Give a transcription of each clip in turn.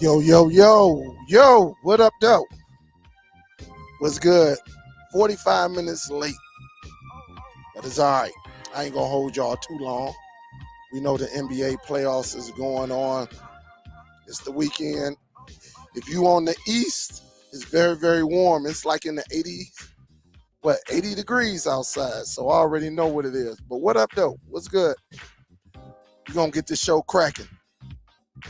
Yo, yo, yo, yo, what up, though? What's good? 45 minutes late, but it's all right. I ain't gonna hold y'all too long. We know the NBA playoffs is going on. It's the weekend. If you on the East, it's very, very warm. It's like in the 80s, 80 degrees outside. So I already know what it is. But what up, though? What's good? We gonna get this show cracking.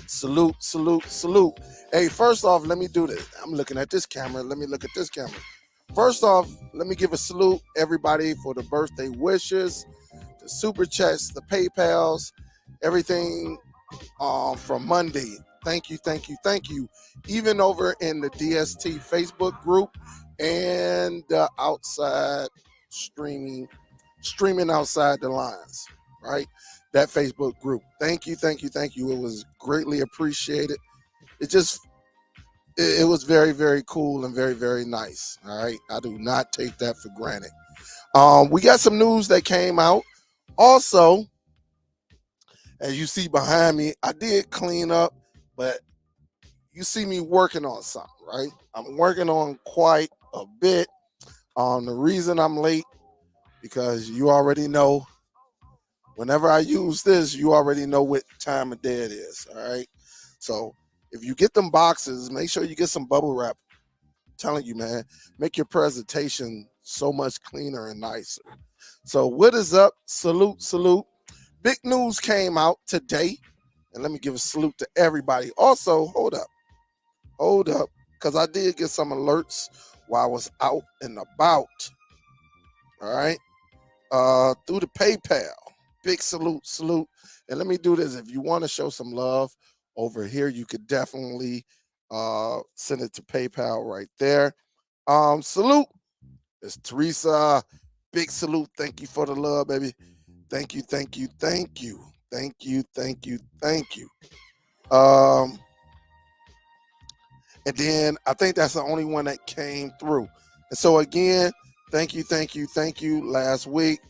Salute, salute, salute. Hey, first off, let me do this. I'm looking at this camera. Let me look at this camera. First off, let me give a salute everybody for the birthday wishes, the super chats, the PayPals, everything from Monday. Thank you, thank you, thank you. Even over in the DST Facebook group and the outside streaming outside the lines, right? That Facebook group. Thank you, thank you, thank you. It was greatly appreciated. It was very, very cool and very, very nice. All right. I do not take that for granted. We got some news that came out. Also, as you see behind me, I did clean up, but you see me working on something, right? I'm working on quite a bit. The reason I'm late, because you already know, whenever I use this, you already know what time of day it is. All right. So if you get them boxes, make sure you get some bubble wrap. I'm telling you, man, make your presentation so much cleaner and nicer. So what is up? Salute, salute. Big news came out today. And let me give a salute to everybody. Also, hold up, because I did get some alerts while I was out and about. All right. Through the PayPal. Big salute, salute. And let me do this. If you want to show some love over here, you could definitely send it to PayPal right there. Salute. It's Teresa. Big salute. Thank you for the love, baby. Thank you, thank you, thank you. Thank you, thank you, thank you. Um, and then I think that's the only one that came through. And so again, thank you, thank you, thank you. Last week,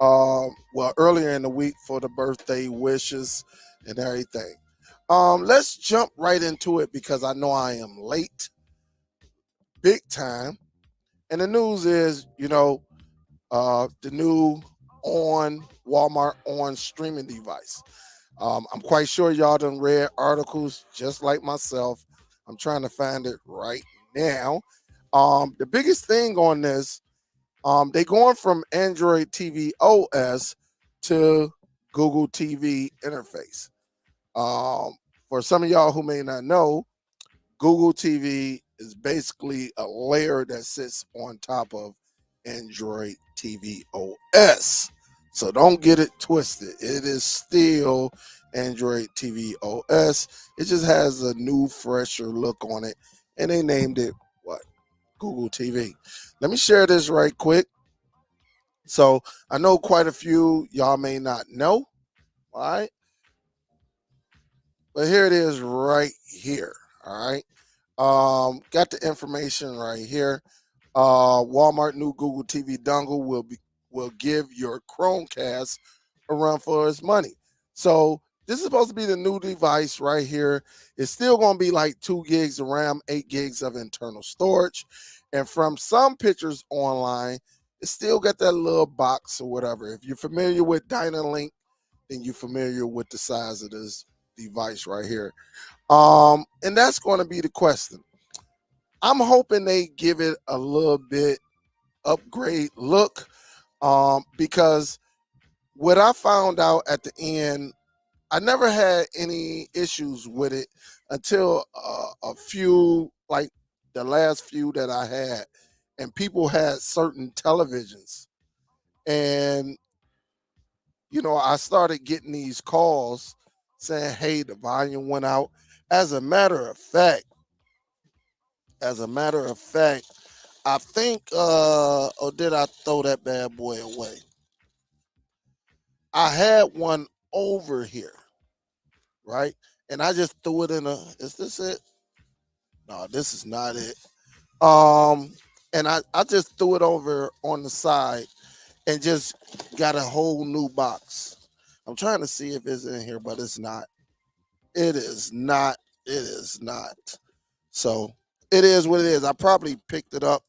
earlier in the week for the birthday wishes and everything. Let's jump right into it because I know I am late, big time. And the news is, the new on Walmart on streaming device. I'm quite sure y'all done read articles just like myself. I'm trying to find it right now. The biggest thing on this, they going from Android TV OS to Google TV interface. For some of y'all who may not know, Google TV is basically a layer that sits on top of Android TV OS. So don't get it twisted. It is still Android TV OS. It just has a new, fresher look on it. And they named it what? Google TV. Let me share this right quick. So I know quite a few y'all may not know. All right. But here it is right here. All right. Got the information right here. Walmart new Google TV dongle will give your Chromecast a run for its money. So this is supposed to be the new device right here. It's still going to be like 2 gigs of RAM, 8 gigs of internal storage. And from some pictures online, it still got that little box or whatever. If you're familiar with Dynalink, then you're familiar with the size of this device right here. And that's going to be the question. I'm hoping they give it a little bit upgrade look, because what I found out at the end, I never had any issues with it until a few, like the last few that I had, and people had certain televisions, and I started getting these calls saying, "Hey, the volume went out." As a matter of fact, I think, or did I throw that bad boy away? I had one over here, right? And I just threw it in a, is this it? No, this is not it. And I just threw it over on the side and just got a whole new box. I'm trying to see if it's in here, but it's not. It is not. It is not. So it is what it is. I probably picked it up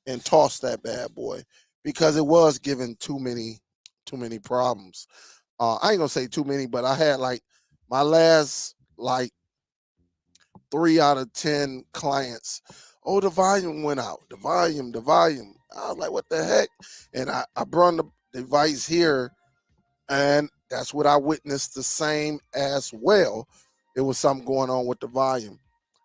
and tossed that bad boy because it was giving too many problems. I ain't gonna say too many, but I had like my last like 3 out of 10 clients. Oh, the volume went out. The volume. I was like, what the heck? And I brought the device here, and that's what I witnessed the same as well. It was something going on with the volume.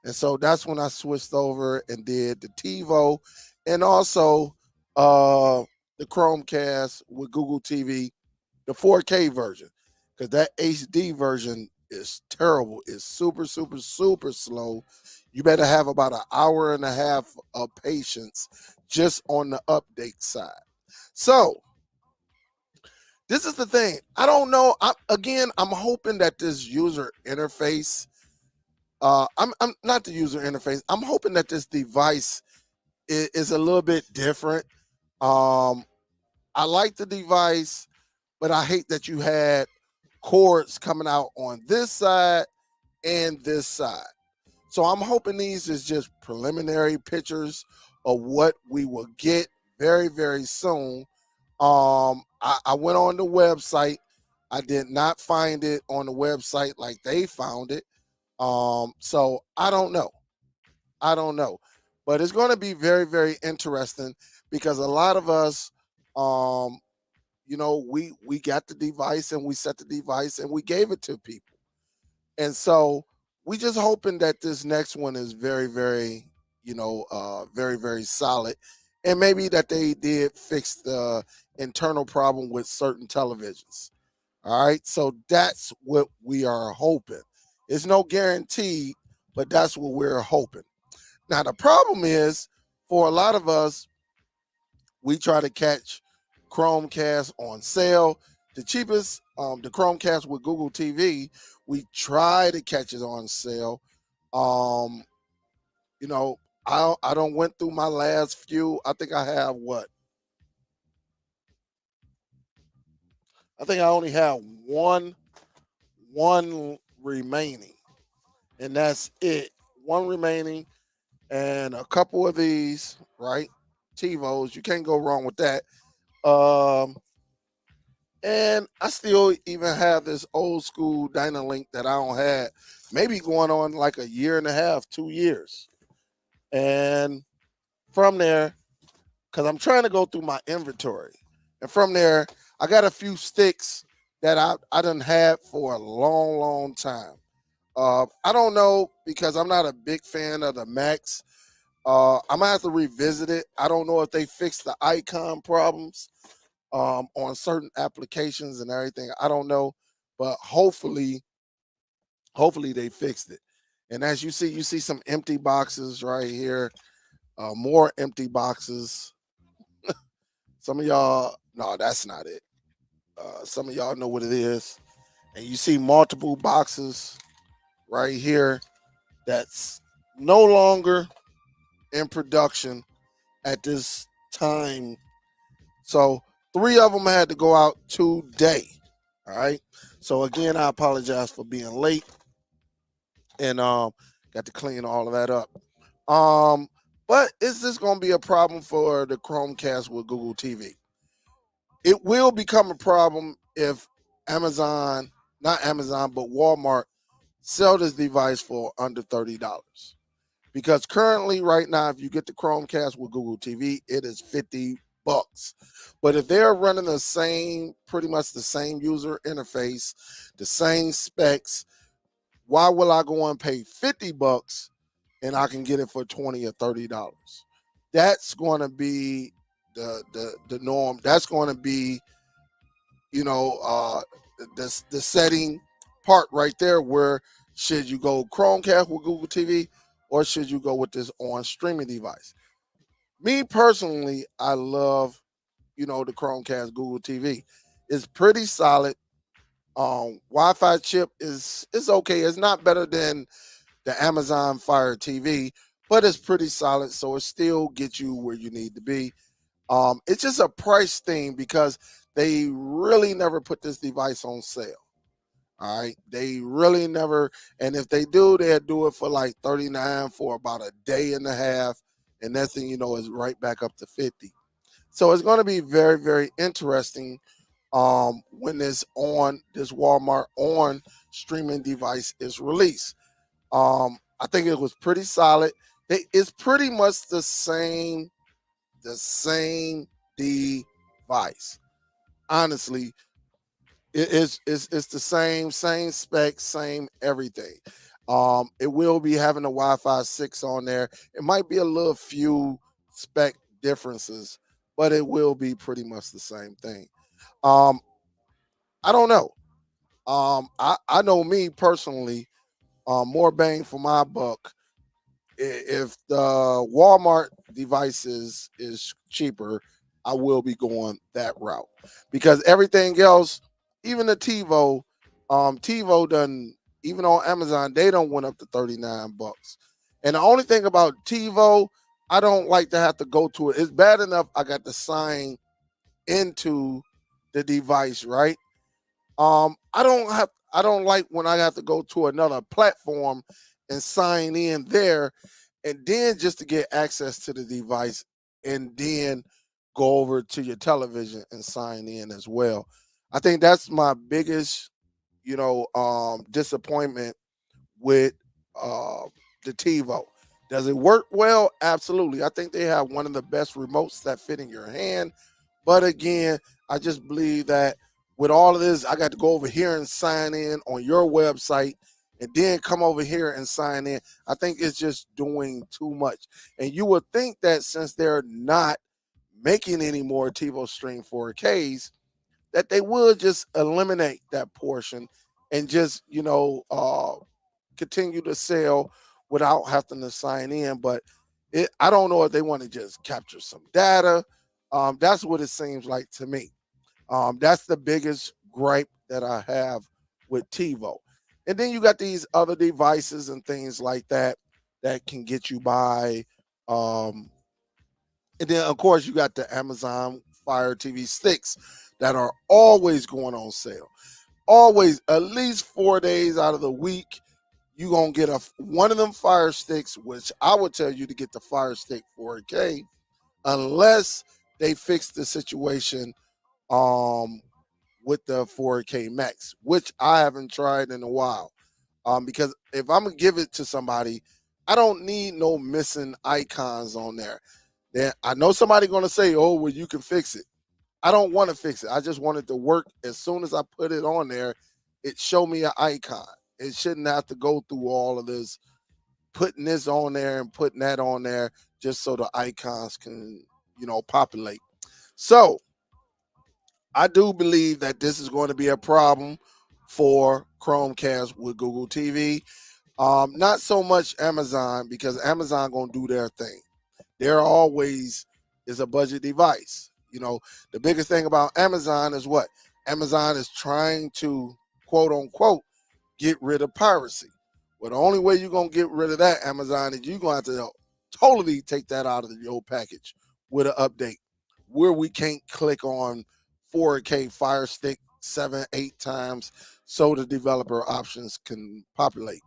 And so that's when I switched over and did the TiVo and also uh, the Chromecast with Google TV, the 4K version, because that HD version is terrible. It's super, super, super slow. You better have about an hour and a half of patience just on the update side. So this is the thing. I don't know. I'm hoping that this user interface. I'm not the user interface. I'm hoping that this device is a little bit different. Um, I like the device, but I hate that you had cords coming out on this side and this side. So I'm hoping these is just preliminary pictures of what we will get very, very soon. I went on the website. I did not find it on the website like they found it. So I don't know. I don't know. But it's going to be very, very interesting because a lot of us, um, we got the device and we set the device and we gave it to people. And so we just hoping that this next one is very, very, very, very solid. And maybe that they did fix the internal problem with certain televisions. All right. So that's what we are hoping. It's no guarantee, but that's what we're hoping. Now, the problem is for a lot of us, we try to catch Chromecast on sale. The cheapest, the Chromecast with Google TV, we try to catch it on sale. Um, you know, I don't went through my last few. I think I have what? I think I only have one remaining, and that's it. One remaining, and a couple of these, right? TiVos. You can't go wrong with that. Um, And I still even have this old school Dynalink that I don't have, maybe going on like a year and a half, 2 years. And from there, because I'm trying to go through my inventory. And from there, I got a few sticks that I done had for a long, long time. I don't know because I'm not a big fan of the Max. I'm gonna have to revisit it. I don't know if they fixed the icon problems on certain applications and everything. I don't know, but hopefully they fixed it. And as you see some empty boxes right here, more empty boxes. Some of y'all, no, that's not it. Some of y'all know what it is, and you see multiple boxes right here that's no longer in production at this time. So 3 of them had to go out today. All right. So again, I apologize for being late and got to clean all of that up. Um, but is this going to be a problem for the Chromecast with Google TV? It will become a problem if Amazon, not Amazon, but Walmart sell this device for under $30. Because currently, right now, if you get the Chromecast with Google TV, it is $50. But if they're running the same, pretty much the same user interface, the same specs, why will I go and pay $50 and I can get it for $20 or $30? That's going to be the norm. That's going to be, you know, the setting part right there where should you go Chromecast with Google TV or should you go with this on streaming device? Me personally, I love, the Chromecast Google TV. It's pretty solid. Wi-Fi chip is okay. It's not better than the Amazon Fire TV, but it's pretty solid. So it still gets you where you need to be. It's just a price thing because they really never put this device on sale. All right, they really never, and if they do, they'll do it for like 39 for about a day and a half, and next thing you know, is right back up to 50. So it's going to be very, very interesting when this Walmart on streaming device is released. I think it was pretty solid. It's pretty much the same device. Honestly, it's the same spec, same everything. It will be having a Wi-Fi 6 on there. It might be a little few spec differences, but it will be pretty much the same thing. Um, I don't know. I know me personally, more bang for my buck if the Walmart devices is cheaper, I will be going that route because everything else, even the TiVo done even on Amazon, they don't went up to $39. And the only thing about TiVo, I don't like to have to go to it. It's bad enough I got to sign into the device, right? I don't like when I have to go to another platform and sign in there and then just to get access to the device and then go over to your television and sign in as well. I think that's my biggest, disappointment with uh, the TiVo. Does it work well? Absolutely. I think they have one of the best remotes that fit in your hand. But again, I just believe that with all of this, I got to go over here and sign in on your website and then come over here and sign in. I think it's just doing too much. And you would think that since they're not making any more TiVo Stream 4Ks, that they would just eliminate that portion and just, continue to sell without having to sign in. But I don't know if they want to just capture some data. That's what it seems like to me. That's the biggest gripe that I have with TiVo. And then you got these other devices and things like that that can get you by. Um, and then, of course, you got the Amazon Fire TV sticks that are always going on sale. Always, at least 4 days out of the week, you gonna get one of them Fire Sticks, which I would tell you to get the Fire Stick 4K, unless they fix the situation um with the 4K Max, which I haven't tried in a while. Because if I'm gonna give it to somebody, I don't need no missing icons on there. Then I know somebody gonna say, "Oh, well, you can fix it." I don't want to fix it. I just want it to work. As soon as I put it on there, it show me an icon. It shouldn't have to go through all of this, putting this on there and putting that on there, just so the icons can, populate. So I do believe that this is going to be a problem for Chromecast with Google TV. Not so much Amazon because Amazon gonna do their thing. There always is a budget device. The biggest thing about Amazon is what? Amazon is trying to quote unquote get rid of piracy. Well, the only way you're gonna get rid of that, Amazon, is you're gonna have to totally take that out of your package with an update where we can't click on 4K Fire Stick 7, 8 times so the developer options can populate.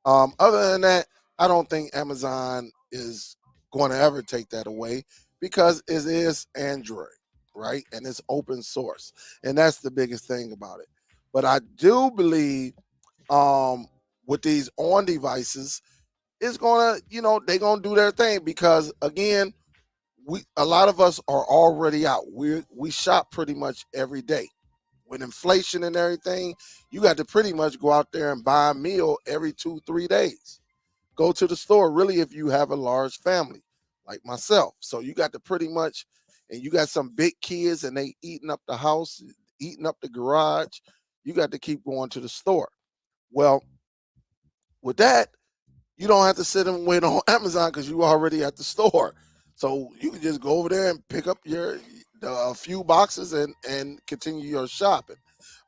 Other than that, I don't think Amazon is going to ever take that away because it is Android, right? And it's open source. And that's the biggest thing about it. But I do believe with these on devices, it's gonna, they're gonna do their thing because again, a lot of us are already out. We shop pretty much every day. With inflation and everything, you got to pretty much go out there and buy a meal every 2, 3 days. Go to the store, really, if you have a large family like myself. So you got to pretty much, and you got some big kids and they eating up the house, eating up the garage. You got to keep going to the store. Well, with that, you don't have to sit and wait on Amazon because you already at the store. So you can just go over there and pick up a few boxes and continue your shopping.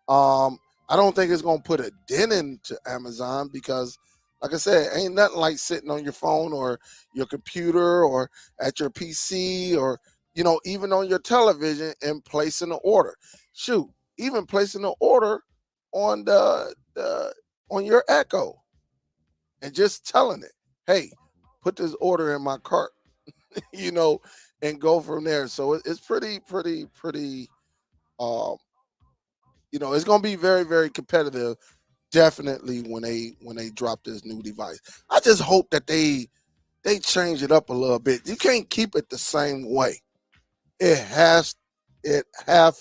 I don't think it's gonna put a dent into Amazon because, like I said, ain't nothing like sitting on your phone or your computer or at your PC or even on your television and placing an order. Shoot, even placing an order on on your Echo and just telling it, hey, put this order in my cart, you know, and go from there. So it's pretty. Um, it's going to be very, very competitive. Definitely when they drop this new device. I just hope that they change it up a little bit. You can't keep it the same way. It has it have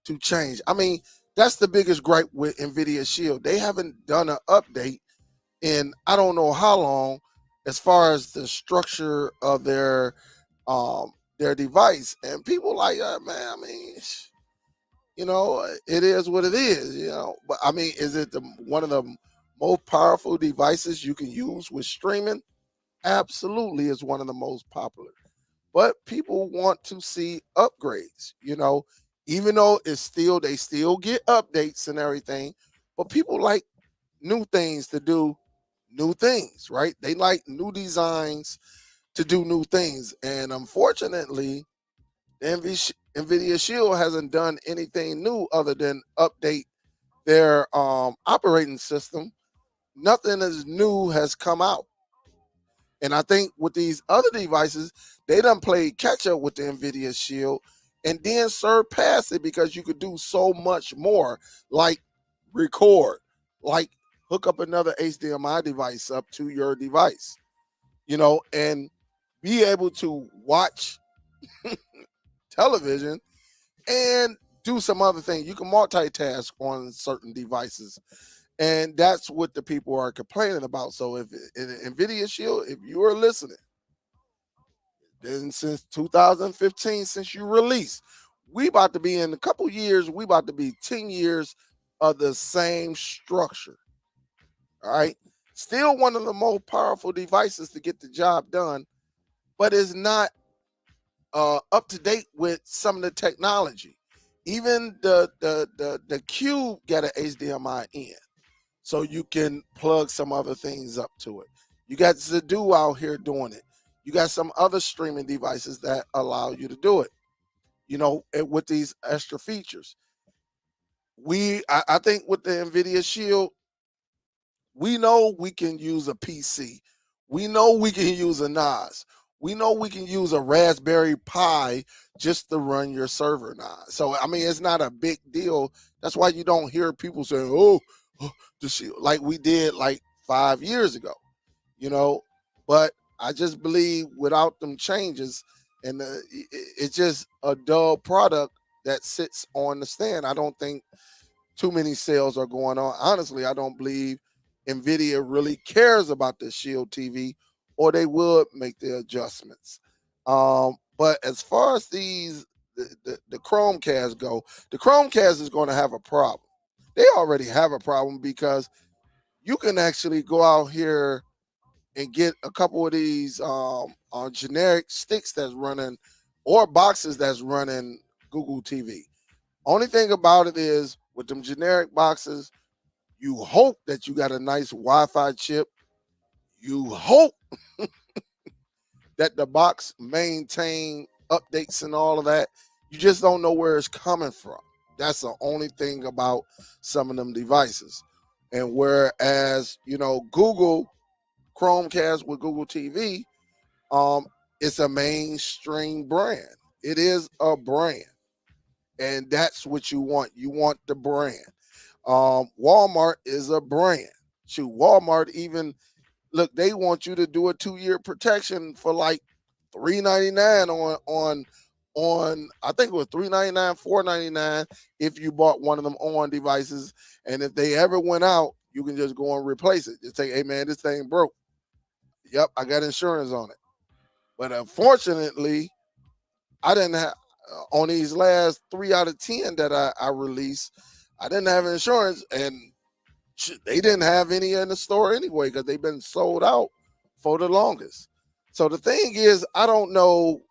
to change. I mean, that's the biggest gripe with Nvidia Shield. They haven't done an update in I don't know how long as far as the structure of their device. And people like, man, I mean, it is what it is. But I mean, is it one of the most powerful devices you can use with streaming? Absolutely is one of the most popular. But people want to see upgrades, even though they still get updates and everything. But people like new things to do new things, right? They like new designs to do new things. And unfortunately, NVIDIA Shield hasn't done anything new other than update their operating system. Nothing as new has come out. And I think with these other devices, they done played catch up with the NVIDIA Shield and then surpass it because you could do so much more, like record, like hook up another HDMI device up to your device, and be able to watch television and do some other things. You can multitask on certain devices. And that's what the people are complaining about. So if NVIDIA Shield, if you are listening, then since 2015, since you released, we about to be in a couple years, we about to be 10 years of the same structure. All right. Still one of the most powerful devices to get the job done, but it's not up to date with some of the technology. Even the Cube got an HDMI in, so you can plug some other things up to it. You got Zadu out here doing it. You got some other streaming devices that allow you to do it. With these extra features. I think with the Nvidia Shield, we know we can use a PC. We know we can use a NAS. We know we can use a Raspberry Pi just to run your server NAS. So I mean, it's not a big deal. That's why you don't hear people saying, "Oh, the Shield," like we did like 5 years ago. You know, but I just believe without them changes, and it's just a dull product that sits on the stand. I don't think too many sales are going on. Honestly, I don't believe Nvidia really cares about the Shield TV, or they would make the adjustments. But as far as the Chromecast go, the Chromecast is going to have a problem. They already have a problem because you can actually go out here and get a couple of these generic sticks that's running or boxes that's running Google TV. Only thing about it is with them generic boxes, you hope that you got a nice Wi-Fi chip. You hope that the box maintain updates and all of that. You just don't know where it's coming from. That's the only thing about some of them devices. And whereas, Google Chromecast with Google TV, um, it's a mainstream brand. It is a brand. And that's what you want. You want the brand. Walmart is a brand. Shoot, Walmart even look, they want you to do a 2-year protection for like $3.99 on I think it was $3.99, $4.99 if you bought one of them on devices. And if they ever went out, you can just go and replace it. Just say, hey man, this thing broke. Yep, I got insurance on it. But unfortunately, I didn't have on these last 3 out of 10 that I released, I didn't have insurance, and they didn't have any in the store anyway because they've been sold out for the longest. So the thing is, I don't know,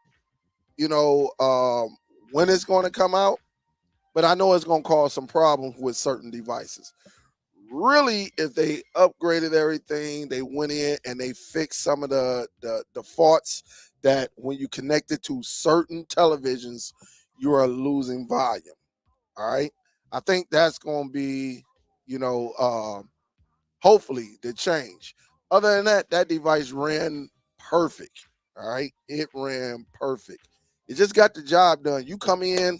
when it's going to come out, but I know it's going to cause some problems with certain devices. Really, if they upgraded everything, they went in and they fixed some of the faults that when you connect it to certain televisions, you are losing volume. All right. I think that's going to be, hopefully the change. Other than that, that device ran perfect. All right, it ran perfect. It just got the job done. You come in,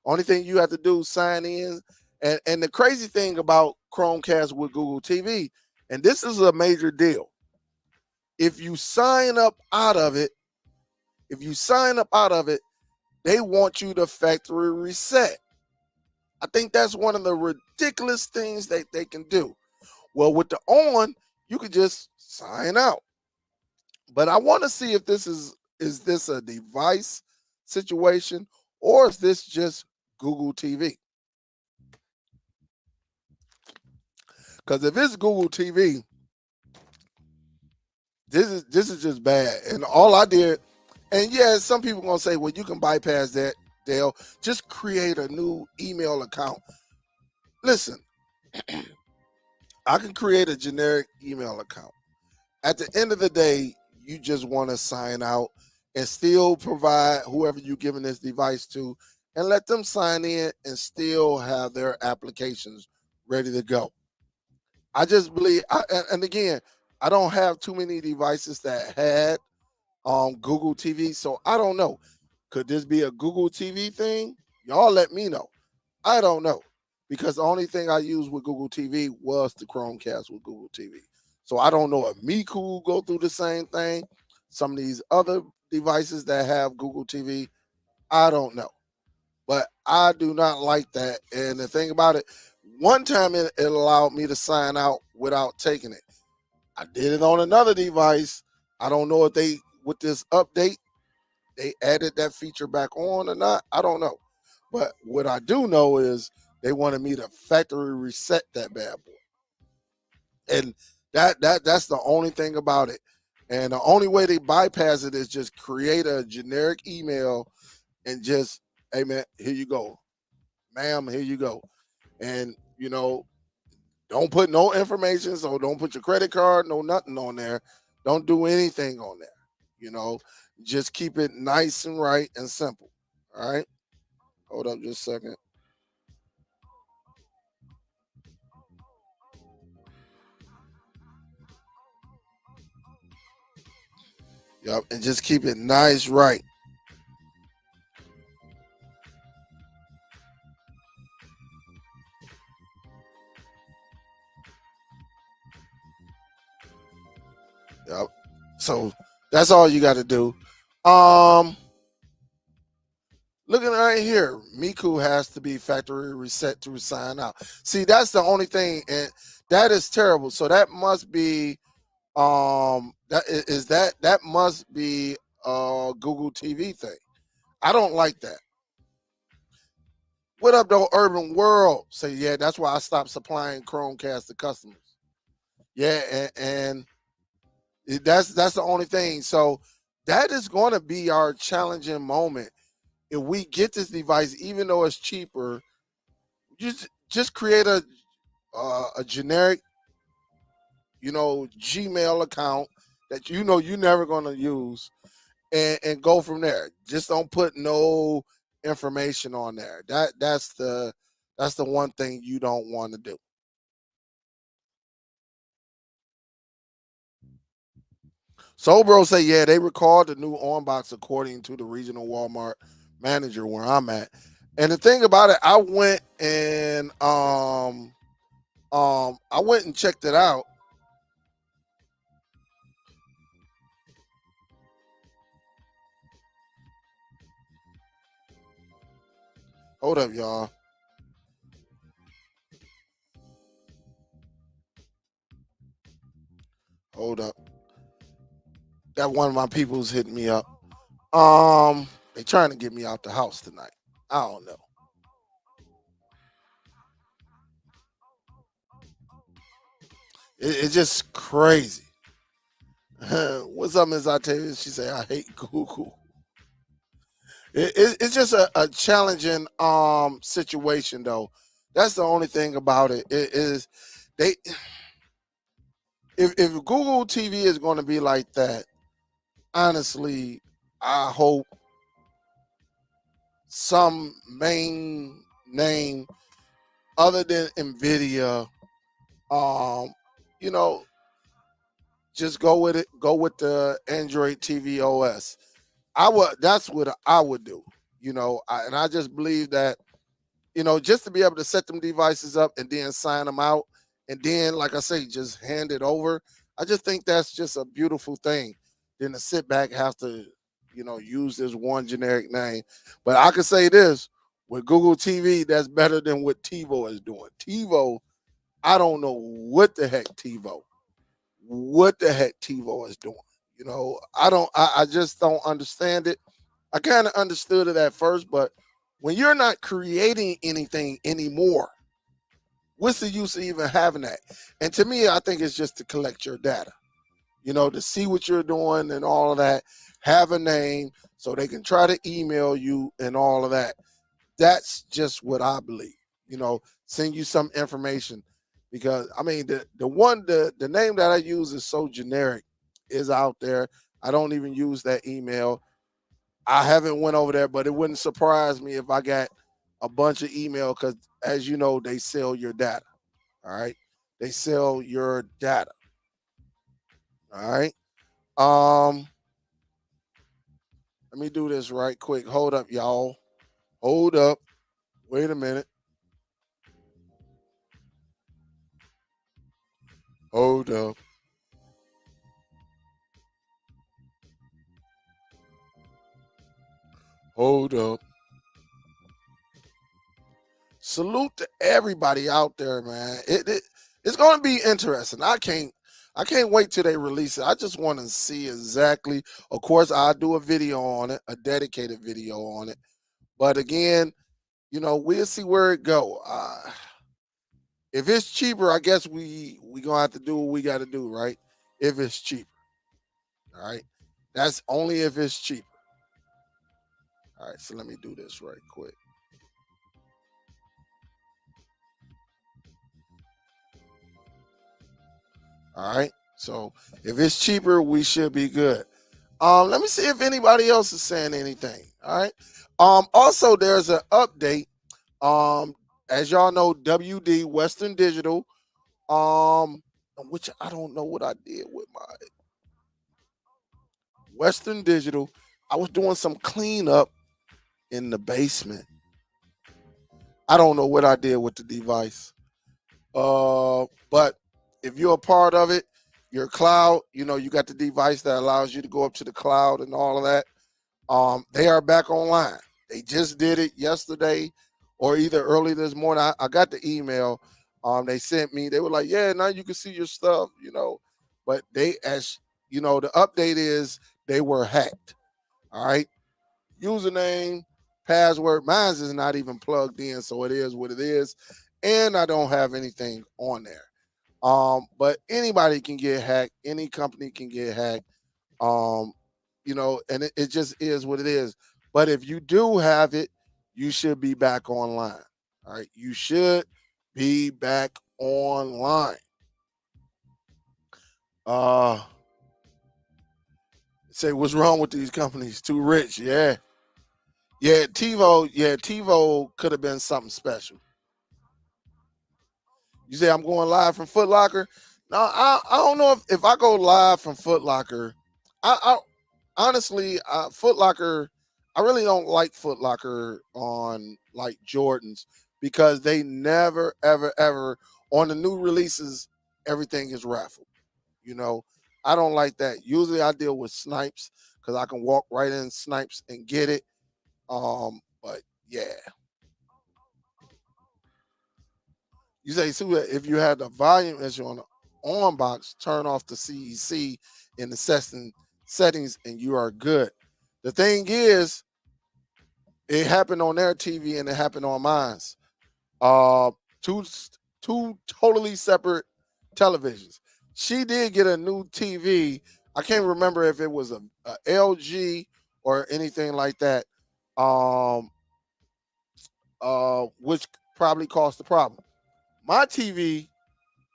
only thing you have to do is sign in. And the crazy thing about Chromecast with Google TV, and this is a major deal. If you sign up out of it, if you sign up out of it, they want you to factory reset. I think that's one of the ridiculous things that they can do. Well, with the on, you could just sign out. But I want to see if this is this a device situation or is this just Google TV? Because if it's Google TV, this is just bad. And all I did, and yeah, some people gonna say, well, you can bypass that, Dale. Just create a new email account. Listen, I can create a generic email account. At the end of the day, you just want to sign out and still provide whoever you're giving this device to and let them sign in and still have their applications ready to go. I just believe, and again, I don't have too many devices that had Google TV, so I don't know. Could this be a Google TV thing? Y'all let me know. I don't know because the only thing I used with Google TV was the Chromecast with Google TV. So I don't know if Miku will go through the same thing. Some of these other devices that have Google TV, I don't know. But I do not like that. And the thing about it, one time it allowed me to sign out without taking it. I did it on another device. I don't know if they, with this update, they added that feature back on or not. I don't know. But what I do know is they wanted me to factory reset that bad boy. And that's the only thing about it. And the only way they bypass it is just create a generic email and just, hey man, here you go. Ma'am, here you go. And don't put no information, so don't put your credit card, no nothing on there. Don't do anything on there. You know, just keep it nice and right and simple. All right. Hold up just a second. Yep. And just keep it nice, right. Yep. So that's all you got to do. Um, Looking right here, Miku has to be factory reset to sign out. See, that's the only thing, and that is terrible. So that must be that must be a Google TV thing. I don't like that. What up, though, Urban World? Say, yeah, that's why I stopped supplying Chromecast to customers. Yeah, and that's the only thing. So that is going to be our challenging moment. If we get this device, even though it's cheaper, just create a generic, Gmail account that you're never going to use, and go from there. Just don't put no information on there. That's the one thing you don't want to do. So bro say, yeah, they recalled the new on box according to the regional Walmart manager where I'm at. And the thing about it, I went and checked it out. Hold up, y'all. Hold up. That one of my people's hitting me up. They trying to get me out the house tonight. I don't know. It's just crazy. What's up, Ms. Octavia? She say I hate Google. It's just a challenging situation though. That's the only thing about it. It is they if Google TV is going to be like that, honestly, I hope some main name other than Nvidia Um, you know, just go with it. Go with the Android TV OS. I would. That's what I would do. And I just believe that just to be able to set them devices up and then sign them out, and then, like I say, just hand it over. I just think that's just a beautiful thing. Then to sit back, have to, use this one generic name. But I can say this with Google TV, that's better than what TiVo is doing. TiVo, I don't know what the heck TiVo is doing. I just don't understand it. I kind of understood it at first, but when you're not creating anything anymore, what's the use of even having that? And to me, I think it's just to collect your data, to see what you're doing and all of that, have a name so they can try to email you and all of that. That's just what I believe, send you some information because I mean, the name that I use is so generic, is out there. I don't even use that email. I haven't went over there, but it wouldn't surprise me if I got a bunch of email because, as you know, they sell your data. All right, they sell your data. All right. Um, Let me do this right quick. Hold up, y'all. Hold up. Wait a minute. Hold up. Hold up. Salute to everybody out there, man. It's going to be interesting. I can't wait till they release it. I just want to see exactly. Of course, I'll do a video on it, a dedicated video on it. But again, we'll see where it go. If it's cheaper, I guess we gonna have to do what we got to do, right? If it's cheaper, all right. That's only if it's cheaper. All right. So let me do this right quick. All right. So if it's cheaper, we should be good. Let me see if anybody else is saying anything. All right. Also, there's an update. Um, as y'all know, WD Western Digital. Um, which I don't know what I did with my Western Digital. I was doing some cleanup in the basement. I don't know what I did with the device. But if you're a part of it, your cloud, you got the device that allows you to go up to the cloud and all of that. They are back online. They just did it yesterday or either early this morning. I got the email. They sent me. They were like, "Yeah, now you can see your stuff." But the update is they were hacked. All right, username, password. Mine is not even plugged in, so it is what it is, and I don't have anything on there. But anybody can get hacked. Any company can get hacked. Um, and it just is what it is. But if you do have it, you should be back online. All right. You should be back online. Uh Say what's wrong with these companies? Too rich. Yeah. Yeah, TiVo could have been something special. You say I'm going live from Foot Locker. No, I don't know if I go live from Foot Locker. I honestly, Foot Locker, I really don't like Foot Locker on like Jordans because they never, ever, ever on the new releases, everything is raffled. You know, I don't like that. Usually I deal with Snipes because I can walk right in Snipes and get it. But yeah, you say too that if you had the volume issue on the on box, turn off the CEC in the settings and you are good. The thing is, it happened on their TV and it happened on mine's. Uh, two two totally separate televisions. She did get a new TV. I can't remember if it was a LG or anything like that. Um, which probably caused the problem. My TV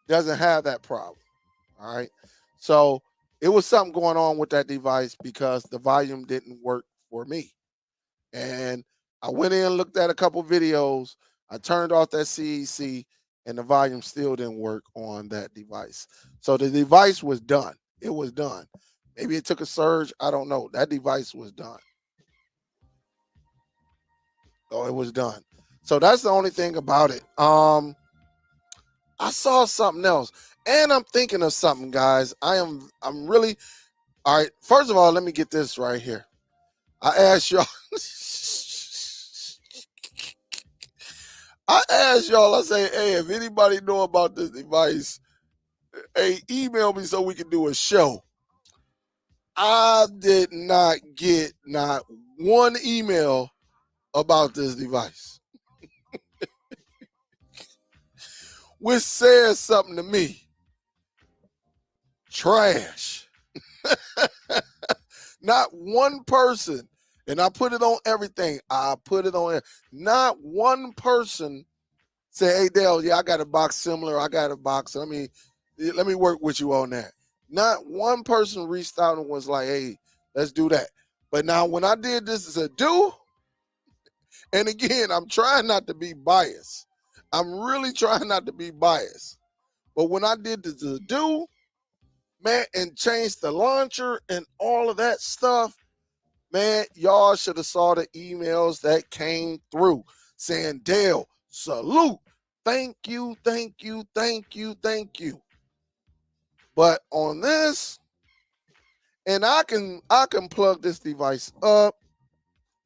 doesn't have that problem. All right. So it was something going on with that device because the volume didn't work for me. And I went in, looked at a couple videos. I turned off that CEC, and the volume still didn't work on that device. So the device was done. It was done. Maybe it took a surge. I don't know. That device was done. Oh, it was done. So that's the only thing about it. I saw something else, and I'm thinking of something, guys. I'm really all right. First of all, let me get this right here. I asked y'all. I say, hey, if anybody know about this device, hey, email me so we can do a show. I did not get not one email about this device, which says something to me. Trash. Not one person, and I put it on everything. I put it on. Not one person say, "Hey, Dale, yeah, I got a box similar. I got a box. Let me work with you on that." Not one person reached out and was like, "Hey, let's do that." But now, when I did this as a do, and again, I'm trying not to be biased. I'm really trying not to be biased. But when I did this as a do, man, and changed the launcher and all of that stuff, man, y'all should have saw the emails that came through saying, Dale, salute. Thank you, thank you, thank you, thank you. But on this, and I can plug this device up.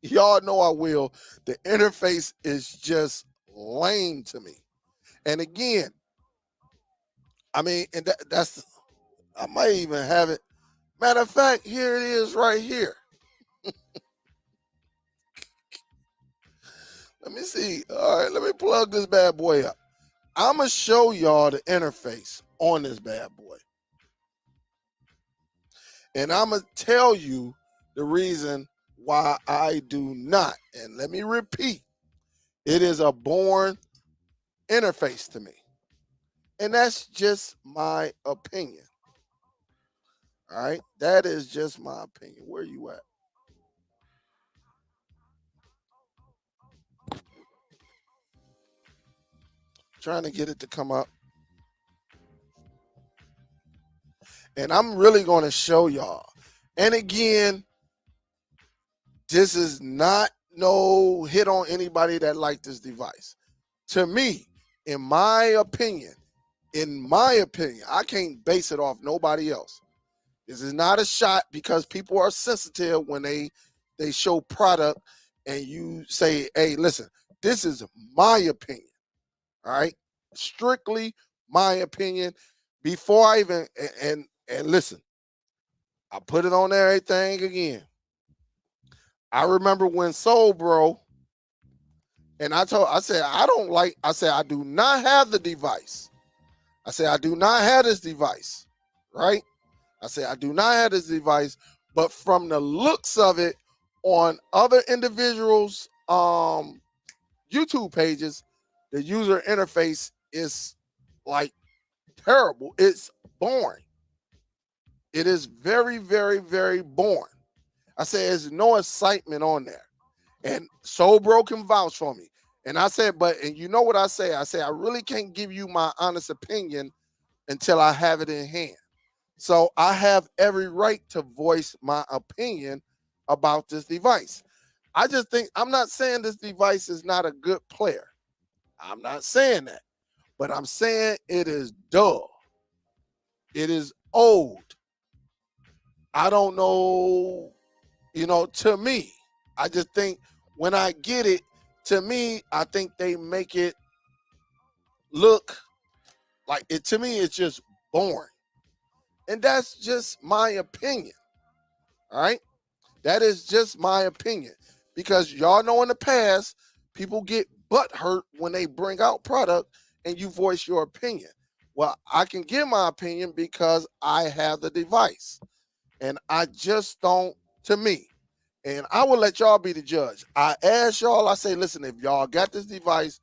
Y'all know I will. The interface is just lame to me. And again, I mean, and that's I might even have it. Matter of fact, here it is right here. Let me see. All right, let me plug this bad boy up. I'm going to show y'all the interface on this bad boy. And I'm going to tell you the reason why I do not. And let me repeat, it is a born interface to me. And that's just my opinion. All right, that is just my opinion. Where you at? Trying to get it to come up. And I'm really going to show y'all. And again, this is not no hit on anybody that like this device. To me, in my opinion, I can't base it off nobody else. This is not a shot because people are sensitive when they show product and you say, hey, listen, this is my opinion. All right. Strictly my opinion. Before I even and listen, I put it on everything again. I remember when Soul Bro, and I said, I do not have the device. I said, I do not have this device, right? I said, I do not have this device, but from the looks of it on other individuals' YouTube pages, the user interface is like terrible. It's boring. It is very, very, very boring. I said, there's no excitement on there. And Soul Bro can vouch for me. And I said, and you know what I say? I say, I really can't give you my honest opinion until I have it in hand. So I have every right to voice my opinion about this device. I just think, I'm not saying this device is not a good player. I'm not saying that. But I'm saying it is dull. It is old. I don't know, to me, I just think when I get it, to me, I think they make it look like it. To me, it's just boring. And that's just my opinion. All right. That is just my opinion. Because y'all know in the past, people get butt hurt when they bring out product and you voice your opinion. Well, I can give my opinion because I have the device. And I just don't, to me, and I will let y'all be the judge. I ask y'all, I say, listen, if y'all got this device,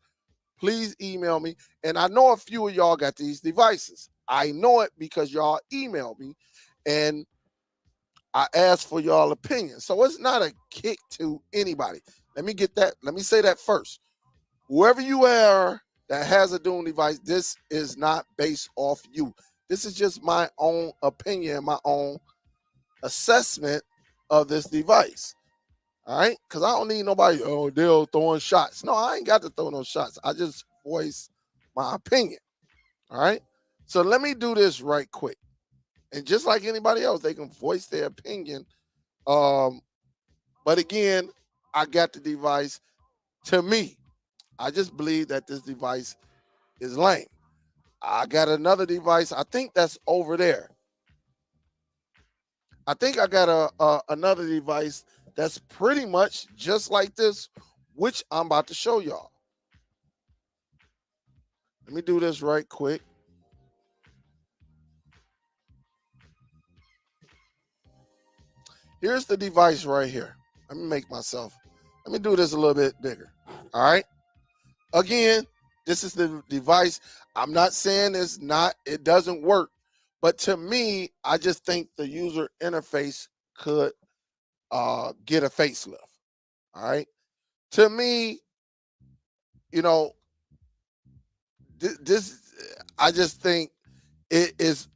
please email me. And I know a few of y'all got these devices. I know it because y'all email me and I ask for y'all opinion. So it's not a kick to anybody. Let me say that first. Whoever you are that has a dual device, this is not based off you. This is just my own opinion, my own assessment of this device. All right, because I don't need nobody. Oh, they're throwing shots. No, I ain't got to throw no shots. I just voice my opinion. All right. So let me do this right quick. And just like anybody else, they can voice their opinion. Um, but again, I got the device. To me, I just believe that this device is lame. I got another device. I think that's over there. I think I got another device that's pretty much just like this, which I'm about to show y'all. Let me do this right quick. Here's the device right here. Let me do this a little bit bigger. All right. Again, this is the device. I'm not saying it doesn't work, but to me, I just think the user interface could get a facelift. All right. To me, you know, this I just think it's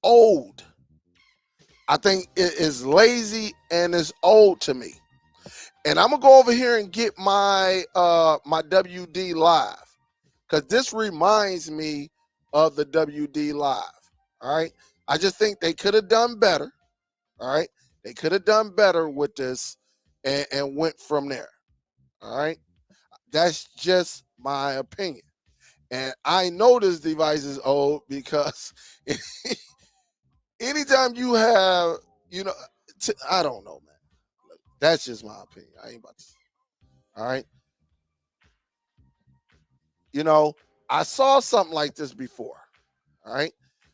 old. I think it is lazy and it's old to me. And I'm gonna go over here and get my my WD Live, because this reminds me of the WD Live. All right. I just think they could have done better. All right. They could have done better with this and went from there. All right. That's just my opinion. And I know this device is old because anytime you have, you know, I don't know, man. That's just my opinion. I ain't about to. All right. You know, I saw something like this before. All right.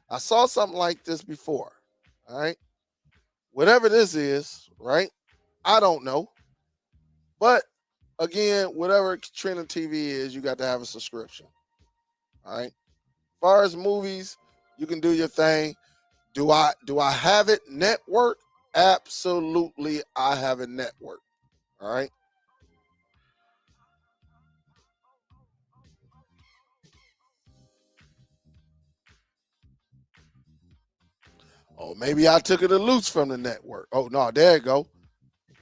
I saw something like this before. All right. Whatever this is, right? I don't know. But again, whatever Trina TV is, you got to have a subscription. All right. As far as movies, you can do your thing. Do I have it network? Absolutely, I have a network. All right. Oh, maybe I took it a loose from the network. Oh no, there you go.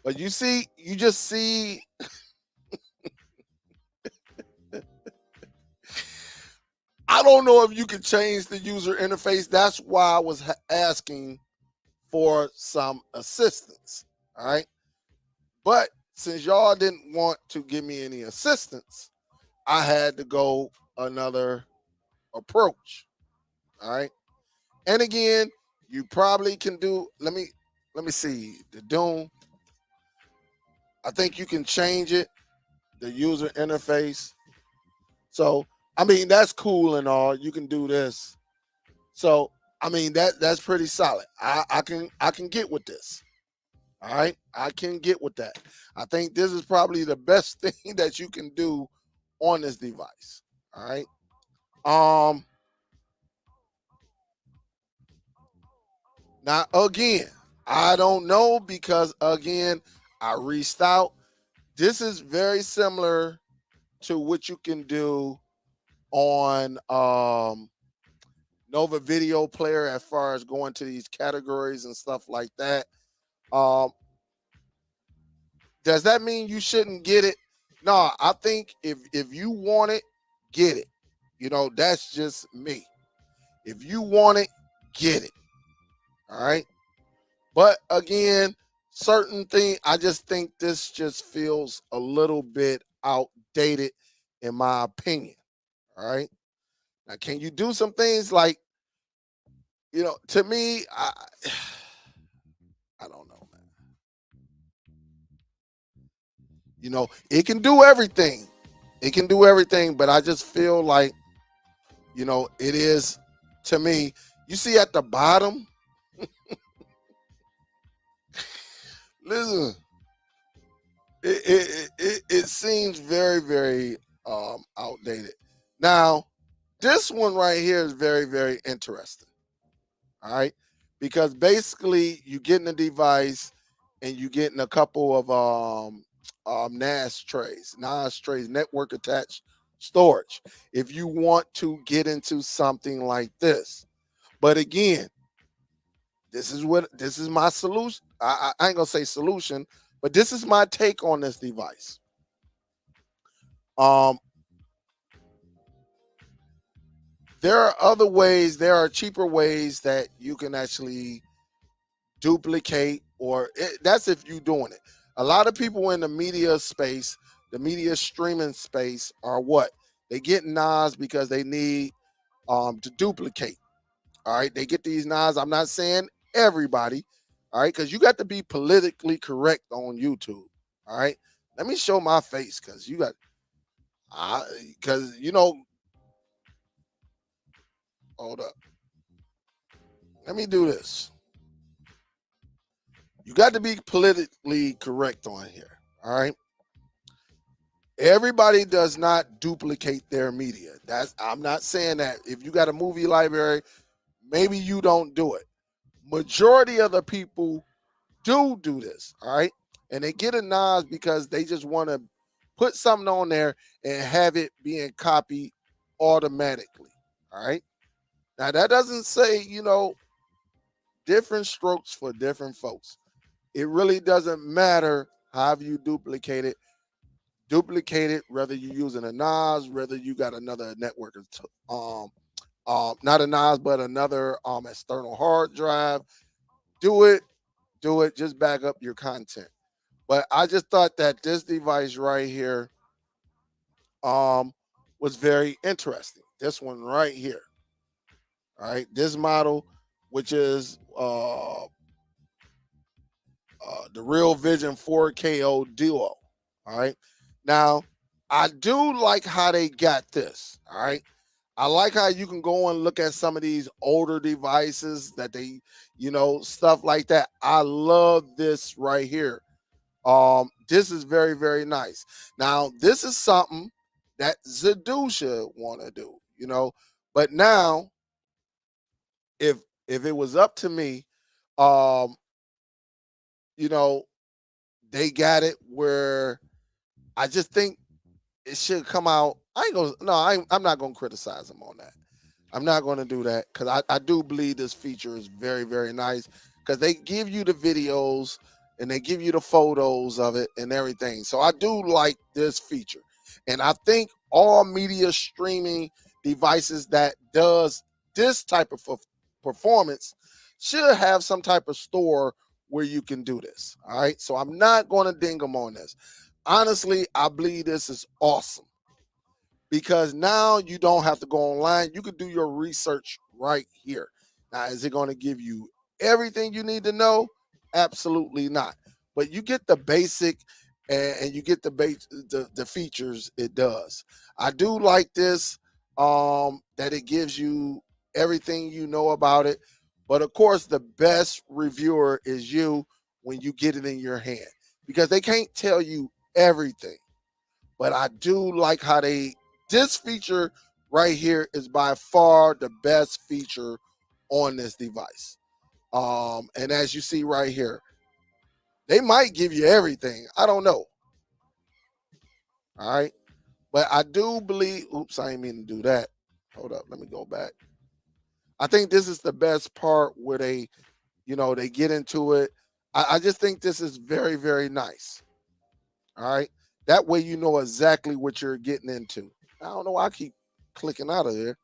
But you just see. I don't know if you can change the user interface. That's why I was asking for some assistance. All right. But since y'all didn't want to give me any assistance, I had to go another approach. All right. And again, you probably can do. Let me see the Doom. I think you can change it, the user interface. So I mean that's cool and all. You can do this. So I mean that's pretty solid. I can get with this. All right, I can get with that. I think this is probably the best thing that you can do on this device. All right. Um. Now again, I don't know because again I reached out. This is very similar to what you can do on Nova Video Player as far as going to these categories and stuff like that. Um, does that mean you shouldn't get it? No, I think if you want it, get it. You know, that's just me. If you want it, get it. All right. But again, certain thing, I just think this just feels a little bit outdated, in my opinion. All right. Now, can you do some things like, to me, I don't know, man. It can do everything. It can do everything, but I just feel like, it is, to me, you see at the bottom, listen, it seems very, very outdated. Now, this one right here is very, very interesting. All right. Because basically you getting a device and you getting a couple of NAS trays, network attached storage if you want to get into something like this. But again, this is my solution. I ain't gonna say solution, but this is my take on this device. Um, there are other ways. There are cheaper ways that you can actually duplicate, or that's if you're doing it. A lot of people in the media space, the media streaming space, are what they get NAS because they need to duplicate. All right, they get these NAS. I'm not saying everybody, all right, because you got to be politically correct on YouTube. All right, let me show my face because you got, because hold up. Let me do this. You got to be politically correct on here. All right. Everybody does not duplicate their media. I'm not saying that. If you got a movie library, maybe you don't do it. Majority of the people do this. All right. And they get a NAS because they just want to put something on there and have it being copied automatically. All right. Now that doesn't say, different strokes for different folks. It really doesn't matter how you duplicate it. Duplicate it, whether you're using a NAS, whether you got another network, not a NAS, but another external hard drive. Do it, just back up your content. But I just thought that this device right here was very interesting. This one right here. All right, this model, which is the Real Vision 4KO Duo. All right. Now, I do like how they got this. All right. I like how you can go and look at some of these older devices that they, stuff like that. I love this right here. This is very, very nice. Now, this is something that Zadusha want to do, But now, if it was up to me, um, you know, they got it where I just think it should come out. I ain't gonna no, I'm not gonna criticize them on that. I'm not gonna do that because I do believe this feature is very, very nice because they give you the videos and they give you the photos of it and everything. So I do like this feature. And I think all media streaming devices that does this type of performance should have some type of store where you can do this. All right. So I'm not going to ding them on this. Honestly, I believe this is awesome because now you don't have to go online. You can do your research right here. Now, is it going to give you everything you need to know? Absolutely not. But you get the basic and you get the features it does. I do like this that it gives you everything you know about it. But of course, the best reviewer is you when you get it in your hand because they can't tell you everything. But I do like how this feature right here is by far the best feature on this device. And as you see right here, they might give you everything. I don't know. All right. But I do believe, oops, I didn't mean to do that. Hold up, let me go back. I think this is the best part where they get into it. I just think this is very, very nice. All right. That way you know exactly what you're getting into. I don't know why I keep clicking out of there.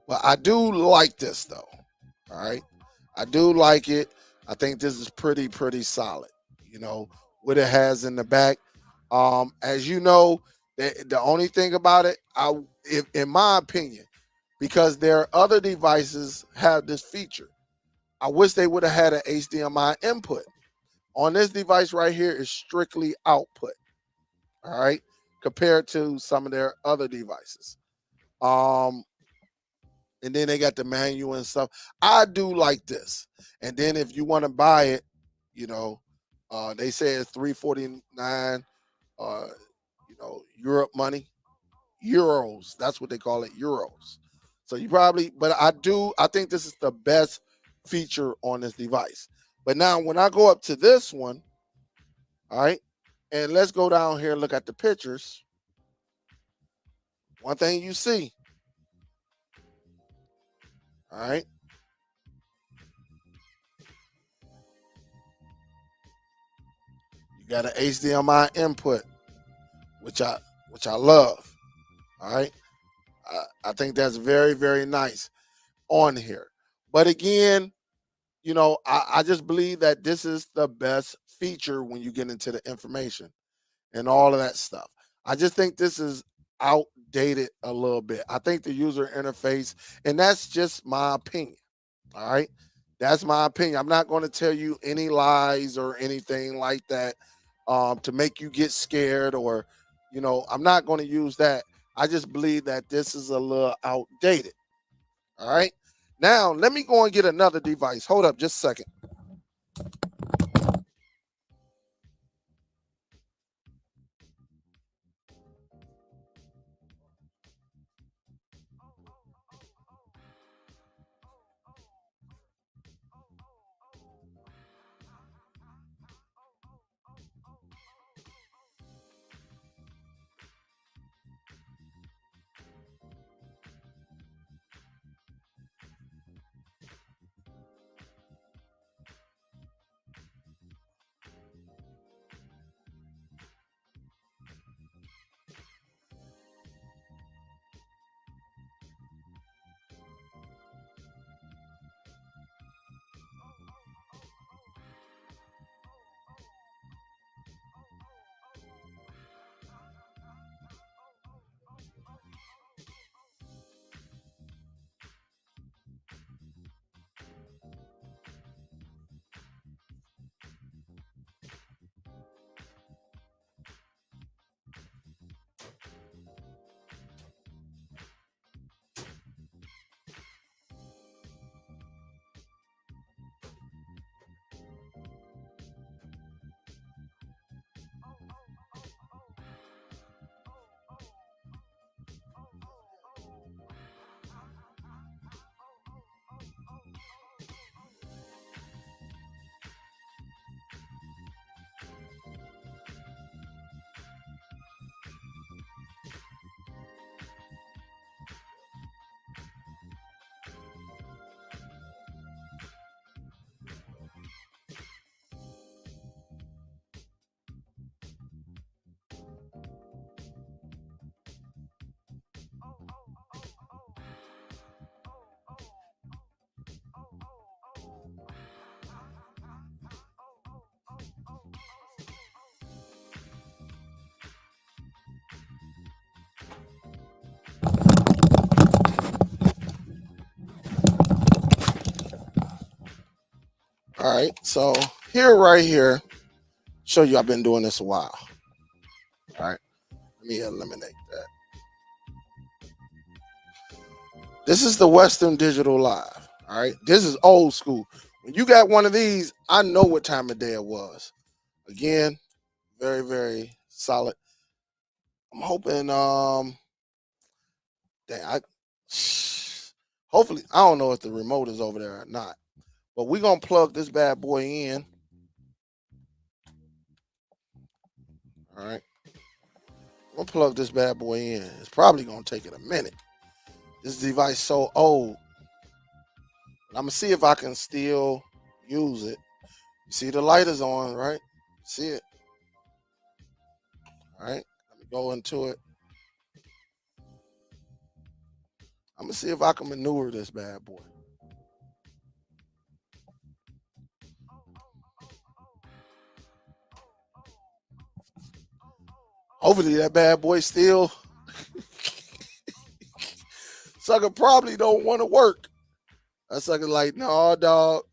But I do like this though. All right. I do like it. I think this is pretty, pretty solid. What it has in the back. As you know, the only thing about it, in my opinion, because their other devices have this feature, I wish they would have had an HDMI input. On this device right here is strictly output. All right, compared to some of their other devices. Um, and then they got the manual and stuff. I do like this. And then if you want to buy it, you know, they say it's $349. Uh, Europe money, euros. That's what they call it, euros. So but I think this is the best feature on this device. But now when I go up to this one, all right. And let's go down here and look at the pictures. One thing you see, all right, you got an HDMI input, which I love. All right, I think that's very, very nice on here. But again, I just believe that this is the best feature when you get into the information and all of that stuff. I just think this is outdated a little bit. I think the user interface, and that's just my opinion. All right. That's my opinion. I'm not going to tell you any lies or anything like that to make you get scared or, I'm not going to use that. I just believe that this is a little outdated. All right. Now, let me go and get another device. Hold up just a second. All right. So right here, show you I've been doing this a while. All right. Let me eliminate that. This is the Western Digital Live. All right. This is old school. When you got one of these, I know what time of day it was. Again, very, very solid. I'm hoping dang, hopefully I don't know if the remote is over there or not. But we're gonna plug this bad boy in. All right. We'll plug this bad boy in. It's probably gonna take it a minute. This device so old. I'm gonna see if I can still use it. You see the light is on, right? See it. All right. Let me go into it. I'm gonna see if I can maneuver this bad boy. Hopefully that bad boy still sucker probably don't want to work. That sucker like, no, dog.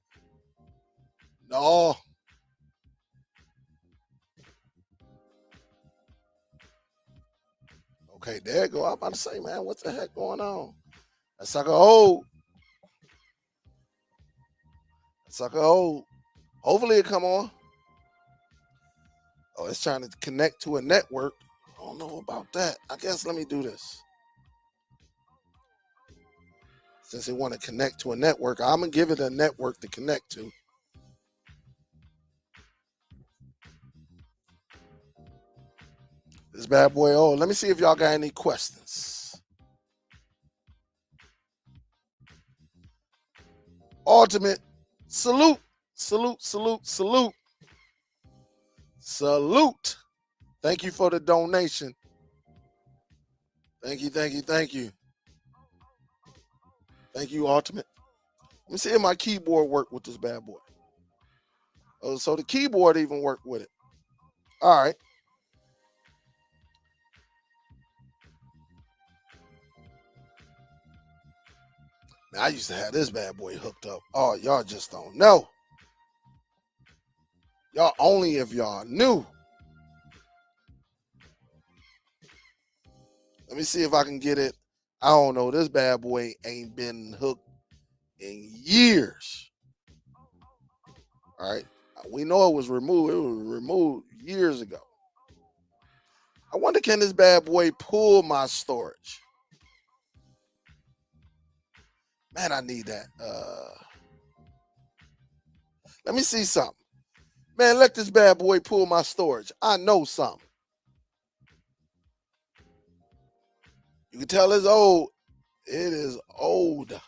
No. Okay, there you go. I'm about to say, man, what the heck going on? That sucker old. That sucker old. Hopefully it come on. Oh, it's trying to connect to a network. I don't know about that. I guess let me do this. Since they want to connect to a network, I'm gonna give it a network to connect to. This bad boy. Oh, let me see if y'all got any questions. Ultimate, salute, salute, salute, salute, salute. Thank you for the donation. Thank you, thank you, thank you. Thank you, Ultimate. Let me see if my keyboard worked with this bad boy. Oh, so the keyboard even worked with it. All right. Man, I used to have this bad boy hooked up. Oh, y'all just don't know. Y'all only if y'all knew. Let me see if I can get it. I don't know. This bad boy ain't been hooked in years. All right. We know it was removed. It was removed years ago. I wonder, can this bad boy pull my storage? Man, I need that. Let me see something. Man, let this bad boy pull my storage. I know something. You can tell it's old. It is old.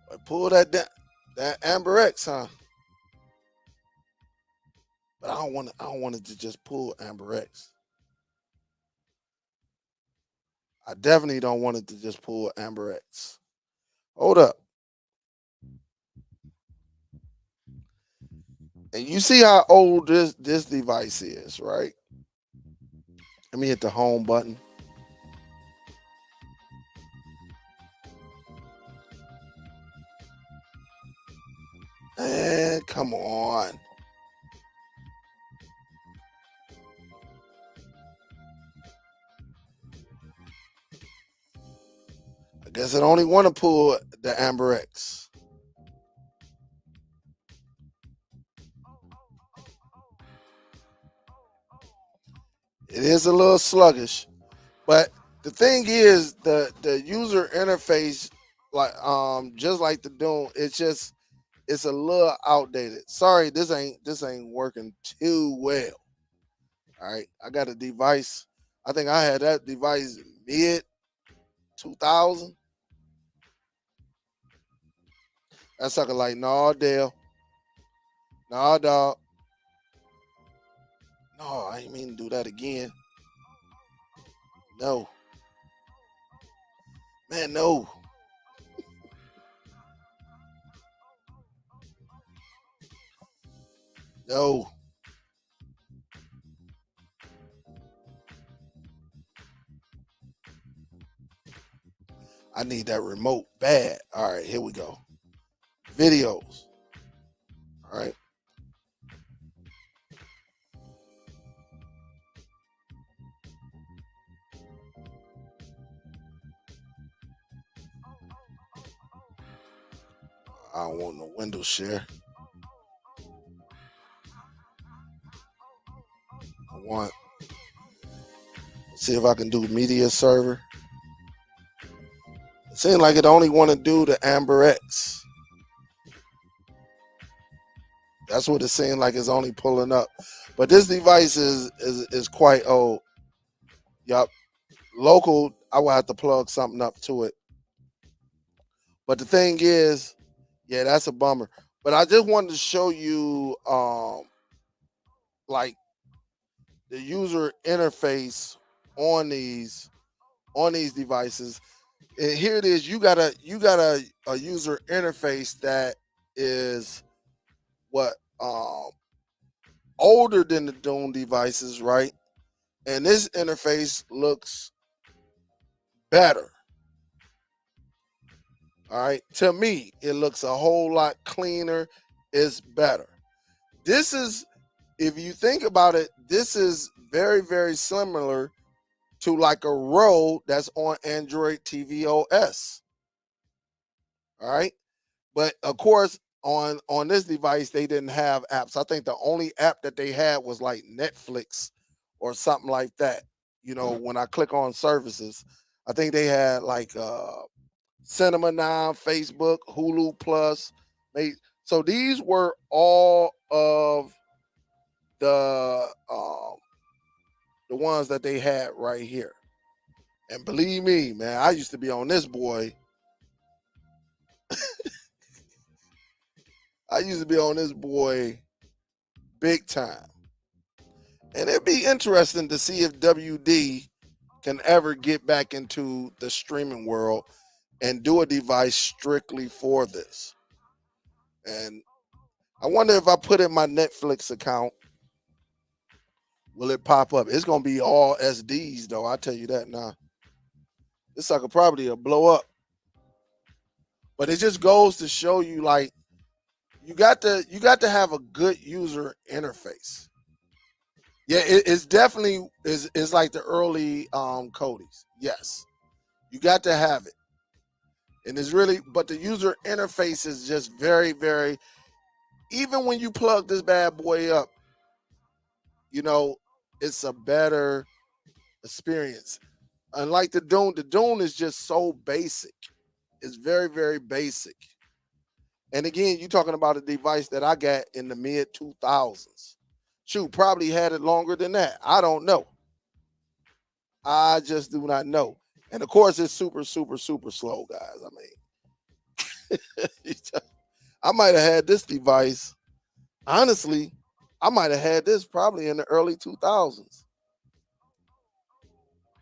But pull that Amber X, huh? But I don't want it to just pull Amber X. I definitely don't want it to just pull Amber X. Hold up. And you see how old this device is, right? Let me hit the home button. Man, come on. I guess I only want to pull the Amber X. It is a little sluggish, but the thing is the user interface, like just like the Doom, it's a little outdated. Sorry, this ain't working too well. All right, I got a device. I think I had that device mid 2000. That sucker like, no, Dale, no, dog, no, I ain't mean to do that again. No, man, no. No. I need that remote bad. All right, here we go. Videos. All right. I don't want no window share. I want, see if I can do media server. It seems like it only want to do the Amber X. That's what it seems like it's only pulling up. But this device is quite old. Yup. Local, I will have to plug something up to it. But the thing is, yeah, that's a bummer. But I just wanted to show you like the user interface on these devices. And here it is. You got a user interface that is what older than the Doom devices, right? And this interface looks better. All right. To me, it looks a whole lot cleaner. It's better. This is, if you think about it, this is very, very similar to like a row that's on Android TV OS. All right. But of course, on this device, they didn't have apps. I think the only app that they had was like Netflix or something like that. You know, when I click on services, I think they had like Cinema Now, Facebook, Hulu Plus. So these were all of the ones that they had right here. And believe me, man, I used to be on this boy. I used to be on this boy big time. And it'd be interesting to see if WD can ever get back into the streaming world and do a device strictly for this. And I wonder if I put in my Netflix account, will it pop up? It's gonna be all SDs though. I tell you that now. This sucker probably will blow up. But it just goes to show you, like, you got to have a good user interface. Yeah, it's definitely is like the early Cody's. Yes, you got to have it, and it's really, but the user interface is just very, very. Even when you plug this bad boy up, you know, it's a better experience. Unlike the Dune is just so basic. It's very, very basic. And again, you're talking about a device that I got in the mid 2000s. Shoot, probably had it longer than that. I don't know. I just do not know. And of course, it's super, super, super slow, guys. I mean, I might have had this device. Honestly, I might have had this probably in the early 2000s.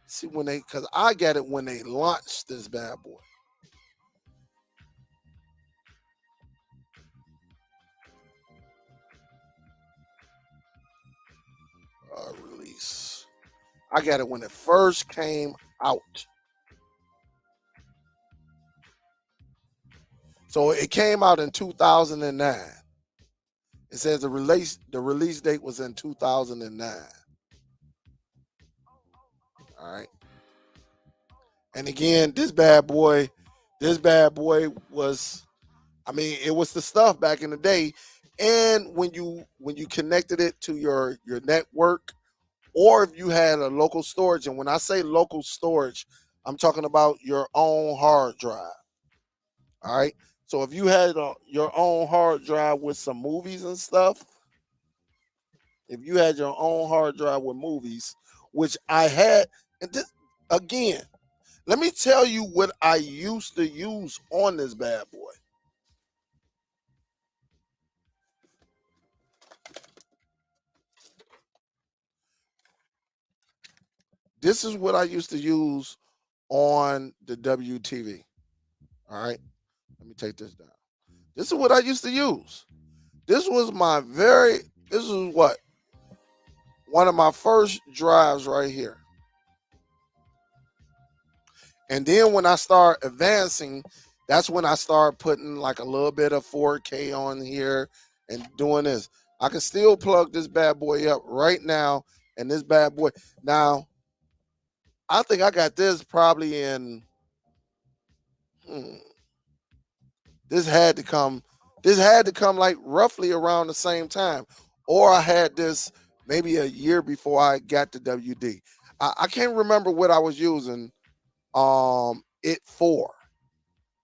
See, because I got it when they launched this bad boy. Release. I got it when it first came out. So it came out in 2009. It says the release date was in 2009. All right. And again, this bad boy was, I mean, it was the stuff back in the day. And when you connected it to your network, or if you had a local storage, and when I say local storage, I'm talking about your own hard drive. All right. So if you had your own hard drive with some movies and stuff, if you had your own hard drive with movies, which I had, and this, again, let me tell you what I used to use on this bad boy. This is what I used to use on the WTV. All right. Let me take this down. This is what I used to use. This was this is what? One of my first drives right here. And then when I start advancing, that's when I start putting like a little bit of 4K on here and doing this. I can still plug this bad boy up right now. And this bad boy, now, I think I got this probably in, this had to come like roughly around the same time. Or I had this maybe a year before I got to WD. I can't remember what I was using it for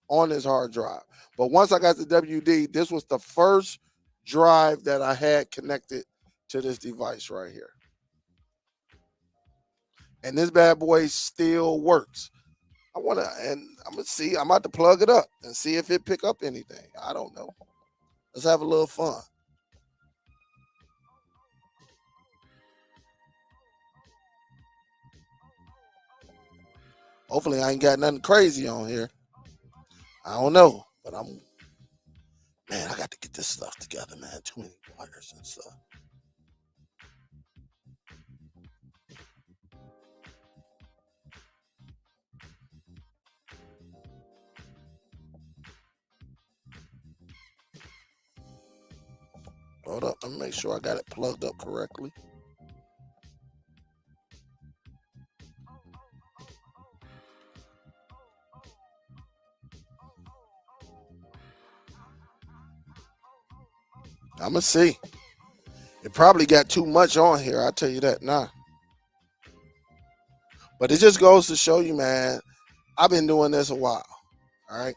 on this hard drive. But once I got the WD, this was the first drive that I had connected to this device right here. And this bad boy still works. I'm gonna see, I'm about to plug it up and see if it pick up anything. I don't know. Let's have a little fun. Hopefully I ain't got nothing crazy on here. I don't know, but man, I got to get this stuff together, man. Too many wires and stuff. Hold up, let me make sure I got it plugged up correctly. I'm gonna see. It probably got too much on here. I'll tell you that now. But it just goes to show you, man. I've been doing this a while. All right.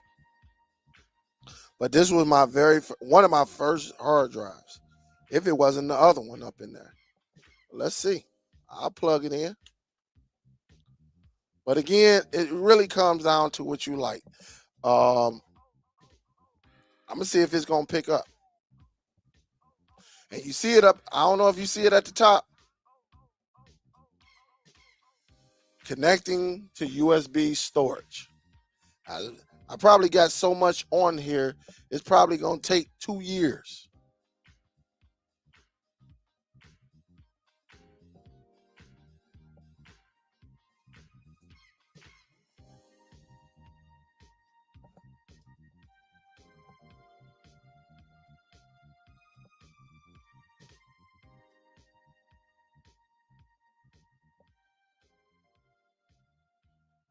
But this was my one of my first hard drives. if it wasn't the other one up in there. Let's see. I'll plug it in. But again, it really comes down to what you like. I'm gonna see if it's gonna pick up. And you see it up. I don't know if you see it at the top. Connecting to USB storage. I probably got so much on here, it's probably gonna take 2 years.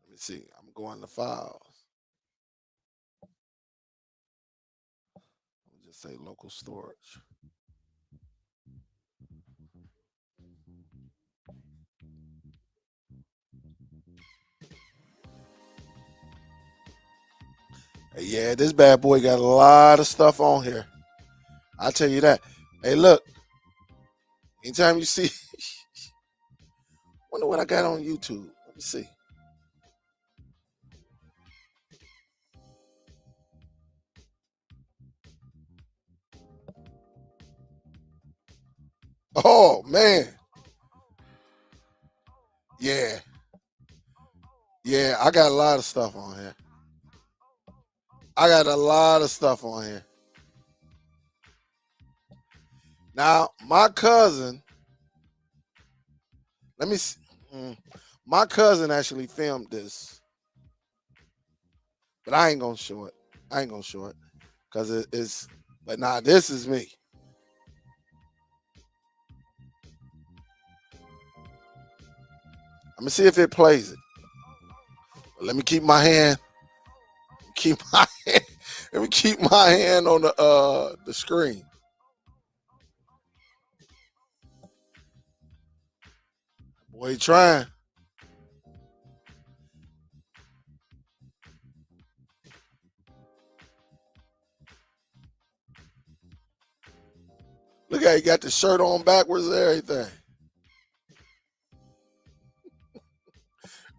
Let me see. I'm going to files. I'll just say local storage. Yeah, this bad boy got a lot of stuff on here. I'll tell you that. Hey, look. Anytime you see, wonder what I got on YouTube. Let me see. Oh man. Yeah. Yeah, I got a lot of stuff on here. I got a lot of stuff on here. Now, my cousin, let me see. My cousin actually filmed this, but I ain't gonna show it. I ain't gonna show it because it's. But nah, this is me. I'm gonna see if it plays it. But let me keep my hand. Keep my hand. Let me keep my hand on the screen. Boy, he trying. Look how he got the shirt on backwards and everything.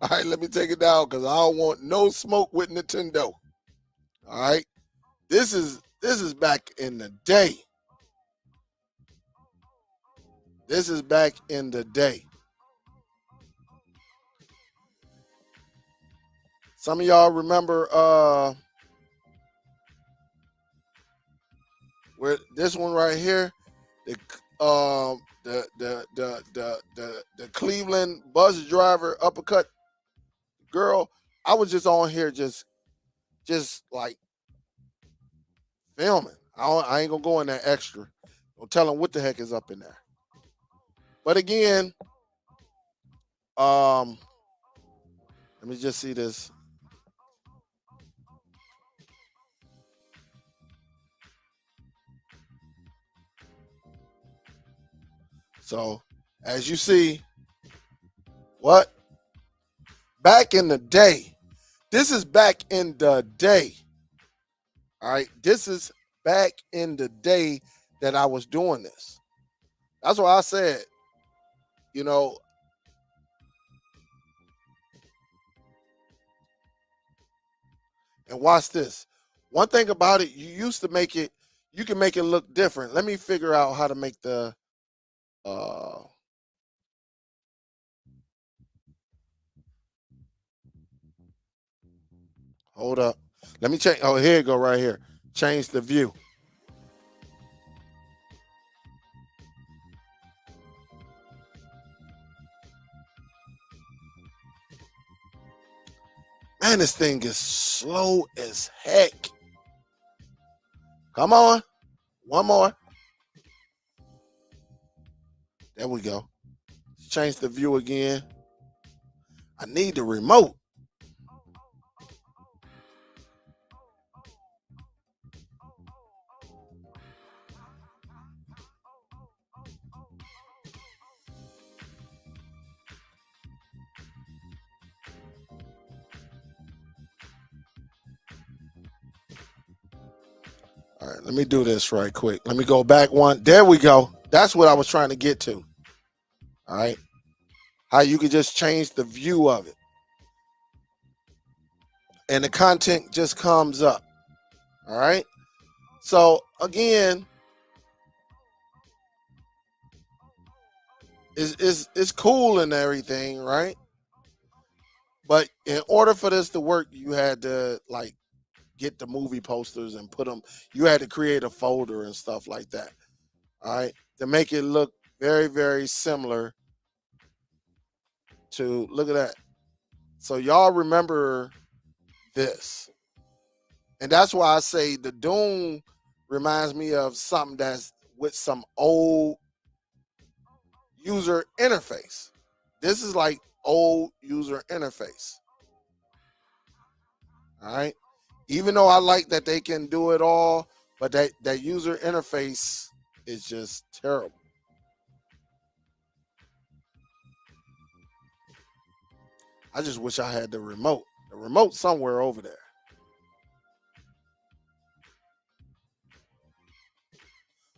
All right, let me take it down because I don't want no smoke with Nintendo. All right, this is back in the day. This is back in the day. Some of y'all remember where this one right here, the Cleveland bus driver uppercut girl. I was just on here just like filming. I ain't gonna go in there extra. Don't tell them what the heck is up in there. But again, let me just see this. So, as you see, what? Back in the day. This is back in the day. All right. This is back in the day that I was doing this. That's why I said, you know, and watch this. One thing about it, you used to make it, you can make it look different. Let me figure out how to make the uh hold up. Let me change. Oh, here you go, right here. Change the view. Man, this thing is slow as heck. Come on. One more. There we go. Change the view again. I need the remote. All right, let me do this right quick. Let me go back one. There we go. That's what I was trying to get to. All right. How you can just change the view of it. And the content just comes up. All right. So again, it's cool and everything, right? But in order for this to work, you had to like get the movie posters and put them. You had to create a folder and stuff like that. All right, to make it look very, very similar to. Look at that. So y'all remember this, and that's why I say the Doom reminds me of something that's with some old user interface. This is like old user interface. All right. Even though I like that they can do it all, but that user interface is just terrible. I just wish I had the remote. The remote somewhere over there.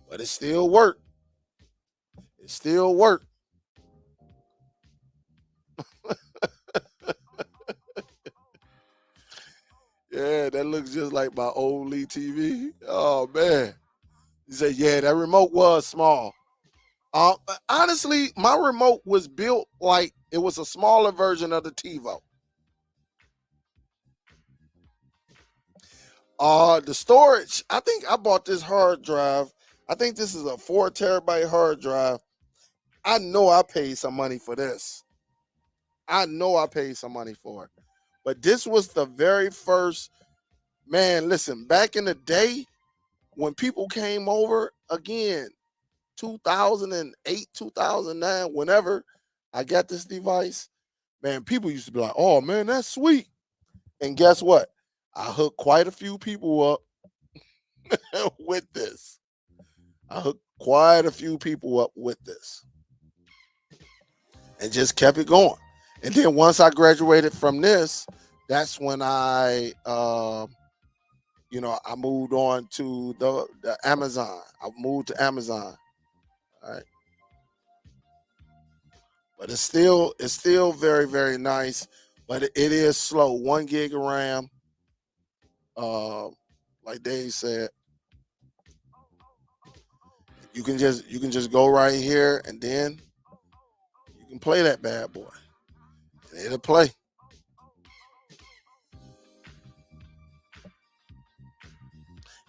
But it still worked. It still worked. Yeah, that looks just like my old Lee TV. Oh man. He said, yeah, that remote was small. Uh, Honestly, my remote was built like it was a smaller version of the TiVo. The storage, I think I bought this hard drive. I think this is a 4 terabyte hard drive. I know I paid some money for this. I know I paid some money for it. But this was the very first, man, listen, back in the day when people came over, again, 2008, 2009, whenever I got this device, man, people used to be like, oh man, that's sweet. And guess what? I hooked quite a few people up with this. I hooked quite a few people up with this and just kept it going. And then once I graduated from this, that's when I moved on to the Amazon. I moved to Amazon. All right. But it's still very, very nice. But it is slow. 1 gig of RAM. Uh, like Dave said, you can just go right here and then you can play that bad boy. And it'll play.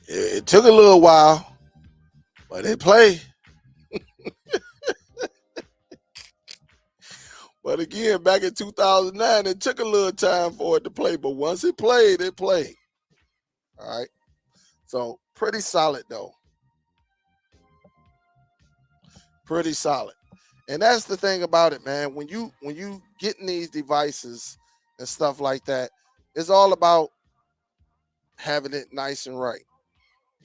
It took a little while, but it played. But again, back in 2009, it took a little time for it to play. But once it played, it played. All right. So pretty solid though. Pretty solid. And that's the thing about it, man. When you getting these devices and stuff like that, it's all about having it nice and right,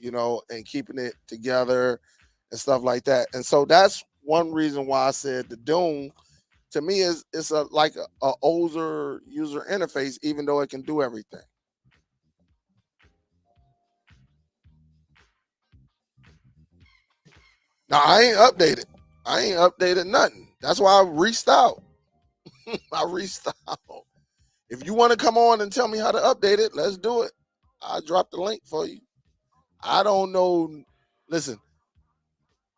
and keeping it together and stuff like that. And so that's one reason why I said the Doom to me is it's a older user interface, even though it can do everything. Now I ain't updated. I ain't updated nothing. That's why I reached out. I reached out. If you want to come on and tell me how to update it, let's do it. I'll drop the link for you. I don't know. Listen,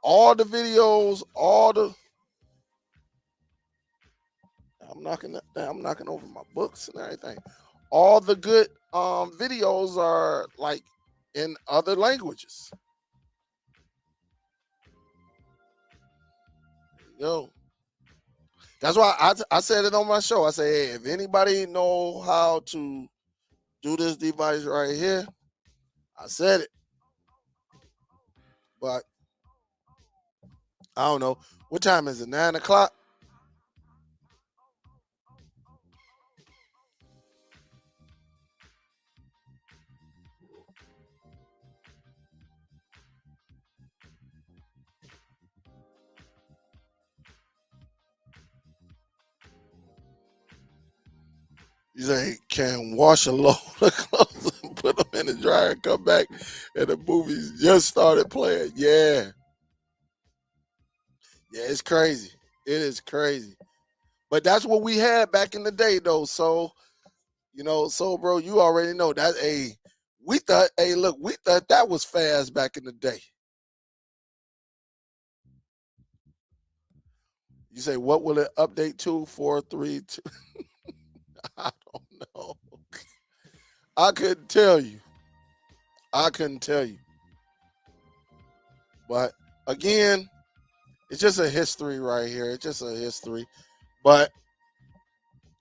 all the videos, all the I'm knocking over my books and everything. All the good videos are like in other languages. Yo, that's why I said it on my show. I say, hey, if anybody know how to do this device right here, I said it. But I don't know what time is it. 9 o'clock. You say can wash a load of clothes and put them in the dryer, come back, and the movies just started playing. Yeah. Yeah, it's crazy. It is crazy. But that's what we had back in the day, though. So, so bro, you already know that. We thought that was fast back in the day. You say, what will it update to? 432? I don't know. I couldn't tell you. But again, it's just a history right here. It's just a history. But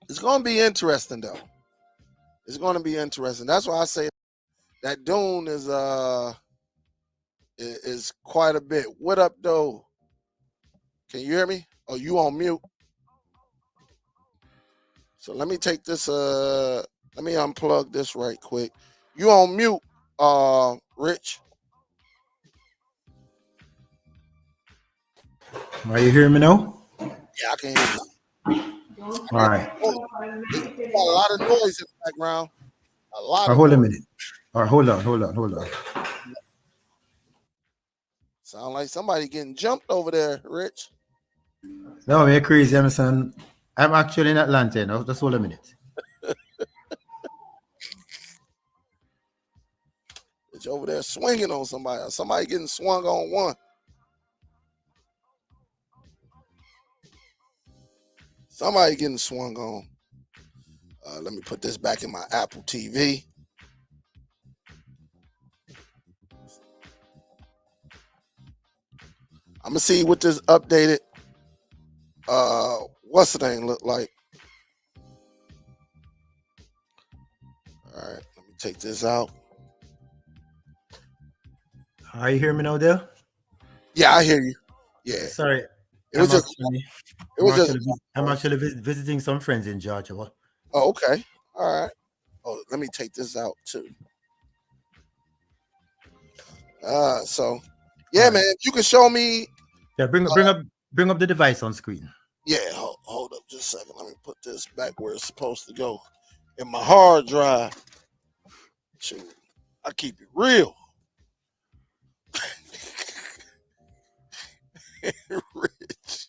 it's going to be interesting, though. It's going to be interesting. That's why I say that Dune is quite a bit. What up, though? Can you hear me? Oh, you on mute? So let me take this. Let me unplug this right quick. You on mute, Rich? Are you hearing me now? Yeah, I can hear you. All right. There's got a lot of noise in the background. A lot Or of hold a noise. minute. Or hold on. Sound like somebody getting jumped over there, Rich. No, me crazy, Emerson. I'm actually in Atlanta now. Just hold a minute. Rich over there swinging on somebody. Somebody getting swung on one. Somebody getting swung on. Let me put this back in my Apple TV. I'm gonna see what this updated what's the name look like. All right, let me take this out. Are you hearing me now there? Yeah, I hear you. Yeah, Sorry. it was just I'm actually visiting some friends in Georgia. What? Oh, okay. All right. Oh, let me take this out too. So yeah, Right. man, if you can show me. Yeah, bring up the device on screen. Yeah, hold up just a second. Let me put this back where it's supposed to go in my hard drive. Shoot, I keep it real. Rich.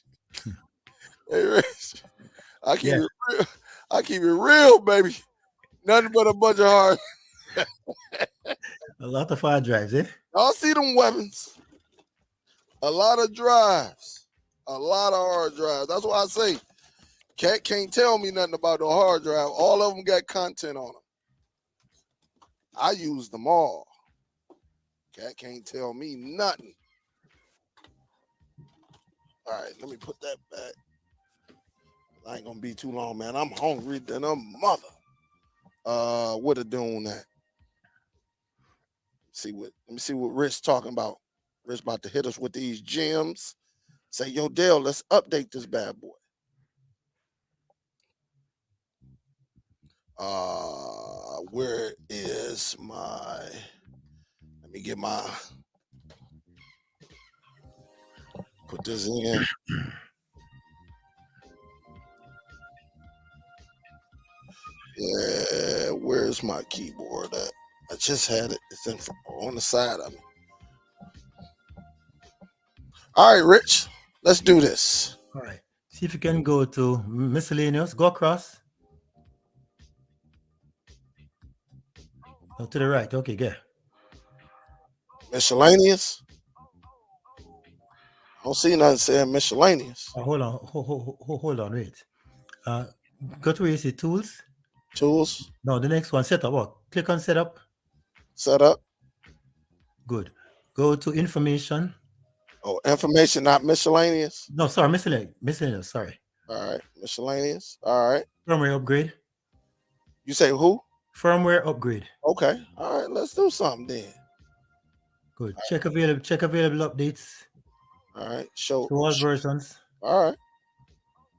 Hey, Rich. I keep Yeah. it real. I keep it real, baby. Nothing but a bunch of hard. A lot of hard drives, eh? Y'all see them weapons. A lot of drives. A lot of hard drives. That's why I say Cat can't tell me nothing about the hard drive. All of them got content on them. I use them all. Cat can't tell me nothing. All right, let me put that back. I ain't gonna be too long, man. I'm hungry than a mother. What a doing that? Let me see what Rich talking about. Rich about to hit us with these gems. Say, yo, Dale, let's update this bad boy. Where is my? Let me get my. Put this in. Yeah, where's my keyboard at? I just had it. It's on the side of me. All right, Rich, let's do this. All right. See if you can go to miscellaneous. Go across. Oh, to the right. Okay, good. Miscellaneous. I don't see nothing saying miscellaneous. Oh, hold on. Hold on. Wait. Uh, go to where you see tools. Tools, No, the next one, setup. What? Click on setup. setup. Good. Go to information. Oh, information, not miscellaneous. No, sorry, miscellaneous. Sorry. All right, miscellaneous. All right. Firmware upgrade. You say who? Firmware upgrade. Okay. All right, let's do something then. Good. Check available updates All right. Show. to all versions. All right.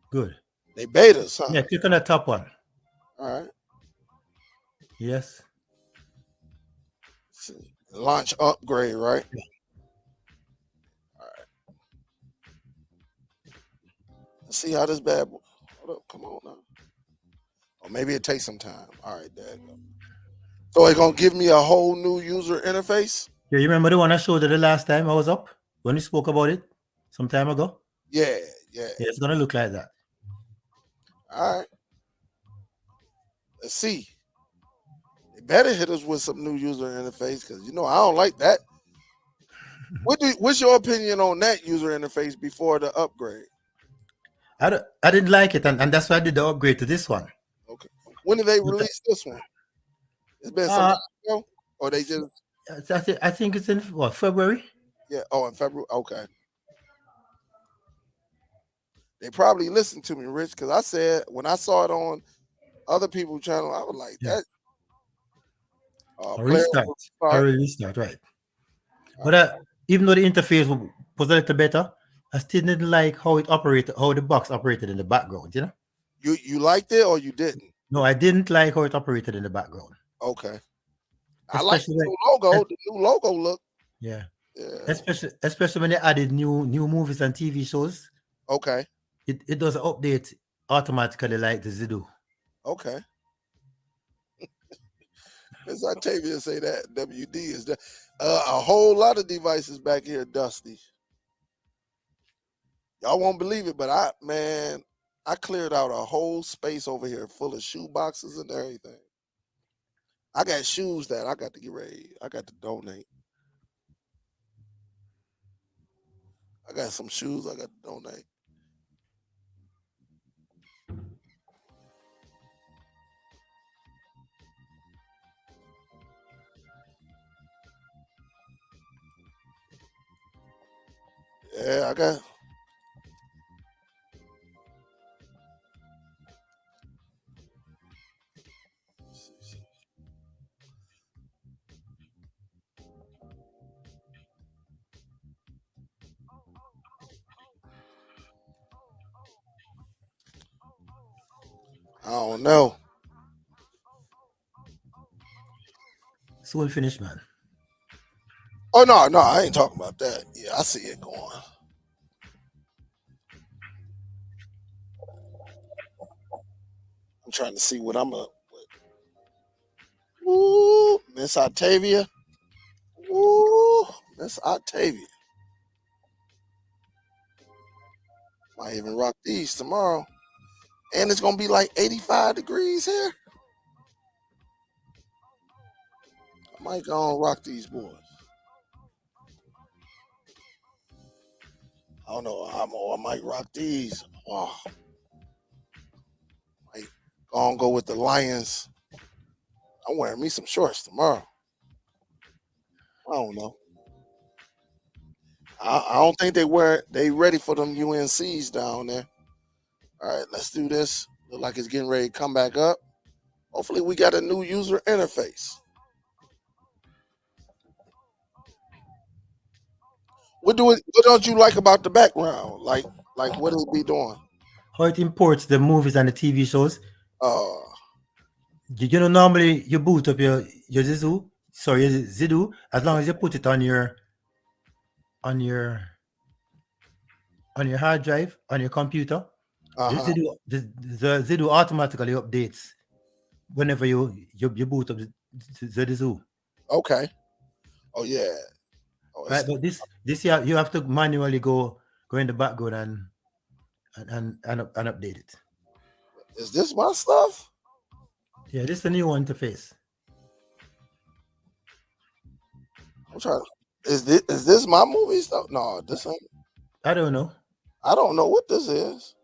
Good. They betas, huh? Yeah, click on the top one. All right. Yes. Launch upgrade, right? Yeah. All right. Let's see how this bad boy. Hold up. Come on now. Or maybe it takes some time. All right, there you go. So it's gonna give me a whole new user interface. Yeah, you remember the one I showed you the last time I was up when we spoke about it some time ago? Yeah, yeah. Yeah, it's gonna look like that. All right. Let's see. They better hit us with some new user interface because I don't like that. What's your opinion on that user interface before the upgrade? I didn't like it, and that's why I did the upgrade to this one. Okay. When did they But release this one? It's been some uh, time ago, or they just I think it's in what, February. yeah. Oh, in February. Okay. They probably listened to me, Rich, because I said when I saw it on other people's channel, I was like Yeah, that or player restart, will or start. restart, right? But even though the interface was a little better, I still didn't like how it operated, how the box operated in the background. You know? You liked it or you didn't? No, I didn't like how it operated in the background, Okay. I like especially the when, new logo. es- The new logo look. yeah, Yeah. especially when they added new movies and TV shows. Okay. It does update automatically like the Zido. Okay. As Octavia say that WD is that a whole lot of devices back here, Dusty. Y'all won't believe it, but I cleared out a whole space over here full of shoe boxes and everything. I got shoes that I got to get ready. I got to donate. I got some shoes I got to donate. Yeah, I got. I don't know. Soon finished, man. Oh no, no, I ain't talking about that. Yeah, I see it going. I'm trying to see what I'm up with. Ooh, Miss Octavia. Ooh, Miss Octavia. Might even rock these tomorrow. And it's gonna be like 85 degrees here. I might go and rock these boys. I don't know. I might rock these. Oh, might go and go with the Lions. I'm wearing me some shorts tomorrow. I don't know. I don't think they ready for them UNCs down there. All right, let's do this. Look like it's getting ready to come back up. Hopefully we got a new user interface. What don't you like about the background? Like what it be doing? How it imports the movies and the TV shows. Uh You know, normally you boot up your Zizu, sorry, your Zidu, as long as you put it on your on your hard drive on your computer. uh-huh. The Zidu automatically updates whenever you boot up the Zoo. Okay. Oh yeah. Oh, Right, but this you have to manually go in the background and update it. is this my stuff? Yeah, this is the new interface. I'm trying. Is this my movie stuff? No, this ain't. I don't know. I don't know what this is.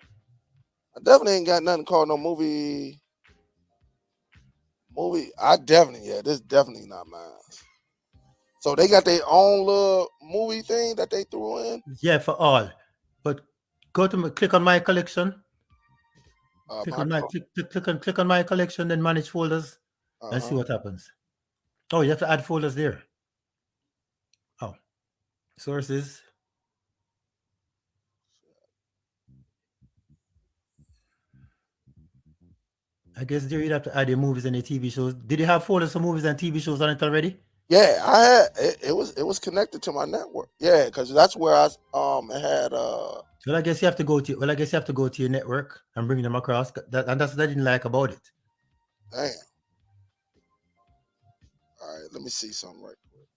I definitely ain't got nothing called no movie. Movie. I definitely This definitely not mine. So they got their own little movie thing that they threw in. Yeah, for all. But click on my collection. Click My on my click on my collection, then manage folders and see uh-huh. what happens. Oh, you have to add folders there. Oh, sources. I guess there you'd have to add your movies and your TV shows. Did you have folders for movies and TV shows on it already? Yeah, I had it was connected to my network. Yeah, because that's where I it had Well, I guess you have to go to your network and bring them across. And that's what I didn't like about it. damn. let me see something right quick.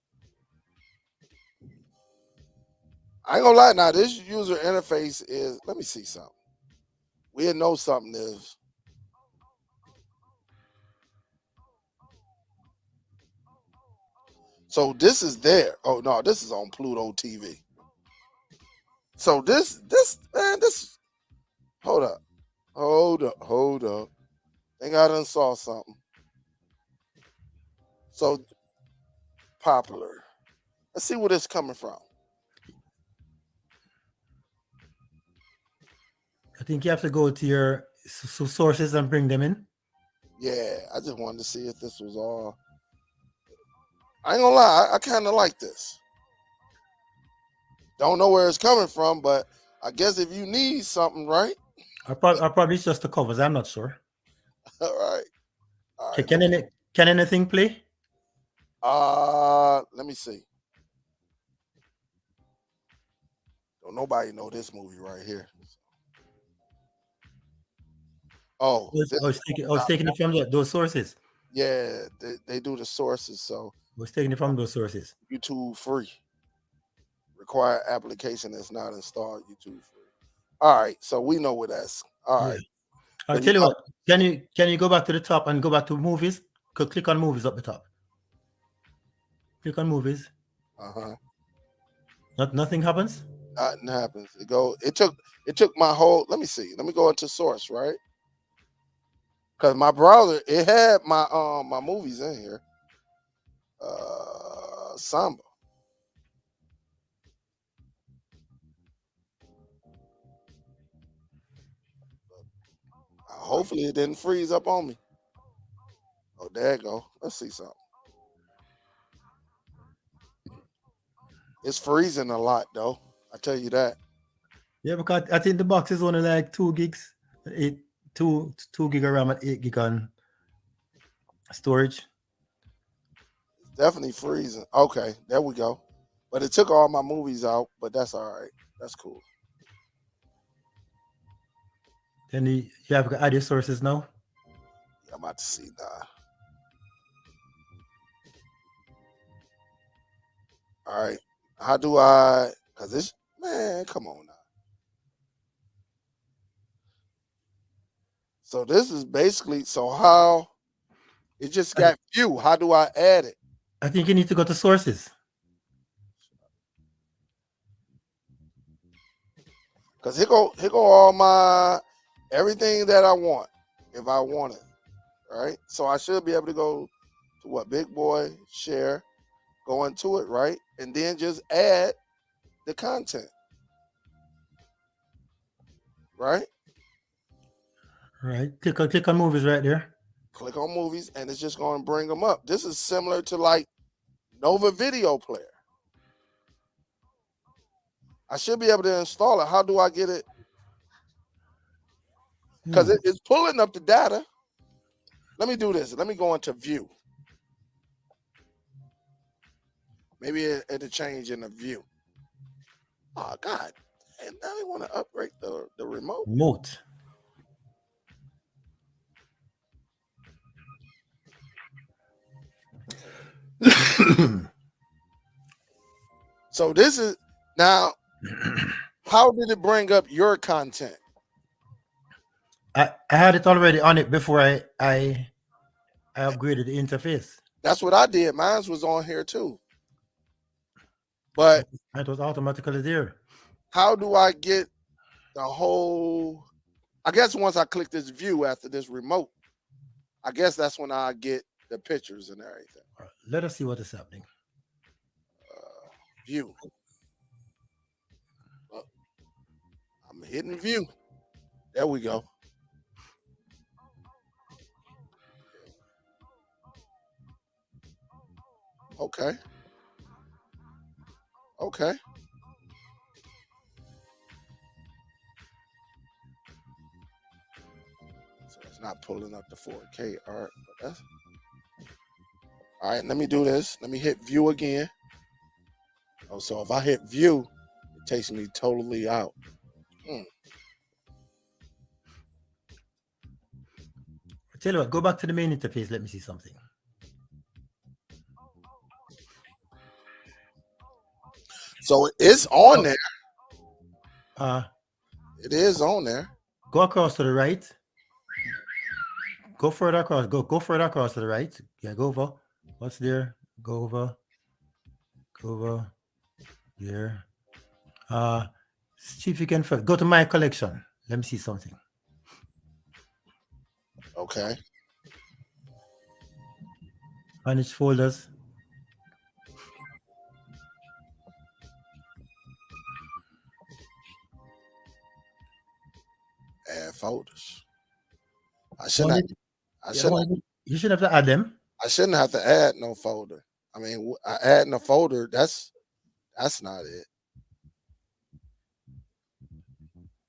I ain't gonna lie now, this user interface is, let me see something. We know something is. So this is there. Oh no, this is on Pluto TV. So this man, this hold up. Hold up. Think I done saw something. So popular. Let's see where this coming from. I think you have to go to your sources and bring them in. Yeah, I just wanted to see if this was all. I ain't gonna lie, I kind of like this. Don't know where it's coming from, but I guess if you need something, right? I probably it's just the covers. I'm not sure. All right. All right. Can anything play? Let me see. Don't nobody know this movie right here. Oh, I was taking it from those sources. yeah, they do the sources, so I was taking it from those sources. YouTube free. Required application that's not installed. YouTube free. All right, so we know what that's. All right. I'll tell you what. Can you go back to the top and go back to movies? Click on movies up the top. Click on movies. Nothing happens. Nothing happens. It took my whole. Let me see. Let me go into source, right? Because my browser, it had my movies in here. Samba. Hopefully it didn't freeze up on me. Oh, there you go. Let's see something. It's freezing a lot though. I tell you that. Yeah, because I think the box is only like 2 gigs, 2 gig of RAM and 8 gig on storage. It's definitely freezing. Okay, there we go. But it took all my movies out, but that's all right. That's cool. Then you have to add your sources now. Yeah, I'm about to see now. All right. How do I? Cause this man, come on now. So this is basically how it just got view. How do I add it? I think you need to go to sources. Cause here go all my everything that I want if I want it. Right. So I should be able to go to what big boy share, go into it, right? And then just add the content. Right? Right. Click on movies right there. Click on movies and it's just going to bring them up. This is similar to like Nova Video Player. I should be able to install it. How do I get it? Because it's pulling up the data. Let me do this. Let me go into view. Maybe it'll change in the view. Oh, God. And now they want to upgrade the remote. Remote. So this is now. How did it bring up your content? I had it already on it before I upgraded the interface. That's what I did. Mine was on here too. But it was automatically there. How do I get the whole? I guess once I click this view after this remote, I guess that's when I get the pictures and everything. Right, let us see what is happening. View. I'm hitting view. There we go. Okay. Okay. So it's not pulling up the 4K art, but that's all right. Let me do this. Let me hit view again. Oh, so if I hit view, it takes me totally out. Tell you what, go back to the main interface. Let me see something. So it's on Oh, there. uh, It is on there. go across to the right. Go further across. Go further across to the right. Yeah, go over. What's there? Go over. Go over there. Uh, see if you can go to my collection. Let me see something. Okay. Manage folders. Add folders. I I shouldn't. wanted, Have, I I shouldn't. wanted, you shouldn't have to add them. I shouldn't have to add no folder. I mean, adding a folder. That's not it.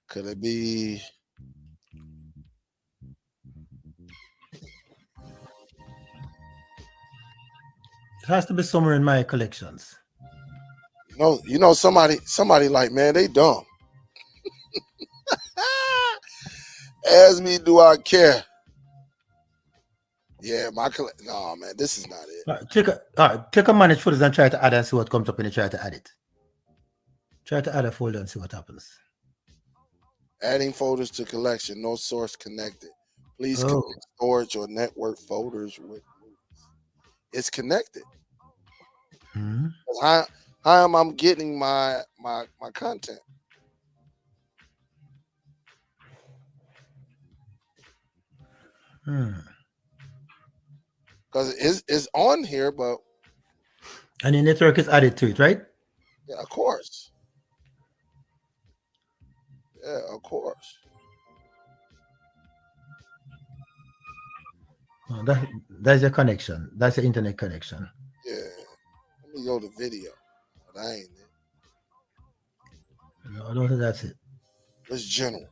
Could it be? It has to be somewhere in my collections. Somebody like, man, they dumb. Ask me, do I care? Yeah, no, man, this is not it. Click on manage folders and try to add and see what comes up when you try to add it. Try to add a folder and see what happens. Adding folders to collection, no source connected. Please Oh. connect storage or network folders with. It's connected. Hmm. How am I getting my content? Because it's on here, but And the network is added to it, right? yeah, of course. Yeah, of course. Oh, that's your connection. That's your internet connection. Yeah. Let me go to video. But I ain't it. No, I don't think that's it. It's general.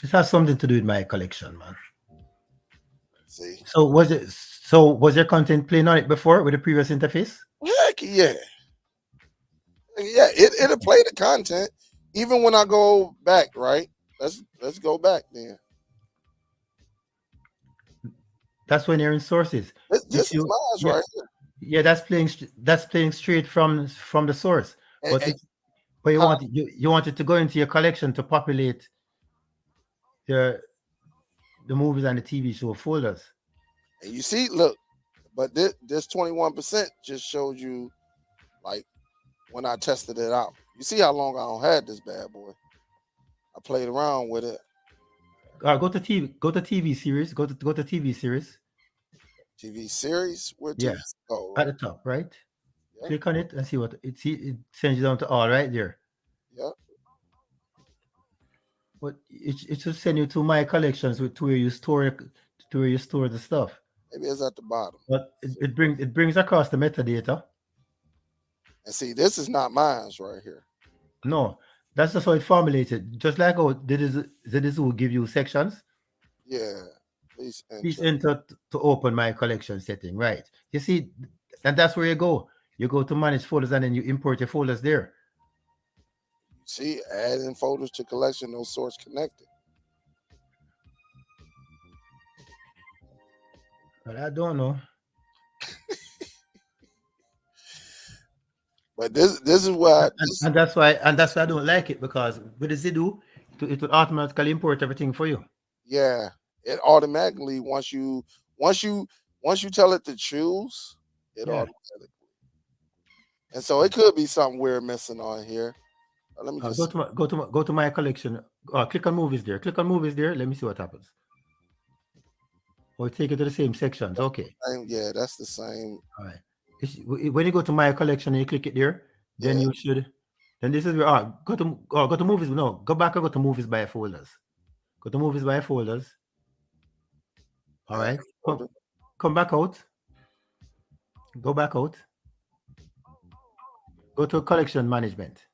It has something to do with my collection, man. See? So was your content playing on it before with the previous interface? Heck yeah. Yeah, it'll play the content. Even when I go back, right? Let's go back then. That's when you're in sources. This is mine right here. Yeah, that's playing straight from the source. And, But and, you want it to go into your collection to populate the movies and the TV show folders. and you see, look, but this 21% just showed you like when I tested it out. You see how long I don't had this bad boy. I played around with it. Go to TV. Go to TV series. Go to TV series. TV series? Where Yeah, TV? Oh, at right. the top, right? Yeah. Click on it and see what it see. It sends you down to all right there. Yeah. But it should send you to my collections to where you store the stuff. Maybe it's at the bottom. But it brings across the metadata. And see, this is not mine's right here. No, that's just how it formulated. Just like how this will give you sections. Yeah. Please Please enter. enter to open my collection setting. Right. You see, and that's where you go. You go to manage folders and then you import your folders there. See, adding folders to collection, no source connected. But I don't know. But this is why And that's why I don't like it, because with the Zidu, it will automatically import everything for you. yeah, it automatically once you tell it to choose, it Yeah. automatically. And so it could be something we're missing on here. Let me just Go to my collection. Click on movies there. Click on movies there. Let me see what happens. Or take it to the same sections. Okay. yeah, that's the same. All right. When you go to my collection and you click it there, then Yeah. you should. Then this is where go to movies. No, go back and go to movies by folders. Go to movies by folders. All right. Come back out. Go back out. Go to collection management.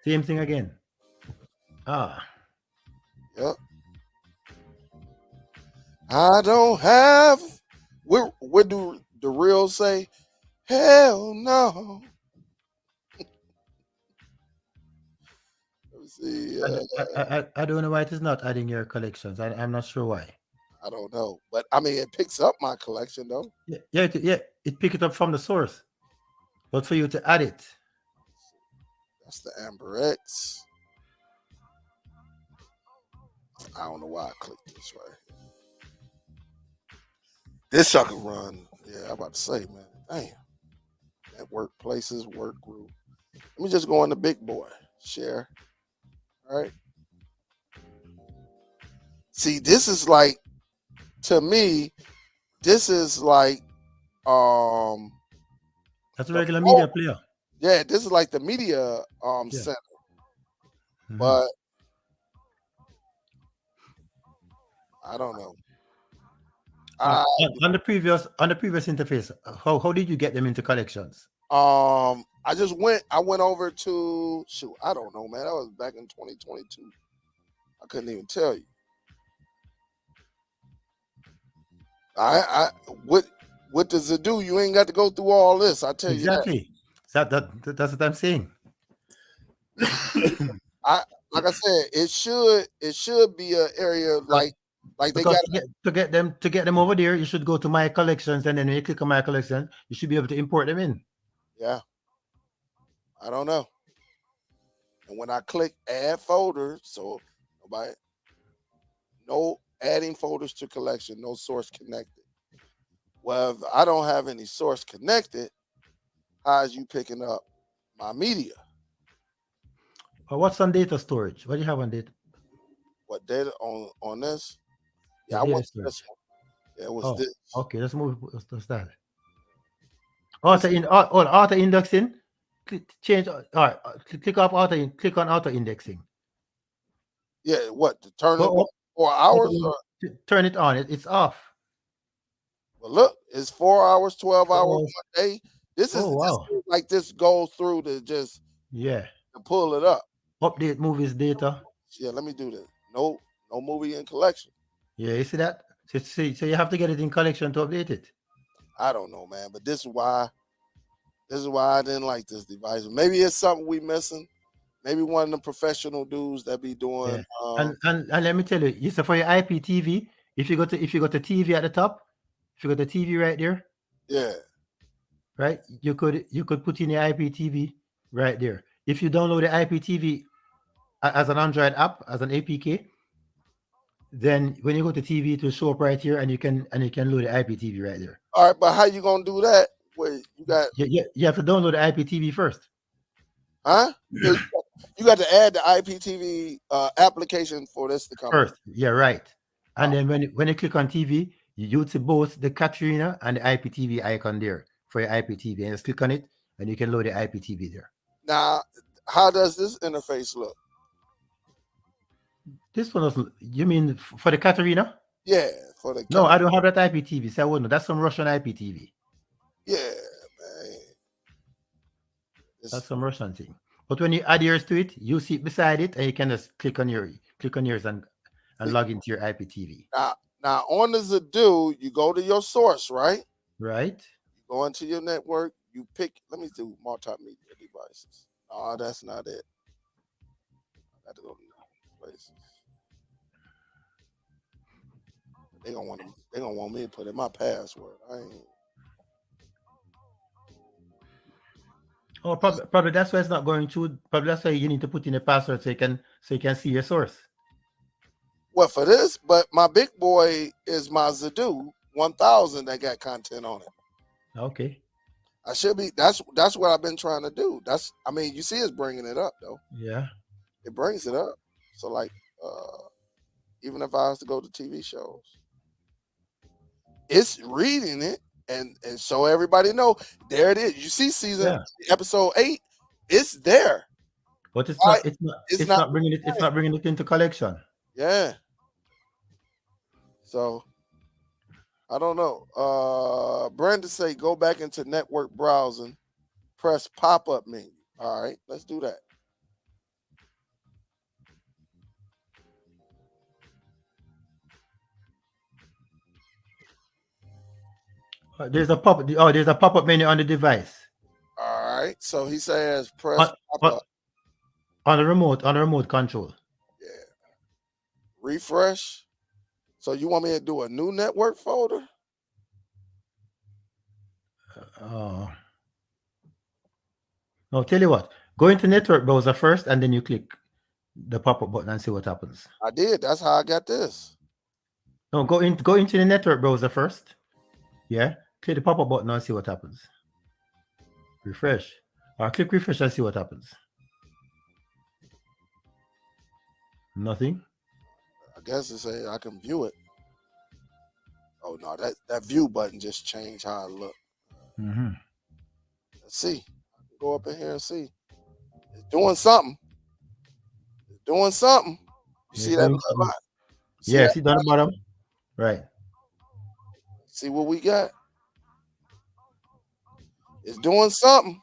Same thing again. Yep. I don't have. Where do the real say? Hell no. Let me see. I don't know why it is not adding your collections. I'm not sure why. I don't know, but I mean, it picks up my collection though. Yeah. It pick it up from the source. But for you to add it, That's the Amber X. I don't know why I clicked this right here. This I can run. Yeah, I'm about to say, man. Damn. At workplaces, work group. Let me just go on the big boy. Share. All right. See, this is like, to me, this is like that's a the regular phone. media player. Yeah, this is like the media Yeah. center. Mhm. But I don't know. I On the previous interface, how did you get them into collections? I went over to, shoot, I don't know, man. That was back in 2022. I couldn't even tell you. I what does it do? You ain't got to go through all this. I tell you that. Exactly. That's what I'm saying. I like I said, it should be an area Because like they because got. to get them over there, you should go to my collections, and then when you click on my collection, you should be able to import them in. Yeah, I don't know. And when I click add folders, so nobody, no adding folders to collection, no source connected. Well, if I don't have any source connected, how is you picking up my media? What's on data storage? What do you have on data? What data on this? Yeah, Yeah, I data went to this storage. one. Yeah, it was Oh, this. okay. Let's move. What's that? This Auto indexing. Change. All right. Click off auto. Click on auto indexing. yeah, what to turn it Go what up. 4 hours or Turn it on. It's off. well, look, it's 4 hours, 12 hours, Oh, 1 day. This is oh this wow. is like this goes through to just Yeah. to pull it up. Update movies data. Yeah, let me do this. No movie in collection. Yeah, you see that? So you have to get it in collection to update it. I don't know, man, but this is why I didn't like this device. Maybe it's something we missing. Maybe one of the professional dudes that be doing. Yeah. And let me tell you, you say for your IPTV, if you got the TV at the top, if you got the TV right there, Yeah. right, you could put in your IPTV right there. If you download the IPTV as an Android app, as an APK, then when you go to TV, it will show up right here, and you can load the IPTV right there. All right, but how you gonna do that? Where you got You have to download the IPTV first. huh? Yeah, you got to add the IPTV application for this to come up. First, yeah, right. And Oh, then when you click on TV, you see both the Katrina and the IPTV icon there for your IPTV. And just click on it, and you can load the IPTV there. now, how does this interface look? This one was, you mean for the Katarina? Yeah, for the No, I don't have that IPTV, so I wouldn't know. That's some Russian IPTV. yeah, man. That's It's, some Russian thing. But when you add yours to it, you see it beside it, and you can just click on yours and see, log into your IPTV. now on the Zadu, you go to your source, right? Right? You go into your network. You pick. Let me do multimedia devices. Oh, that's not it. I got to go to places. They gonna want me to put in my password. I ain't. Oh, probably that's why it's not going through. Probably that's why you need to put in a password so you can see your source. Well, for this, but my big boy is my Zadu 1000 that got content on it. Okay. I should be. That's what I've been trying to do. I mean, you see, it's bringing it up though. Yeah. It brings it up. So like, even if I was to go to TV shows, it's reading it, and so everybody know there it is. You see, Yeah. episode 8, it's there. But it's Why not. It's not. it's It's not? not bringing it. It's not bringing it into collection. Yeah. So I don't know. Brandon say go back into network browsing, press pop up menu. All right, let's do that. There's a pop up menu on the device All right. So he says press on, pop on up. on the remote control. Yeah. Refresh. So you want me to do a new network folder? Oh, No, tell you what. Go into network browser first, and then you click the pop-up button and see what happens. I did. That's how I got this. No, go into the network browser first. Yeah. Click the pop-up button and see what happens. Refresh. Or click refresh and see what happens. Nothing. I guess it say I can view it. Oh no, that view button just changed how I look. Mm-hmm. Let's see. Go up in here and see. It's doing something. It's doing something. You Yeah, see that? See yeah, that? see down the bottom? Right. See what we got? It's doing something.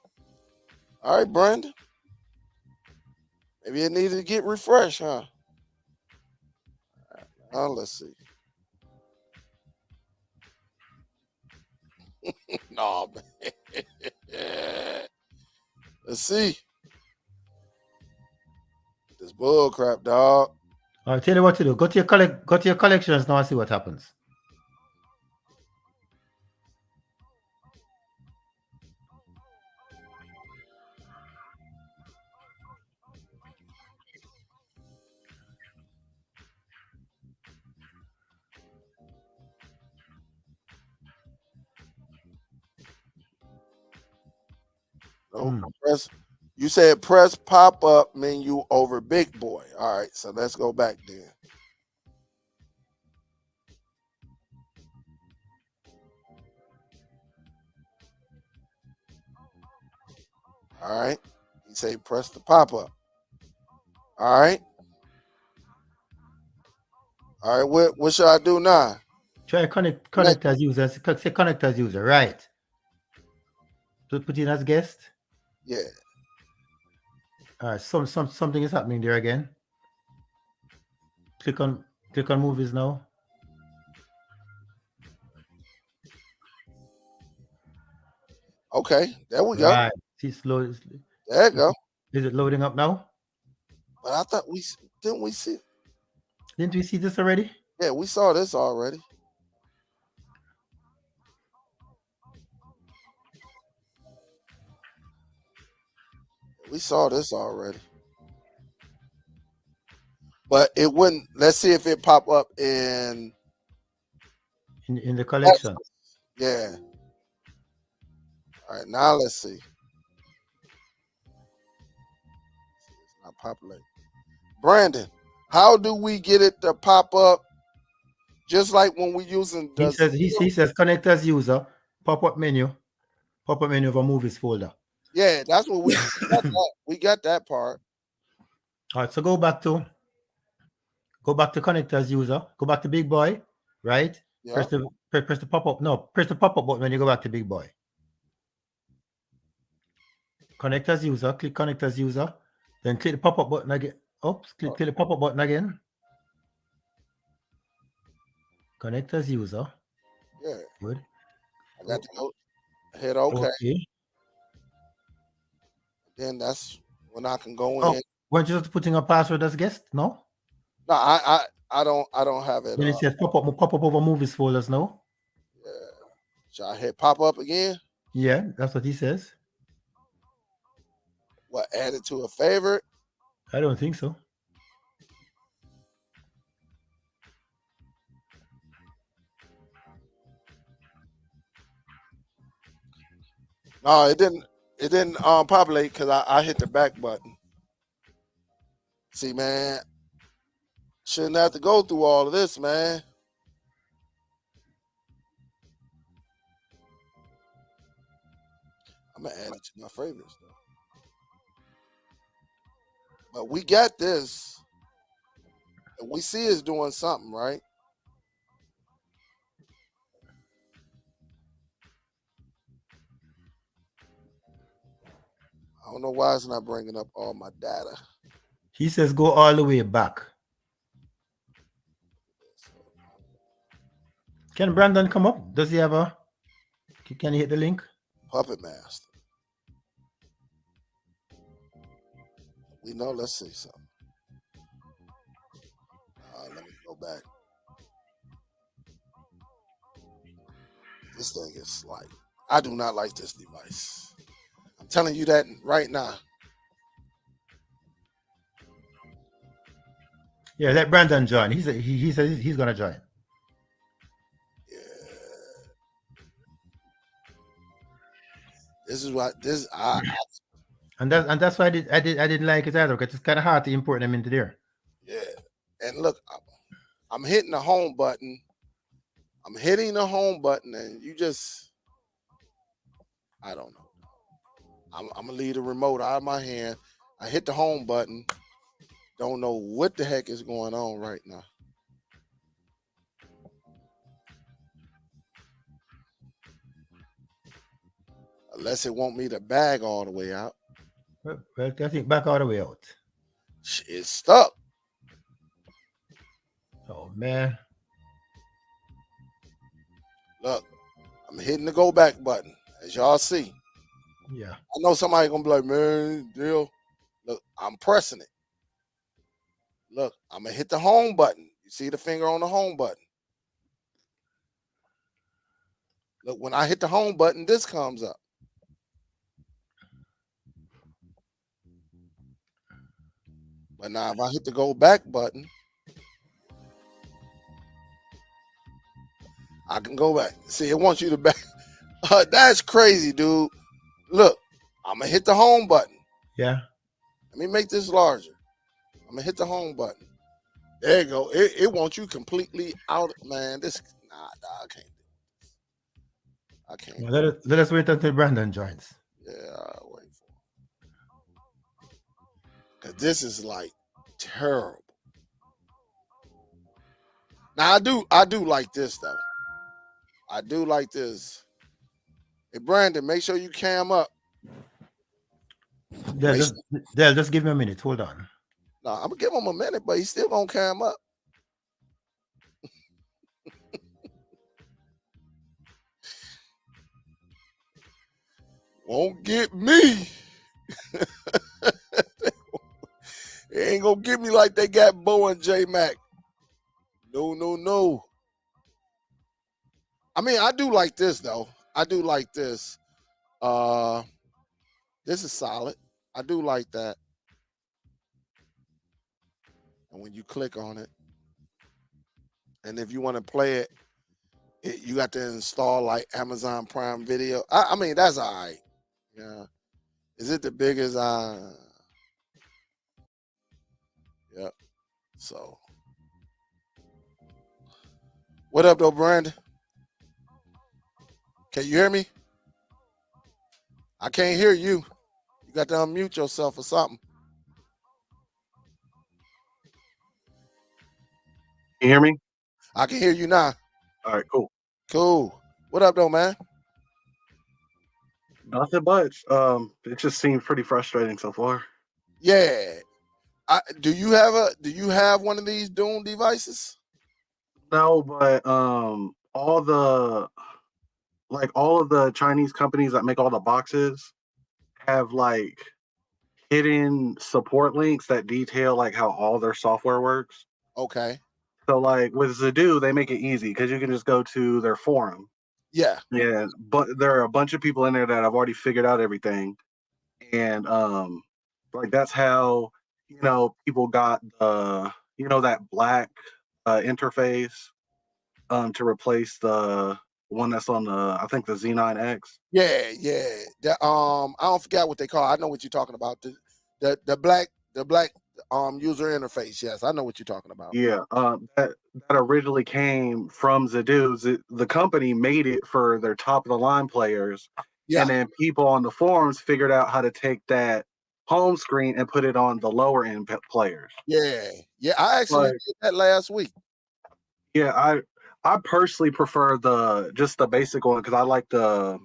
All right, Brandon. Maybe it needed to get refreshed, huh? Let's see. No, man. Let's see. This bull crap, dog. I'll tell you what to do. Go to your collections now and see what happens. No, press. You said press pop up menu over big boy. All right, so let's go back then. All right. You say press the pop up. All right. All right. What should I do now? Try connect as user. Say connect as user. Right. Put in as guest. Yeah. All right. Something is happening there again. Click on movies now. Okay. There we go. Right. See slow. There you go. Is it loading up now? But I thought we didn't we see. Didn't we see this already? Yeah, we saw this already. We saw this already. But it wouldn't. Let's see if it pop up in In the collection. Yeah. All right. Now let's see. It's not populating. Brandon, how do we get it to pop up? Just like when we using He says connect as user. Pop-up menu. Pop-up menu of a movies folder. Yeah, that's what we got. We got that part. All right. So go back to connect as user. Go back to big boy. Right. Yeah. Press the pop-up. No, press the pop-up button when you go back to big boy. Connect as user. Click connect as user. Then click the pop-up button again. Oops. Click the pop-up button again. Connect as user. Yeah. Good. I got to go hit OK. Okay. Then that's when I can go Oh, in. weren't you just putting a password as guest? No. No, I don't have it. Then it says pop up over movies folders. No. Yeah. Should I hit pop up again? Yeah, that's what he says. What, add it to a favorite? I don't think so. No, it didn't. It didn't populate because I hit the back button. See, man, shouldn't have to go through all of this, man. I'm gonna add it to my favorites though. But we got this. And we see it's doing something, right? I don't know why it's not bringing up all my data. He says go all the way back. Can Brandon come up? Does he have a? Can he hit the link? Puppet Master. We know. Let's see something. Let me go back. This thing is like, I do not like this device. I'm telling you that right now. Yeah, let Brandon join. He said he's gonna join. Yeah. This is what this And that's why I didn't like it either because it's kind of hard to import them into there. yeah. And look, I'm hitting the home button. I'm hitting the home button, and you just I don't know. I'm gonna leave the remote out of my hand. I hit the home button. Don't know what the heck is going on right now. Unless it want me to bag all the way out. Well, I think back all the way out. It's stuck. Oh man. Look, I'm hitting the go back button, as y'all see. Yeah. I know somebody gonna be like, man, deal. Look, I'm pressing it. Look, I'm gonna hit the home button. You see the finger on the home button. Look, when I hit the home button, this comes up. But now if I hit the go back button, I can go back. See, it wants you to back. That's crazy, dude. Look, I'm gonna hit the home button. Yeah. Let me make this larger. I'm gonna hit the home button. There you go. It wants you completely out. Man, this I can't do this. I can't. Well, let us wait until Brandon joins. Yeah, I'll wait for it. Cause this is like terrible. Now I do like this though. I do like this. Hey Brandon, make sure you cam up. Dale, Make just sure, Dale, just give me a minute. Hold on. no, I'm gonna give him a minute, but he's still gonna cam up. Won't get me. It ain't gonna get me like they got Bo and J Mac. No, no, no. I mean, I do like this though. I do like this. Uh this is solid. I do like that. And when you click on it, and if you want to play it, you got to install like Amazon Prime Video. I mean, that's all right. Yeah. Is it the biggest? Yep. So, what up, though, Brandon? Can you hear me? I can't hear you. You got to unmute yourself or something. Can you hear me? I can hear you now. All right, cool. Cool. What up, though, man? Nothing much. It just seemed pretty frustrating so far. Yeah. Do you have one of these Doom devices? No, but all of the Chinese companies that make all the boxes have like hidden support links that detail like how all their software works. Okay. So like with Zedu, they make it easy because you can just go to their forum. Yeah. Yeah, but there are a bunch of people in there that have already figured out everything, and like that's how people got that black interface to replace the one that's on I think the Z9X. Yeah, yeah. I don't forget what they call it. I know what you're talking about. The black user interface. Yes, I know what you're talking about. Yeah, that originally came from Zedu. The company made it for their top of the line players, Yeah, and then people on the forums figured out how to take that home screen and put it on the lower end players. yeah, yeah. I actually But did that last week. yeah, I personally prefer just the basic one because I like The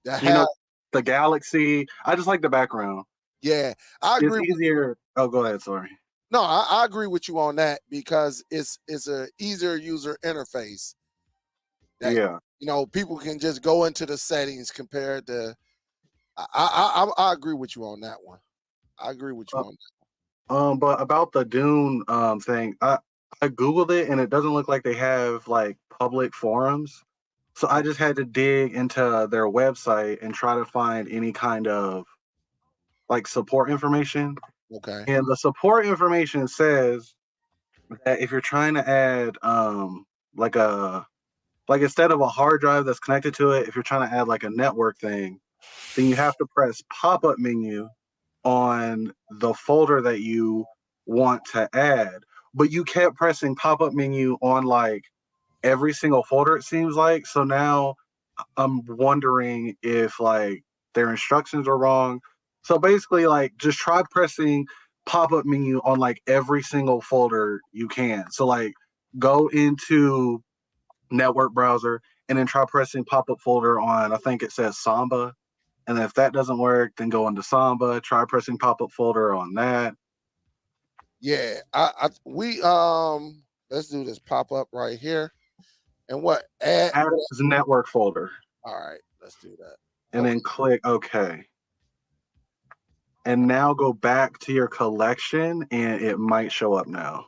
you know have the Galaxy. I just like the background. yeah, I It's agree. easier. Oh, go ahead. Sorry. No, I agree with you on that because it's a easier user interface that Yeah. people can just go into the settings compared to. I agree with you on that one. I agree with you on that. But about the Dune thing, I googled it and it doesn't look like they have like public forums. So I just had to dig into their website and try to find any kind of like support information. Okay. And the support information says that if you're trying to add like a like instead of a hard drive that's connected to it, if you're trying to add like a network thing, then you have to press pop-up menu on the folder that you want to add. But you kept pressing pop-up menu on like every single folder, it seems like. So now I'm wondering if like their instructions are wrong. So basically, like just try pressing pop-up menu on like every single folder you can. So like go into network browser and then try pressing pop-up folder on, I think it says Samba. And if that doesn't work, then go into Samba, try pressing pop-up folder on that. Yeah. We let's do this pop up right here. And what add? Add as a network folder. All right, let's do that. And then click OK. And now go back to your collection and it might show up now.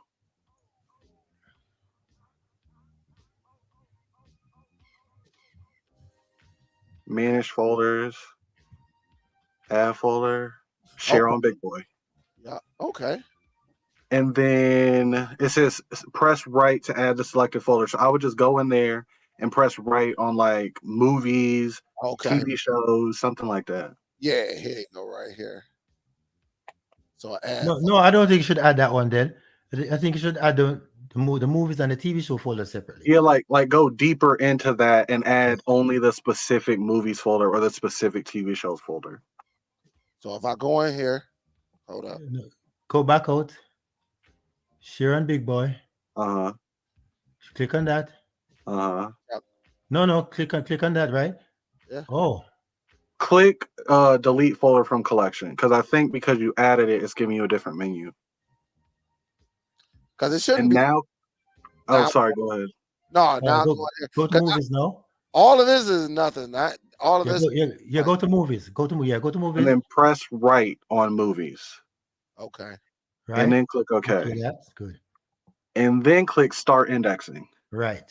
Manage folders, add folder, share on Big Boy. Yeah. Okay. And then it says press right to add the selected folder. So I would just go in there and press right on like movies, Okay. TV shows, something like that. Yeah, here you go, right here. So add. No, I don't think you should add that one. Then I think you should add the movies and the TV show folder separately. Yeah, like go deeper into that and add only the specific movies folder or the specific TV shows folder. So if I go in here, hold up. Go back out. Share on Big Boy. Uh-huh. Click on that. Uh-huh. Yep. No, click on that, right? Yeah. Oh. Click delete folder from collection, because I think because you added it, it's giving you a different menu. Because it shouldn't And be. now, oh, sorry, go ahead. No, now go to movies now. All of this is nothing. All of this. Go to movies. Go to movies. And then press right on movies. Okay. Right. And then click OK. Okay, that's good. And then click start indexing. Right.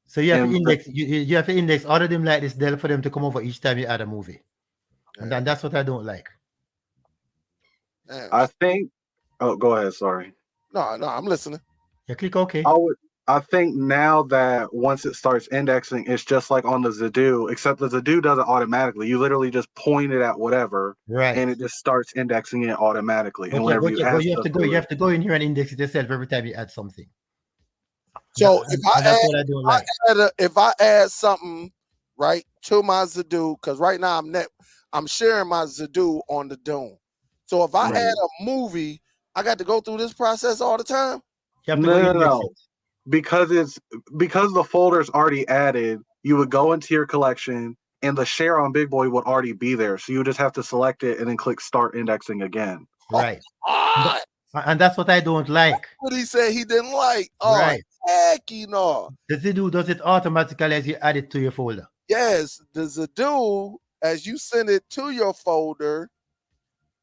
So you have to index. You have to index all of them like this, Dell, for them to come over each time you add a movie. Yeah. And that's what I don't like. Damn. I think. Oh, go ahead. Sorry. No, I'm listening. Yeah, click OK. I think now that once it starts indexing, it's just like on the Zedu, except the Zedu does it automatically. You literally just point it at whatever, right, and it just starts indexing it automatically. But and whenever you have to go in here and index it yourself every time you add something. So if I add something right to my Zedu, because right now I'm sharing my Zedu on the Doom. So if I add a movie, I got to go through this process all the time. You have to go index it. Because the folder's already added, you would go into your collection and the share on Big Boy would already be there. So you would just have to select it and then click start indexing again. Right. And that's what I don't like. What he said he didn't like. Oh, right. Heck, you know. The Zedu does it automatically as you add it to your folder. Yes, the Zedu, as you send it to your folder,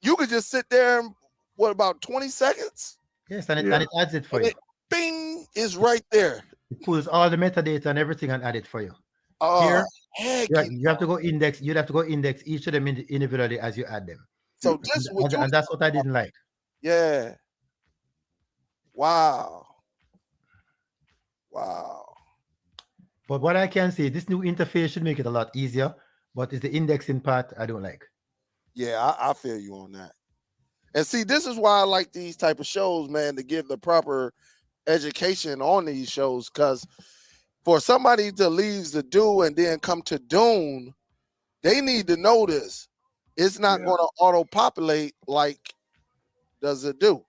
you could just sit there and about 20 seconds? Yes, and it adds it for you. Bing is right there. It pulls all the metadata and everything and add it for you. Here, you have to go index. You'd have to go index each of them individually as you add them. So and that's what I didn't like. Yeah. Wow. But what I can say, this new interface should make it a lot easier. But it's the indexing part I don't like. Yeah, I feel you on that. And see, this is why I like these type of shows, man, to give the proper education on these shows. Because for somebody to leave Zedu and then come to Dune, they need to know this. It's not going to auto-populate like the Zedu.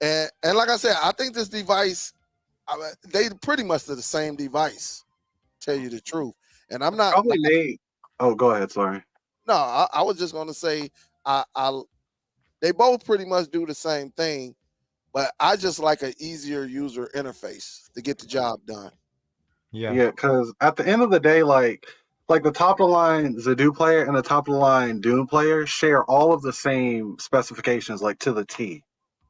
And like I said, I think this device, they pretty much are the same device, tell you the truth. And I'm not probably made. Oh, go ahead. Sorry. No, I was just gonna say they both pretty much do the same thing, but I just like an easier user interface to get the job done. Yeah, because at the end of the day, like the top of the line Zedu player and the top of the line Dune player share all of the same specifications, like to the T.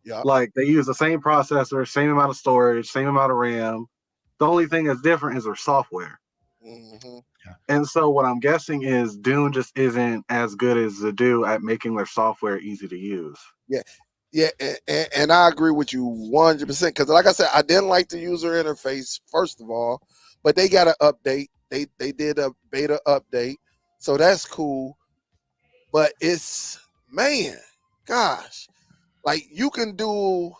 Yeah. Like they use the same processor, same amount of storage, same amount of RAM. The only thing that's different is their software. Mm-hmm. And so what I'm guessing is Dune just isn't as good as Zedu at making their software easy to use. Yeah, yeah, and I agree with you 100%. Because, like I said, I didn't like the user interface first of all, but they got an update. They did a beta update, so that's cool. But it's, man, gosh, like you can do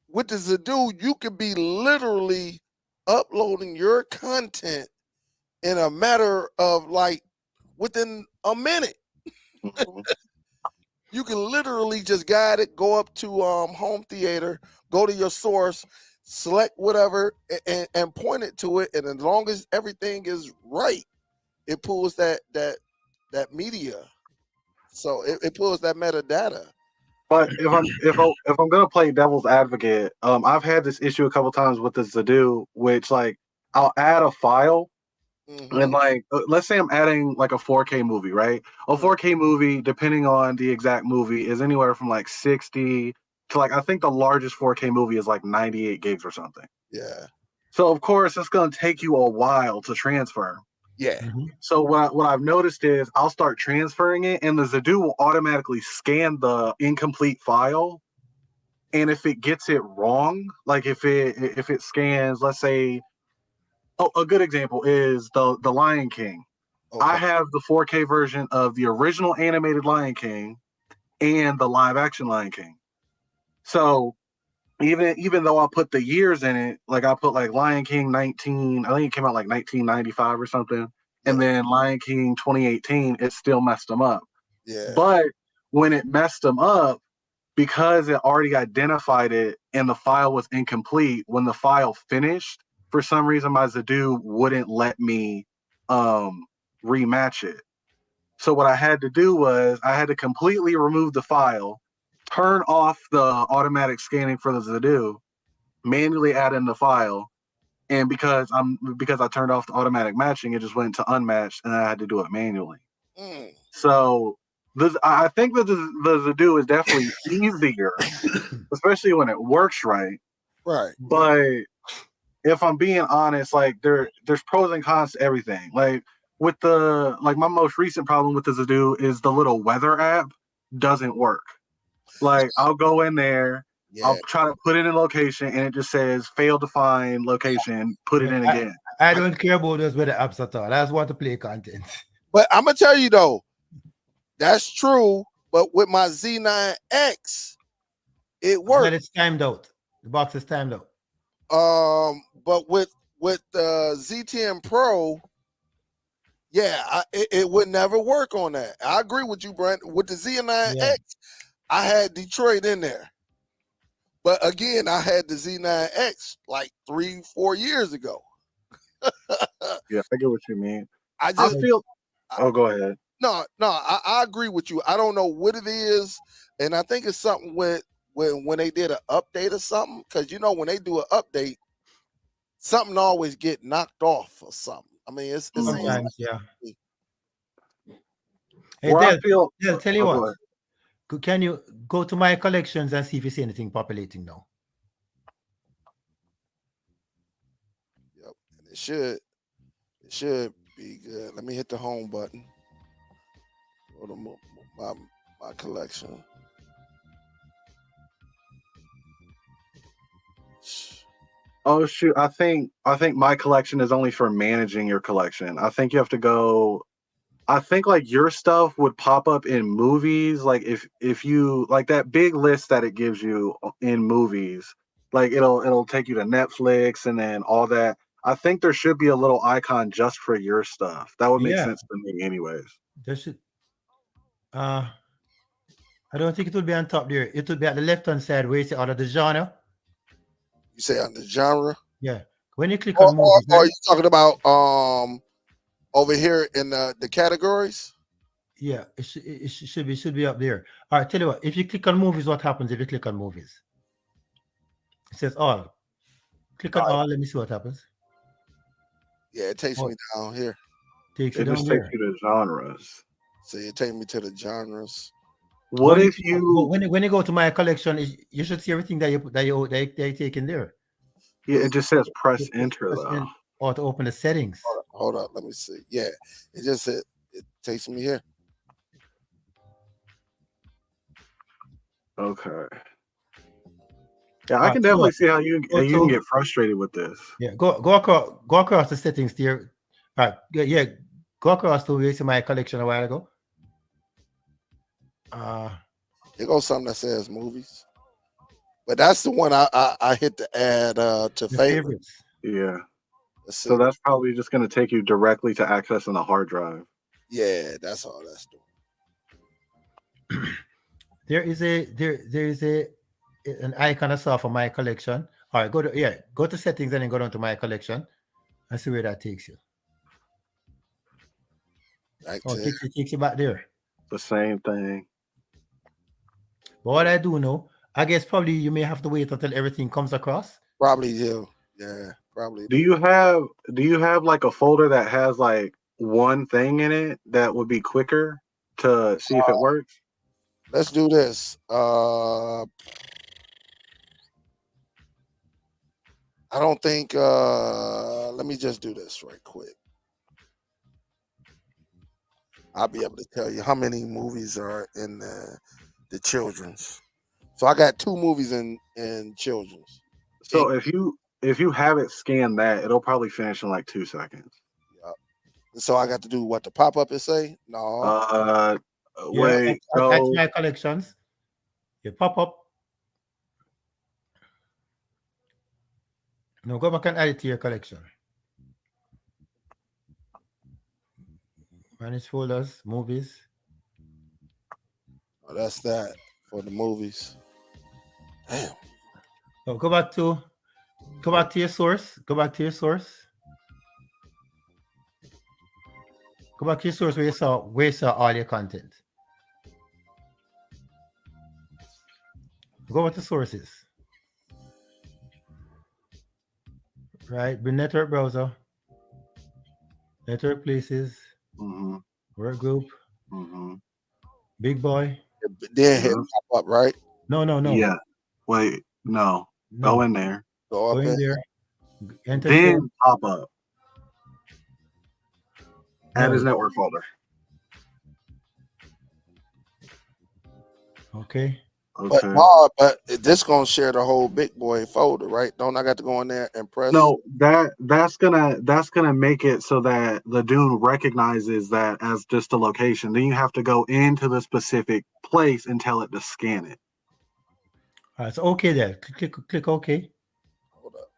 with the Zedu, you could be literally uploading your content in a matter of like within a minute. Mhm. You can literally just guide it, go up to home theater, go to your source, select whatever, and point it to it. And as long as everything is right, it pulls that media. So it pulls that metadata. But if I'm gonna play devil's advocate, I've had this issue a couple times with the Zedu, which like I'll add a file and Mm-hmm. like let's say I'm adding like a 4K movie, right? A Mm-hmm. 4K movie, depending on the exact movie, is anywhere from like 60 to like I think the largest 4K movie is like 98 gigs or something. Yeah. So of course it's gonna take you a while to transfer. Yeah. Mhm. So what I've noticed is I'll start transferring it, and the Zedu will automatically scan the incomplete file. And if it gets it wrong, like if it scans, let's say, oh, a good example is the Lion King. I Okay. have the 4K version of the original animated Lion King and the live action Lion King. So even though I put the years in it, like I put like Lion King 19, I think it came out like 1995 or something, Yeah. and then Lion King 2018, it still messed them up. Yeah. But when it messed them up, because it already identified it and the file was incomplete, when the file finished, for some reason my Zedu wouldn't let me um, rematch it. So what I had to do was I had to completely remove the file, turn off the automatic scanning for the Zedu, manually add in the file, and because I turned off the automatic matching, it just went to unmatched, and I had to do it manually. Mm. So I think that the Zedu is definitely easier, especially when it works right. Right. But if I'm being honest, like there's pros and cons to everything. Like with the like my most recent problem with the Zedu is the little weather app doesn't work. Like I'll go in there, Yeah. I'll try to put it in location, and it just says failed to find location. Put it Yeah, in again. I don't care about those weather apps at all. I just want to play content. But I'm gonna tell you though, that's true. But with my Z9X, it But worked. it's timed out. The box is timed out. But with the Z10 Pro, yeah, it would never work on that. I agree with you, Brent. With the Z9X, Yeah. I had Detroit in there. But again, I had the Z9X like 3-4 years ago. Yeah, I get what you mean. I I just feel. I, Oh, go ahead. no, I agree with you. I don't know what it is, and I think it's something with when they did an update or something. Because when they do an update, something always get knocked off or something. I mean, it seems Sometimes, yeah. like Hey, Where I Del, feel. Tell you Oh, go what. ahead. Can you go to my collections and see if you see anything populating now? yep, and it should be good. Let me hit the home button. Go to my collection. Oh shoot, I think my collection is only for managing your collection. I think you have to go. I think like your stuff would pop up in movies, like if you like that big list that it gives you in movies, like it'll take you to Netflix and then all that. I think there should be a little icon just for your stuff. That would make Yeah. sense to me, anyways. There should, uh, I don't think it will be on top there. It will be at the left hand side where you see all of the genre. You say on the genre, Yeah. When you click or, on or, movies, or right? are you talking about over here in the categories? Yeah, it should be up there. All right, tell you what, if you click on movies, what happens if you click on movies? It says all. Click on All right. all, let me see what happens. Yeah, it takes Oh, me down here. takes you It down just takes there. you to genres. See, it takes me to the genres. What if But you? when you go to my collection, you should see everything that you put that you take in there. Yeah, it just says press Just enter press though. in. or to open the settings. Hold up. Let me see. Yeah, it just said it takes me here. Okay. Yeah, I Alright, can so definitely what? see how you Go can to get frustrated with this. go across the settings there. All right, yeah, go across to where you see my collection a while ago. There goes something that says movies, but that's the one I hit to add to The favorite. favorites. Yeah. Let's see. So that's probably just going to take you directly to accessing the hard drive. Yeah, that's all that's doing. There is an icon I saw for my collection. All right, go to settings and then go down to my collection and see where that takes you. Takes you back there. The same thing. But what I do know, I guess probably you may have to wait until everything comes across. Probably do. Yeah, probably. Do you have like a folder that has like one thing in it that would be quicker to see if it works? Let's do this. I don't think let me just do this right quick. I'll be able to tell you how many movies are in the children's. So I got 2 movies in children's. So if you have it scan that, it'll probably finish in like 2 seconds. Yep. So I got to do what the pop-up is say? No. Wait. That's my collections. You pop up. No, go back and add it to your collection. Manage folders, movies. Oh, that's that for the movies. Damn. Oh, go back to your source. Go back to your source. Go back to your source where you saw all your content. Go back to sources. Right, the network browser, network places, work group, big boy. Then hit pop up, right? No. Yeah. Wait, no. Go in there. Go up in there. Enter then show. pop up. Add his network folder. Okay. But this gonna share the whole big boy folder, right? Don't I got to go in there and press? No, that's gonna make it so that the Dune recognizes that as just a location. Then you have to go into the specific place and tell it to scan it. All right, so okay there. Click OK. Hold up.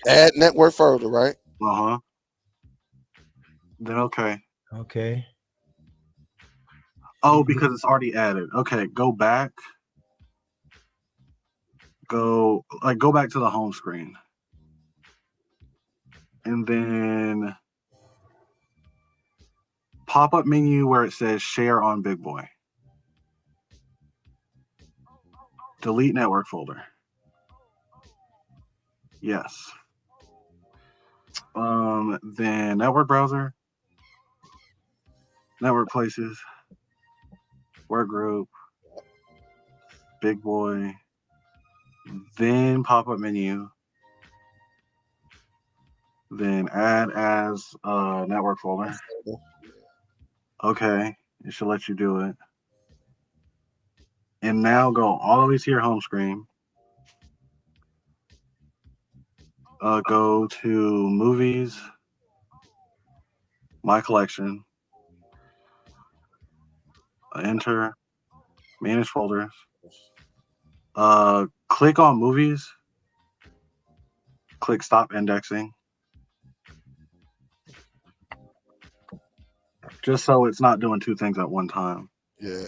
Add network folder, right? Then okay. Okay. Oh, because it's already added. Okay, go back. Go back to the home screen. And then pop-up menu where it says share on Big Boy. Delete network folder. Yes. Then network browser, network places, work group, Big Boy, then pop-up menu, then add as network folder. Okay, it should let you do it. And now go all the way to your home screen. Go to movies, my collection, enter, manage folders. Click on movies, click stop indexing. Just so it's not doing 2 things at one time. Yeah.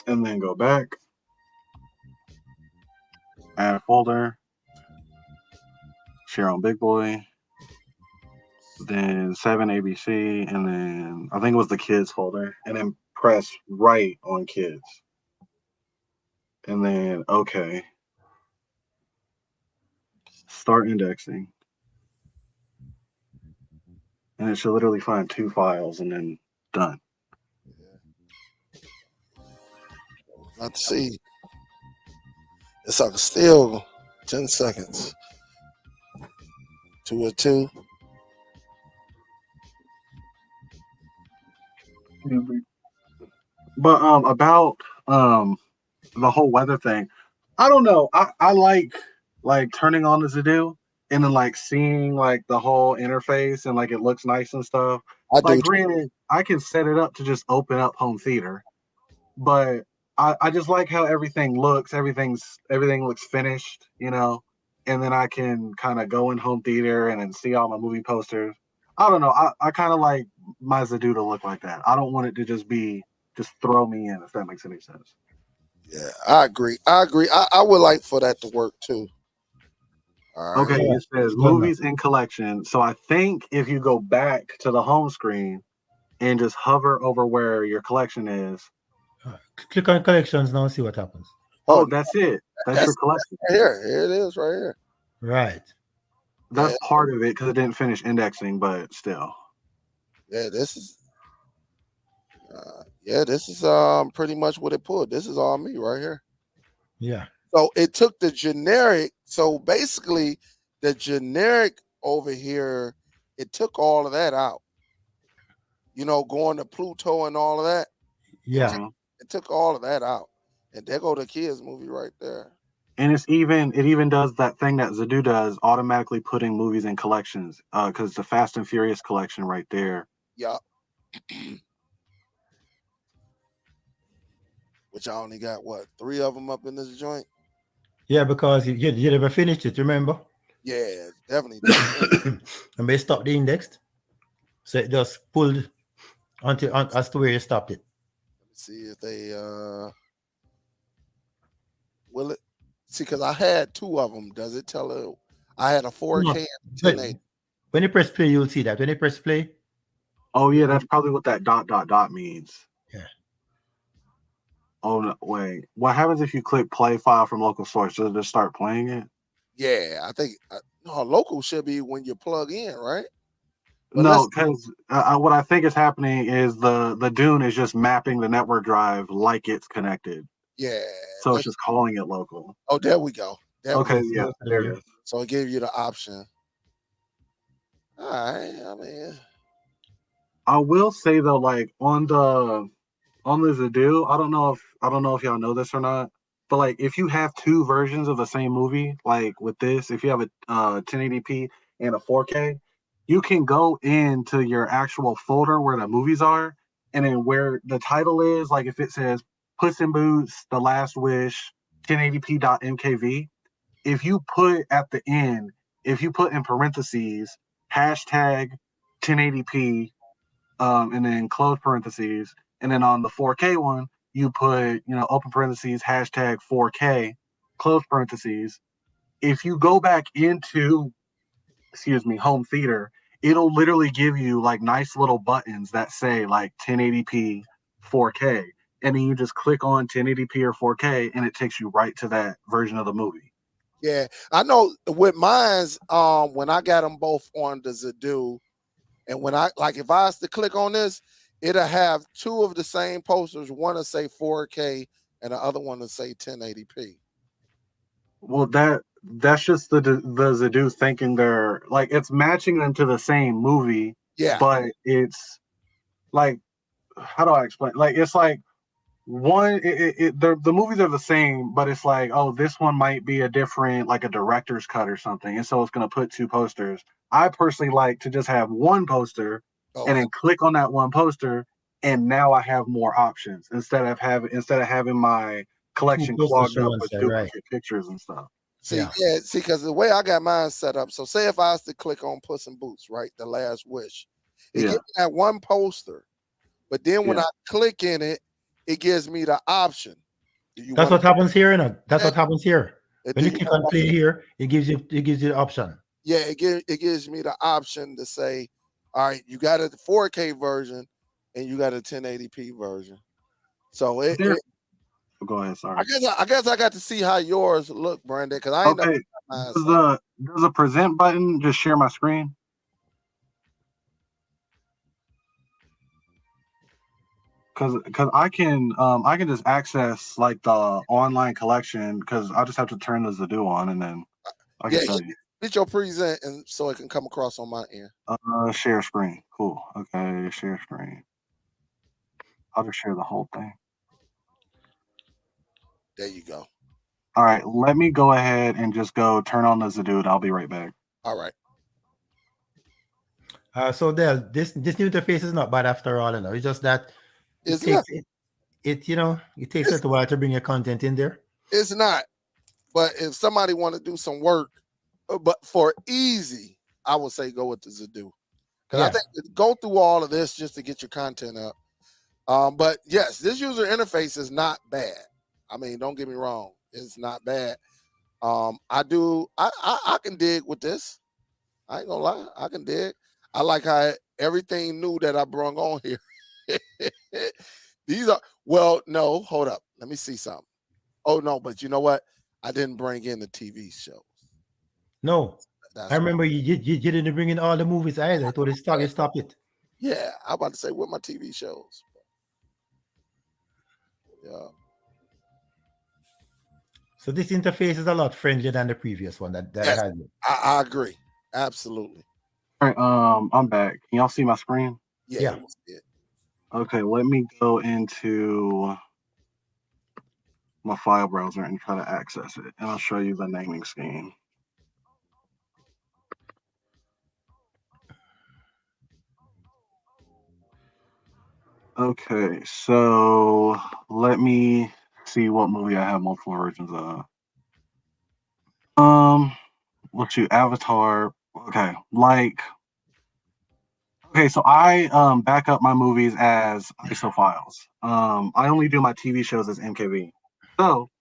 And then go back, add a folder, share on Big Boy, then 7 ABC, and then I think it was the kids folder, and then press right on kids. And then okay. Start indexing. And it should literally find 2 files and then done. Let's see. It's like still 10 seconds. 202. But about the whole weather thing, I don't know. I like turning on the Zedu and then like seeing like the whole interface and like it looks nice and stuff. I Like do. granted, I can set it up to just open up home theater, but I just like how everything looks. Everything looks finished, you know, and then I can kind of go in home theater and then see all my movie posters. I don't know. I kind of like my Zedu to look like that. I don't want it to just throw me in, if that makes any sense. Yeah, I agree. I would like for that to work too. All right. Okay, Yeah, it says it's done now. movies in collection. So I think if you go back to the home screen and just hover over where your collection is, Click on collections now and see what happens. oh, Oh, that's it. That's your that's collection. right here. Here it is, right here. Right. That's Yeah, part of it because it didn't finish indexing, but still. yeah. This is. This is pretty much what it pulled. This is all me right here. Yeah. So it took the generic. So basically, the generic over here, it took all of that out. You know, going to Pluto and all of that. Yeah. It took all of that out. And there go the kids movie right there. And it even does that thing that Zedu does, automatically putting movies in collections. Because the Fast and Furious collection right there. Yeah. Which I only got what, 3 of them up in this joint? Yeah, because you never finished it, remember? Yeah, definitely. And they stopped the index. So it just pulled until as to where you stopped it. Let me see if they will it. See, because I had 2 of them. Does it tell it? I had a 4K and But 1080. when you press play, you'll see that. When you press play, Oh yeah, that's probably what that ... means. yeah. Oh no, wait. What happens if you click play file from local source? Does it just start playing it? Yeah, I think no, local should be when you plug in, right? But No, because what I think is happening is the Dune is just mapping the network drive like it's connected. yeah. So it's just calling it local. Oh, there we go. There we Okay, go. yeah, there it is. So it gave you the option. All right. I mean, I will say though, like on the Zedu, I don't know if y'all know this or not, but like if you have 2 versions of the same movie, like with this, if you have a 1080p and a 4K, you can go into your actual folder where the movies are, and then where the title is, like if it says Puss in Boots, The Last Wish, 1080p.mkv, if you put at the end, if you put in parentheses hashtag 1080p, and then close parentheses, and then on the 4K one, you put, open parentheses, hashtag 4K, close parentheses. If you go back into, home theater, it'll literally give you like nice little buttons that say like 1080p, 4K. And then you just click on 1080p or 4K and it takes you right to that version of the movie. yeah, I know with mine's when I got them both on the Zedu, and when I like if I was to click on this, it'll have 2 of the same posters. One will say 4K and the other one will say 1080p. Well, that's just the Zedu thinking they're like it's matching them to the same movie, Yeah. but it's like, how do I explain? Like it's like one the movies are the same, but it's like, oh, this one might be a different, like a director's cut or something, and so it's going to put 2 posters. I personally like to just have one poster and then click on that one poster, and now I have more options instead of having my collection 2 posters clogged from up one with side, right? duplicate pictures and stuff. See, because the way I got mine set up. So say if I was to click on Puss in Boots, right, The Last Wish, it gives me that one poster, but then when I click in it, it gives me the option. That's what happens here, That's what happens here. When you click on play here, it gives you the option. Yeah, it gives me the option to say, all right, you got a 4K version and you got a 1080p version. So go ahead. Sorry. I guess I got to see how yours look, Brandon, because I ain't never does a present button just share my screen? because I can just access like the online collection because I just have to turn the Zadu on and then I can Yeah, show you. hit your present and so it can come across on my end. Share screen. Cool. Okay, share screen. I'll just share the whole thing. There you go. All right, let me go ahead and just go turn on the Zadu. I'll be right back. All right. So Del, this new interface is not bad after all. It's just that it It's takes not. it takes a little while to bring your content in there. It's not. But if somebody want to do some work, but for easy, I would say go with the Zadu. Because I think go through all of this just to get your content up. But yes, this user interface is not bad. I mean, don't get me wrong, it's not bad. I can dig with this. I ain't gonna lie, I can dig. I like how everything new that I brung on here. These are no, hold up. Let me see something. Oh no, but you know what? I didn't bring in the TV shows. No, That's I remember you didn't bring in all the movies either. I told you stop it. Yeah, I'm about to say what my TV shows. Yeah. So this interface is a lot friendlier than the previous one that I Yes, had. I agree. Absolutely. All right, I'm back. Can y'all see my screen? Yeah. Okay, let me go into my file browser and try to access it, and I'll show you the naming scheme. Okay, so let me see what movie I have multiple versions of. Let's do Avatar. Okay, so I back up my movies as ISO files. I only do my TV shows as MKV. So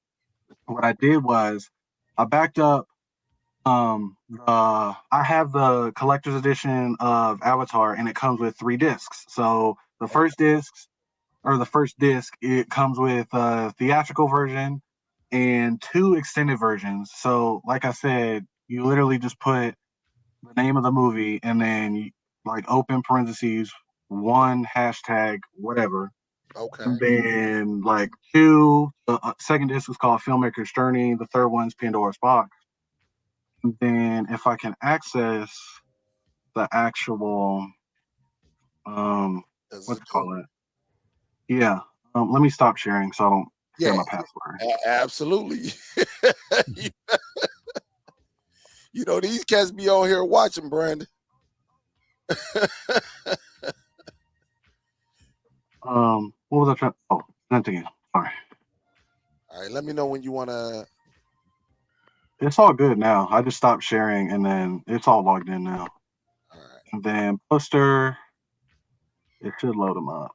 what I did was I backed up I have the collector's edition of Avatar and it comes with 3 discs. So the first disc, it comes with a theatrical version and 2 extended versions. So like I said, you literally just put the name of the movie and then you, like open parentheses, 1 hashtag whatever. Okay. And then like 2, the second disc is called Filmmaker's Journey. The third one's Pandora's Box. And then if I can access the actual what's it called? Yeah. Let me stop sharing so I don't share my password. Absolutely. You know, these cats be on here watching, Brandon. What was I trying? Oh, sent again. Sorry. All right, let me know when you want to. It's all good now. I just stopped sharing and then it's all logged in now. All right. And then poster, it should load them up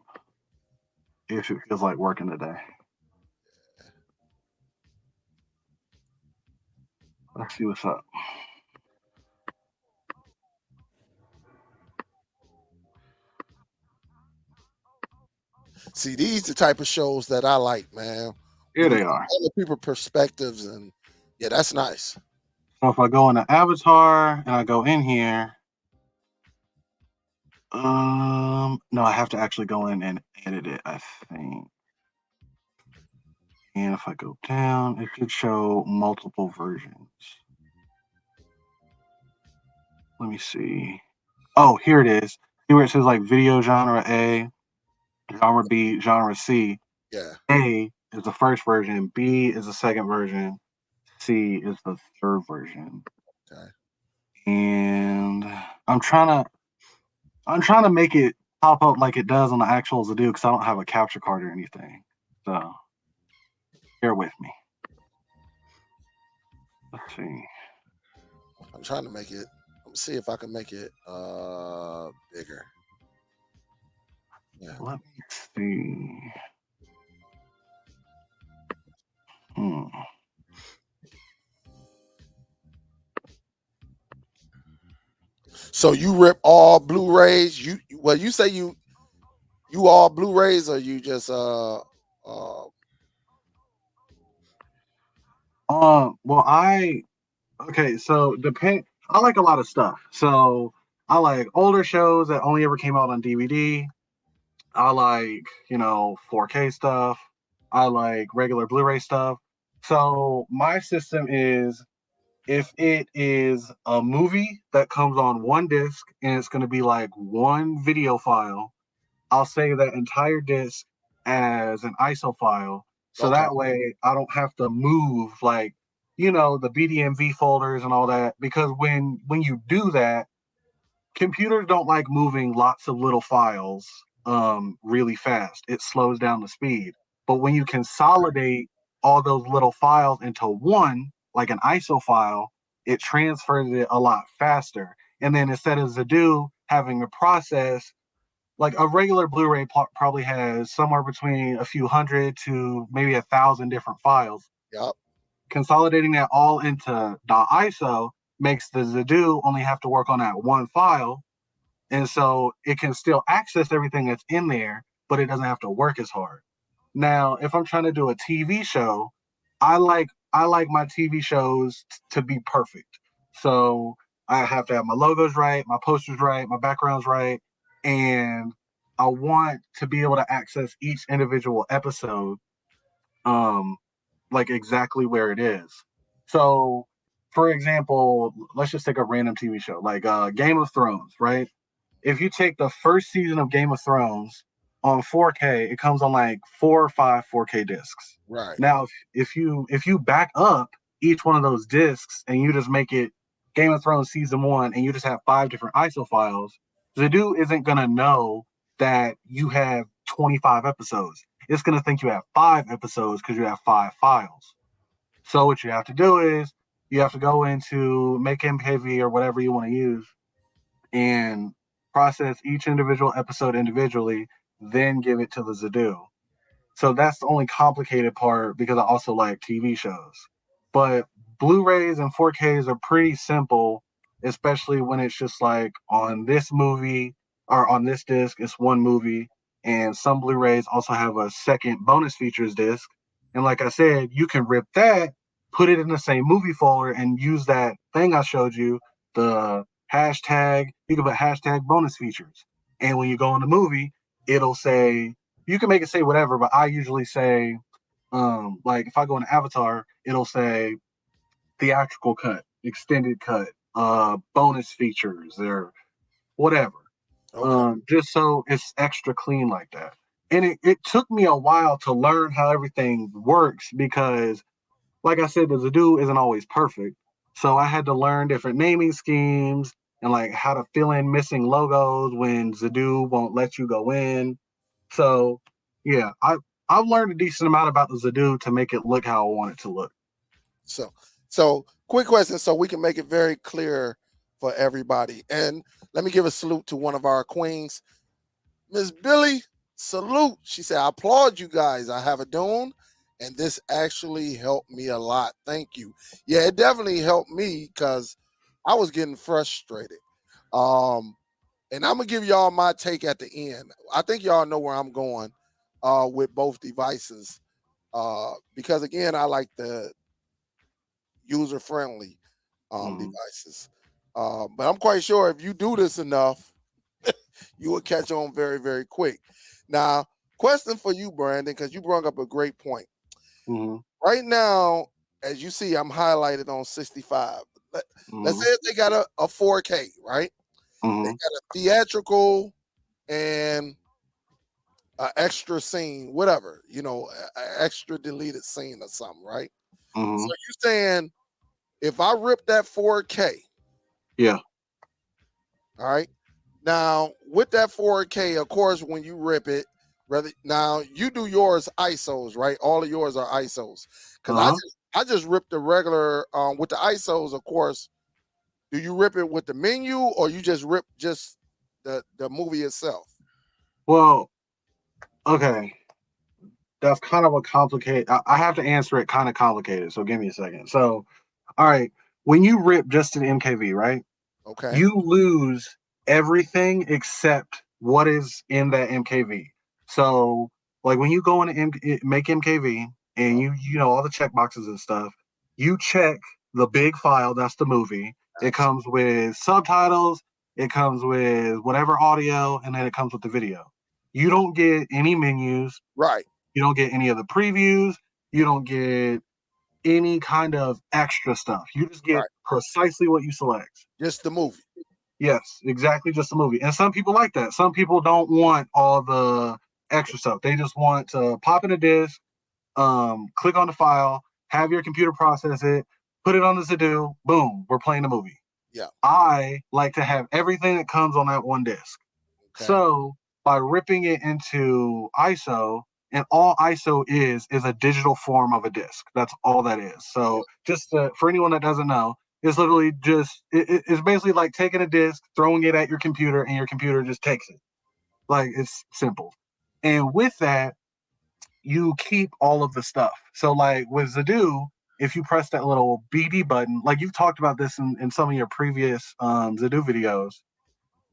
if it feels like working today. Let's see what's up. See, these the type of shows that I like, man. Here they are. Other people perspectives, and yeah, that's nice. So if I go into Avatar and I go in here, no, I have to actually go in and edit it, I think. And if I go down, it should show multiple versions. Let me see. Oh, here it is. See where it says like video genre A, genre B, genre C. Yeah. A is the first version, B is the second version, C is the third version. Okay. And I'm trying to make it pop up like it does on the actual Zadu because I don't have a capture card or anything. So bear with me. Let's see. I'm trying to make it. Let's see if I can make it bigger. Yeah. Let me see. So you rip all Blu-rays? You say you all Blu-rays, or you just so I like a lot of stuff. So I like older shows that only ever came out on DVD. I like, 4K stuff. I like regular Blu-ray stuff. So my system is, if it is a movie that comes on one disc and it's going to be like one video file, I'll save that entire disc as an ISO file. So Okay. that way I don't have to move like, the BDMV folders and all that. Because when you do that, computers don't like moving lots of little files really fast. It slows down the speed. But when you consolidate all those little files into one, like an ISO file, it transfers it a lot faster. And then instead of Zedu having to process, like a regular Blu-ray probably has somewhere between a few hundred to maybe 1,000 different files. Yep. Consolidating that all into .iso makes the Zedu only have to work on that one file, and so it can still access everything that's in there, but it doesn't have to work as hard. Now, if I'm trying to do a TV show, I like my TV shows to be perfect. So I have to have my logos right, my posters right, my backgrounds right, and I want to be able to access each individual episode um like exactly where it is. So, for example, let's just take a random TV show like Game of Thrones, right? If you take the first season of Game of Thrones on 4K, it comes on like 4 or 5 4K discs. Right. Now, if you back up each one of those discs and you just make it Game of Thrones season 1 and you just have 5 different ISO files, Zedu isn't gonna know that you have 25 episodes. It's gonna think you have 5 episodes because you have 5 files. So what you have to do is you have to go into Make MKV or whatever you want to use and process each individual episode individually, then give it to the Zedu. So that's the only complicated part because I also like TV shows. But Blu-rays and 4Ks are pretty simple, especially when it's just like on this movie or on this disc, it's one movie. And some Blu-rays also have a second bonus features disc. And like I said, you can rip that, put it in the same movie folder, and use that thing I showed you, the hashtag, you can put hashtag bonus features. And when you go in the movie, it'll say, you can make it say whatever, but I usually say, like if I go into Avatar, it'll say theatrical cut, extended cut, bonus features, or whatever. Okay. Just so it's extra clean like that. And it took me a while to learn how everything works because, like I said, the Zedu isn't always perfect. So I had to learn different naming schemes and like how to fill in missing logos when Zedu won't let you go in. So yeah, I've learned a decent amount about the Zedu to make it look how I want it to look. So quick question, so we can make it very clear for everybody. And let me give a salute to one of our queens, Miss Billy. Salute. She said, "I applaud you guys. I have a Dune, and this actually helped me a lot. Thank you." Yeah, it definitely helped me because I was getting frustrated. And I'm gonna give y'all my take at the end. I think y'all know where I'm going with both devices. Because again, I like the user-friendly Mm-hmm. devices. But I'm quite sure if you do this enough, you will catch on very, very quick. Now, question for you, Brandon, because you brought up a great point. Mm-hmm. Right now, as you see, I'm highlighted on 65. Let's Mm-hmm. say if they got a 4K, right? They Mm-hmm. got a theatrical and an extra scene, whatever, an extra deleted scene or something, right? So Mm-hmm. you saying if I rip that 4K, Yeah. all right. Now with that 4K, of course, when you rip it, now you do yours ISOs, right? All of yours are ISOs. Because Uh-huh. I just ripped the regular with the ISOs, of course. Do you rip it with the menu or you just rip just the movie itself? Well, okay. That's kind of a complicated. I have to answer it kind of complicated. So give me a second. So, all right. When you rip just an MKV, right? Okay. You lose everything except what is in that MKV. So, like when you go into make MKV and Yep. you know all the check boxes and stuff, you check the big file. That's the movie. It Absolutely. comes with subtitles. It comes with whatever audio, and then it comes with the video. You don't get any menus. Right. You don't get any of the previews. You don't get any kind of extra stuff. You just get Right. precisely what you select. Just the movie. Yes, exactly, just a movie. And some people like that. Some people don't want all the extra stuff. They just want to pop in a disc, click on the file, have your computer process it, put it on the to-do, boom, we're playing the movie. Yeah. I like to have everything that comes on that one disc. Okay. So by ripping it into ISO, and all ISO is a digital form of a disc. That's all that is. So just for anyone that doesn't know, it's literally just it's basically like taking a disc, throwing it at your computer, and your computer just takes it. Like, it's simple. And with that, you keep all of the stuff. So like with Zadoo, if you press that little BD button, like you've talked about this in some of your previous Zadoo videos,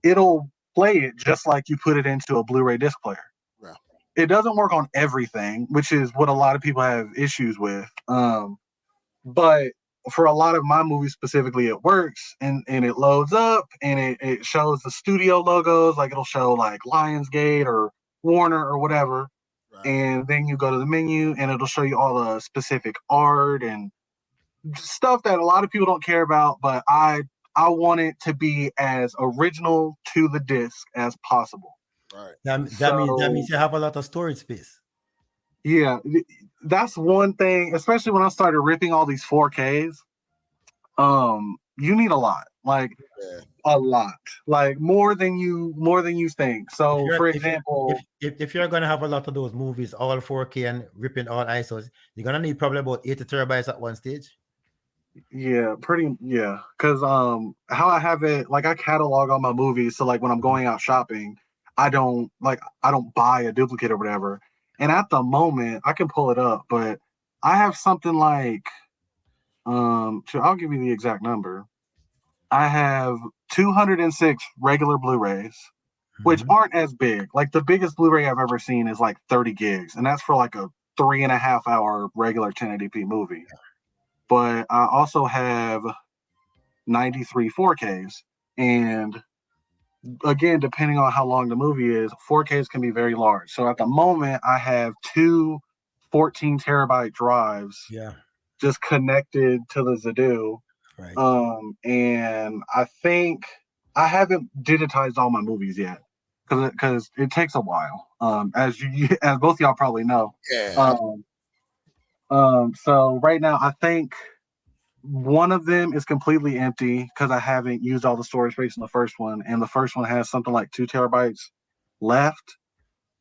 it'll play it just like you put it into a Blu-ray disc player. Yeah. It doesn't work on everything, which is what a lot of people have issues with. But for a lot of my movies specifically, it works, and it loads up, and it shows the studio logos, like it'll show like Lionsgate or Warner or whatever. Right. And then you go to the menu, and it'll show you all the specific art and stuff that a lot of people don't care about, but I want it to be as original to the disc as possible. Right. That means you have a lot of storage space. Yeah, that's one thing, especially when I started ripping all these 4Ks. You need a lot, like Yeah. a lot, like more than you think. So, for example, If you're gonna have a lot of those movies, all 4K and ripping all ISOs, you're gonna need probably about 80 terabytes at one stage. yeah, because how I have it, like I catalog all my movies, so like when I'm going out shopping, I don't buy a duplicate or whatever. And at the moment, I can pull it up, but I have something like I'll give you the exact number. I have 206 regular Blu-rays, which aren't as big. Like the biggest Blu-ray I've ever seen is like 30 gigs, and that's for like a 3.5 hour regular 1080p movie. But I also have 93 4Ks. And again, depending on how long the movie is, 4Ks can be very large. So at the moment, I have two 14 terabyte drives just connected to the Zadoo. Right. And I think I haven't digitized all my movies yet because it takes a while. As as both y'all probably know. Yeah. So right now, I think one of them is completely empty because I haven't used all the storage space in the first one, and the first one has something like 2 terabytes left.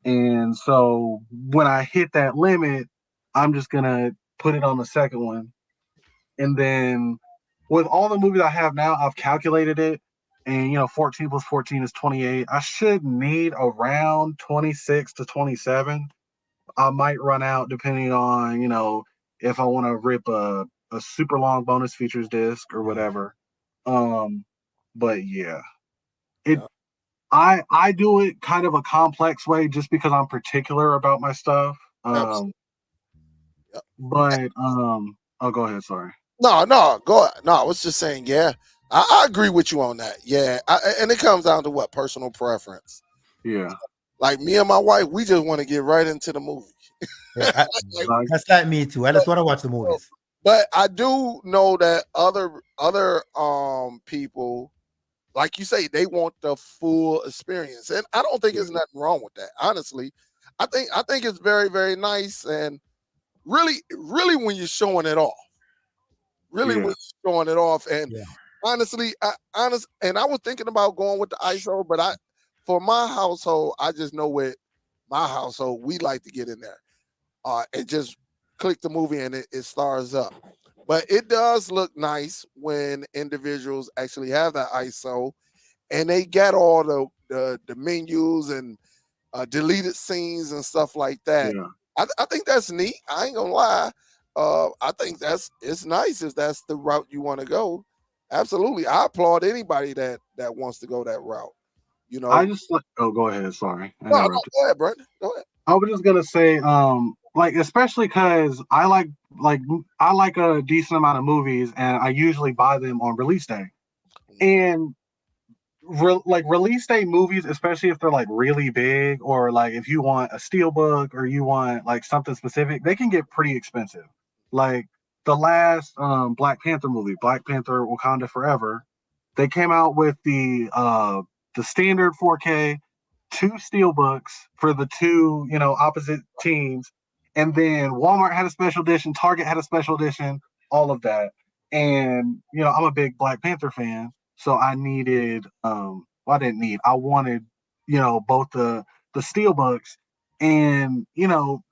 And so when I hit that limit, I'm just gonna put it on the second one. And then with all the movies I have now, I've calculated it, and 14 plus 14 is 28. I should need around 26 to 27. I might run out depending on, if I want to rip a super long bonus features disc or whatever. But yeah, it Yeah. I do it kind of a complex way just because I'm particular about my stuff. Absolutely. Yep. But oh, go ahead. Sorry. No, go. No, I was just saying. Yeah, I agree with you on that. Yeah, and it comes down to what personal preference. Yeah. Like me and my wife, we just want to get right into the movie. Yeah, Like, that's like me too. I just want to watch the movies. but I do know that other people, like you say, they want the full experience, and I don't think there's nothing wrong with that. Honestly, I think it's very very nice, and really when you're showing it off, really Yeah. when you're showing it off, and Yeah. honestly, and I was thinking about going with the ISO, but for my household, I just know with my household, we like to get in there, and just click the movie and it stars up. But it does look nice when individuals actually have that ISO and they get all the menus and deleted scenes and stuff like that. Yeah. I think that's neat. I ain't gonna lie. I think it's nice if that's the route you want to go. Absolutely, I applaud anybody that wants to go that route. You I know, just like. Oh, go ahead. Sorry, I no, interrupted. go ahead, Brandon. Go ahead. I was just gonna say, like especially because I like a decent amount of movies, and I usually buy them on release day. And like release date movies, especially if they're like really big, or like if you want a steelbook or you want like something specific, they can get pretty expensive. Like the last Black Panther movie, Black Panther Wakanda Forever, they came out with the standard 4K, two steelbooks for the two, opposite teams, and then Walmart had a special edition, Target had a special edition, all of that. And I'm a big Black Panther fan, so I needed well, I didn't need, I wanted, both the steelbooks, and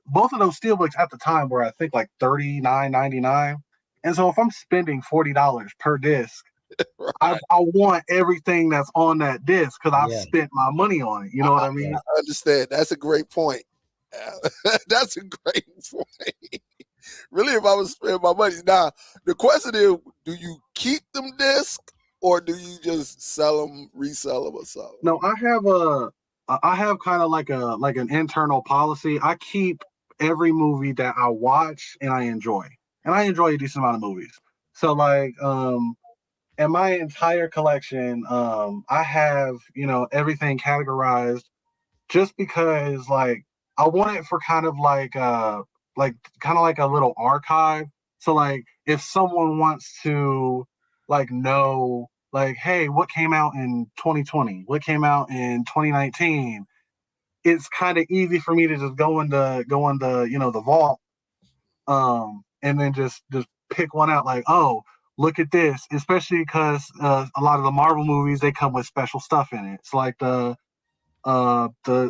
both of those steelbooks at the time were, I think, like $39.99. And so if I'm spending $40 per disc, I Right. want everything that's on that disc because I've Yeah. spent my money on it. You know what I mean? I understand. That's a great point. That's a great point. Really, if I was spending my money. Now, the question is, do you keep them discs or do you just sell them, resell them, or something? No, I have kind of like an internal policy. I keep every movie that I watch and I enjoy. And I enjoy a decent amount of movies. So like in my entire collection, I have, everything categorized just because like I want it for like kind of like a little archive. So like if someone wants to like know like, hey, what came out in 2020? What came out in 2019? It's kind of easy for me to just go in the the vault, and then just pick one out like, oh, look at this, especially because a lot of the Marvel movies, they come with special stuff in it. It's like the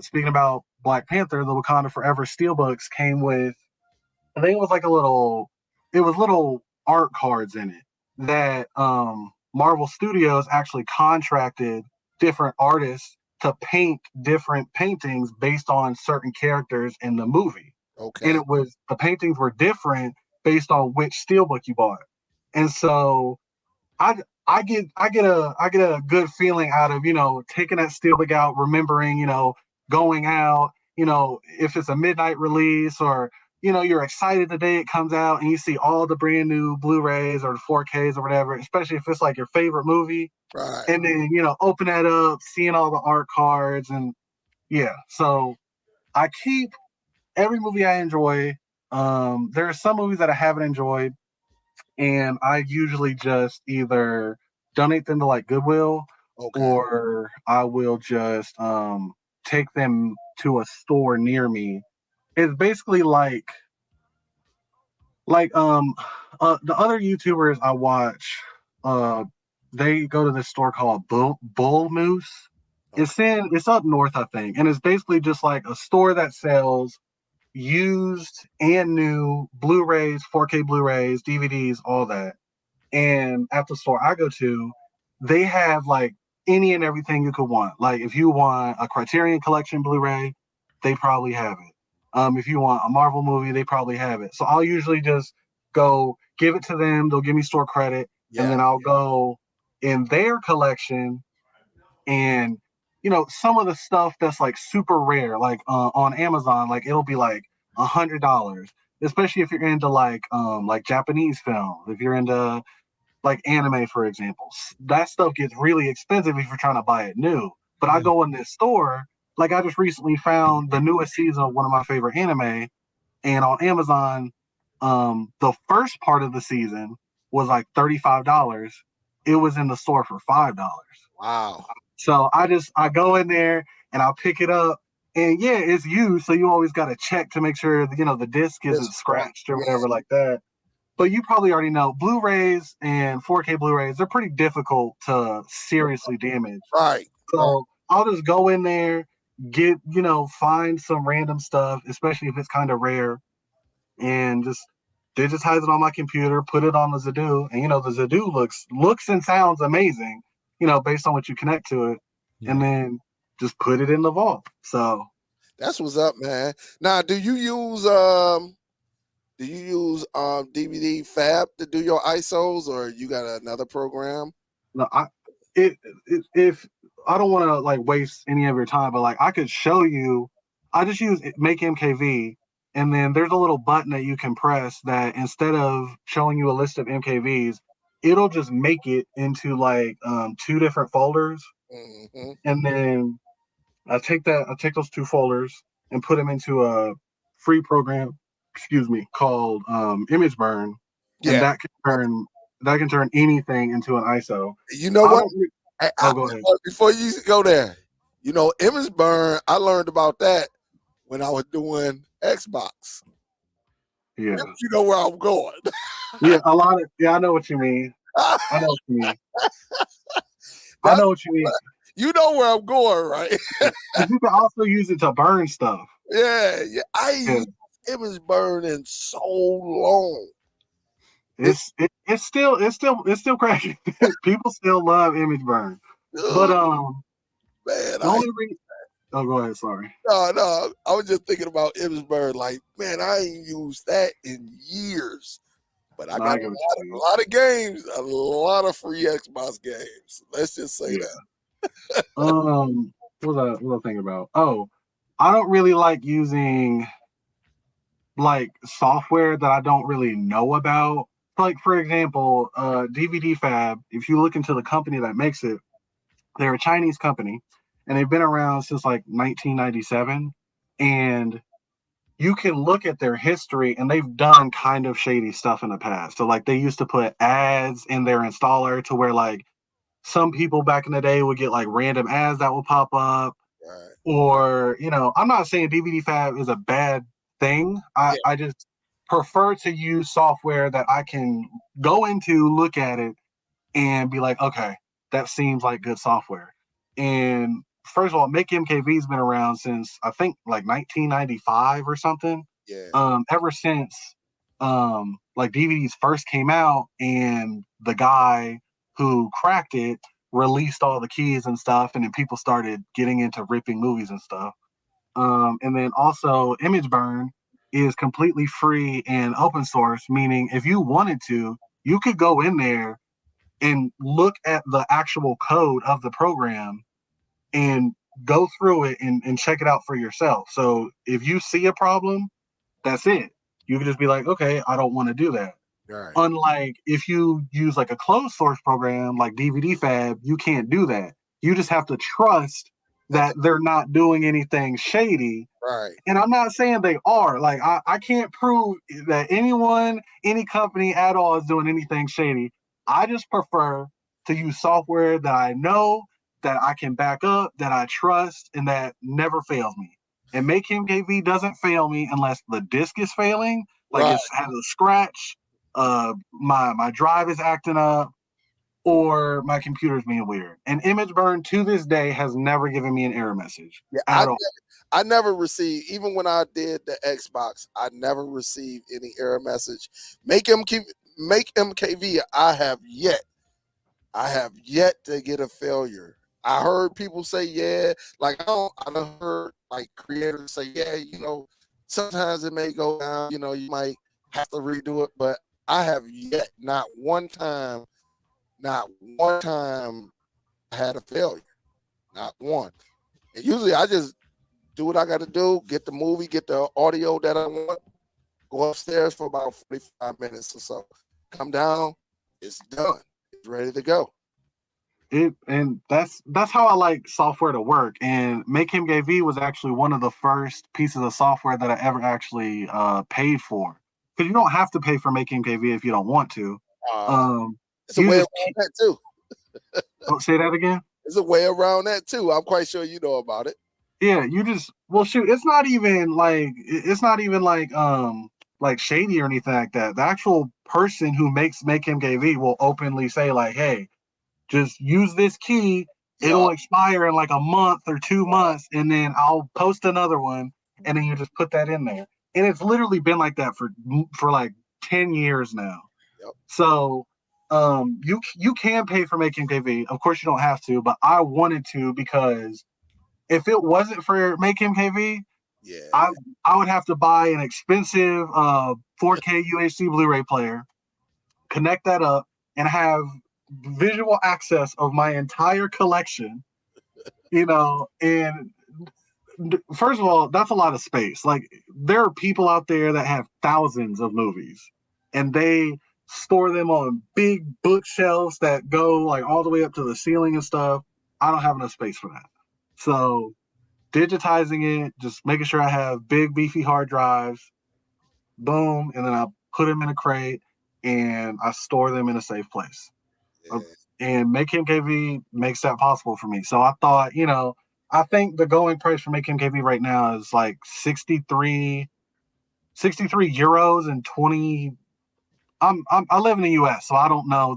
speaking about Black Panther, the Wakanda Forever steelbooks came with, I think it was like little art cards in it that Marvel Studios actually contracted different artists to paint different paintings based on certain characters in the movie. And Okay. the paintings were different based on which steelbook you bought. And so I I get a good feeling out of taking that steelbook out, remembering going out, if it's a midnight release, or you're excited the day it comes out and you see all the brand new Blu-rays or the 4Ks or whatever, especially if it's like your favorite movie, Right. and then open that up, seeing all the art cards, and yeah. So I keep every movie I enjoy. There are some movies that I haven't enjoyed, and I usually just either donate them to like Goodwill, Okay. or I will just take them to a store near me. It's basically like the other YouTubers I watch, uh they go to this store called Bull Moose. Okay. It's up north, I think, and it's basically just like a store that sells used and new Blu-rays, 4K Blu-rays, DVDs, all that. And at the store I go to, they have like any and everything you could want. Like if you want a Criterion Collection Blu-ray, they probably have it. If you want a Marvel movie, they probably have it. So I'll usually just go give it to them. They'll give me store credit, and Yeah. then I'll go in their collection. And some of the stuff that's like super rare, like on Amazon, like it'll be like $100, especially if you're into like Japanese film. If you're into like anime, for example. That stuff gets really expensive if you're trying to buy it new. But I Yeah. go in this store, like I just recently found the newest season of one of my favorite anime, and on Amazon, the first part of the season was like $35. It was in the store for $5. Wow. So I go in there and I'll pick it up. And yeah, it's used, so you always got to check to make sure the disc isn't This right. scratched or Yeah. whatever like that. But you probably already know Blu-rays and 4K Blu-rays, they're pretty difficult to seriously damage. Right. Right. So I'll just go in there, find some random stuff, especially if it's kind of rare, and just digitize it on my computer, put it on the Zadoo, and the Zadoo looks and sounds amazing, based on what you connect to it, Yeah. and then just put it in the vault. So That's what's up, man. Now, do you use DVD Fab to do your ISOs, or you got another program? no, if I don't want to like waste any of your time, but like I could show you. I just use Make MKV, and then there's a little button that you can press that instead of showing you a list of MKVs, it'll just make it into like two different folders. Mm-hmm. and then I take those 2 folders and put them into a free program, excuse me, called Image Burn, and Yeah. that can turn anything into an ISO. You know I what? don't. I, Go ahead. before you go there, you know, image burn. I learned about that when I was doing Xbox. Yeah, You know where I'm going. yeah, a lot of I know what you mean. I know what you mean. I That's know what you mean. you know where I'm going, right? Because you can also use it to burn stuff. Yeah, yeah. I Yeah, used image burn in so long. it's still cracking. People still love Image Burn, but Dude, man, the only reason. Oh, go ahead. Sorry. no. I was just thinking about image burn. Like, man, I ain't used that in years. But I No, got I get what a you lot of games, a lot of free Xbox games. Let's just say mean. that. Yeah. What was I thinking about? Oh, I don't really like using like software that I don't really know about. Like for example, DVD Fab. If you look into the company that makes it, they're a Chinese company, and they've been around since like 1997. And you can look at their history, and they've done kind of shady stuff in the past. So like they used to put ads in their installer to where like some people back in the day would get like random ads that will pop up. Right. Or, I'm not saying DVD Fab is a bad thing. Yeah. I just prefer to use software that I can go into, look at it, and be like, okay, that seems like good software. And first of all, Make MKV's been around since I think like 1995 or something. Yeah. Ever since like DVDs first came out, and the guy who cracked it released all the keys and stuff, and then people started getting into ripping movies and stuff. And then also, Image Burn is completely free and open source, meaning if you wanted to, you could go in there and look at the actual code of the program and go through it and check it out for yourself. So if you see a problem, that's it. You can just be like, okay, I don't want to do that. Right. Unlike if you use like a closed source program like DVD Fab, you can't do that. You just have to trust that they're not doing anything shady. Right. And I'm not saying they are. Like I can't prove that any company at all is doing anything shady. I just prefer to use software that I know, that I can back up, that I trust, and that never fails me. And Make Him KV doesn't fail me unless the disk is failing, like Right. it has a scratch, my drive is acting up, or my computer's being weird. And Image Burn to this day has never given me an error message Yeah. at all. I never received, even when I did the Xbox, I never received any error message. Make MKV. I have yet to get a failure. I heard people say, yeah, like I done heard like creators say, yeah, sometimes it may go down, you might have to redo it, but I have yet not one time I had a failure. Not one. And usually I just do what I got to do, get the movie, get the audio that I want, go upstairs for about 45 minutes or so, come down, it's done, it's ready to go. And that's how I like software to work. And Make Him KV was actually one of the first pieces of software that I ever actually paid for. Because you don't have to pay for Make Him KV if you don't want to. Uh, Um, it's a you way just around that too. say that again. There's a way around that too. I'm quite sure you know about it. Yeah, you just shoot. It's not even like shady or anything like that. The actual person who makes Make Him KV will openly say like, hey, just use this key. Yeah, It'll expire in like a month or 2 months, and then I'll post another one, and then you just put that in there. And it's literally been like that for like 10 years now. yep. So you can pay for Make Him KV. Of course you don't have to, but I wanted to, because if it wasn't for Make Him KV, Yeah, I would have to buy an expensive 4K UHD Blu-ray player, connect that up, and have visual access of my entire collection. And first of all, that's a lot of space. Like, there are people out there that have thousands of movies, and they store them on big bookshelves that go like all the way up to the ceiling and stuff. I don't have enough space for that. So digitizing it, just making sure I have big beefy hard drives, boom, and then I put them in a crate and I store them in a safe place. Uh, Yeah. And Make Him KV makes that possible for me. So I thought, I think the going price for Make Him KV right now is like 63 euros and 20. I live in the US, so I don't know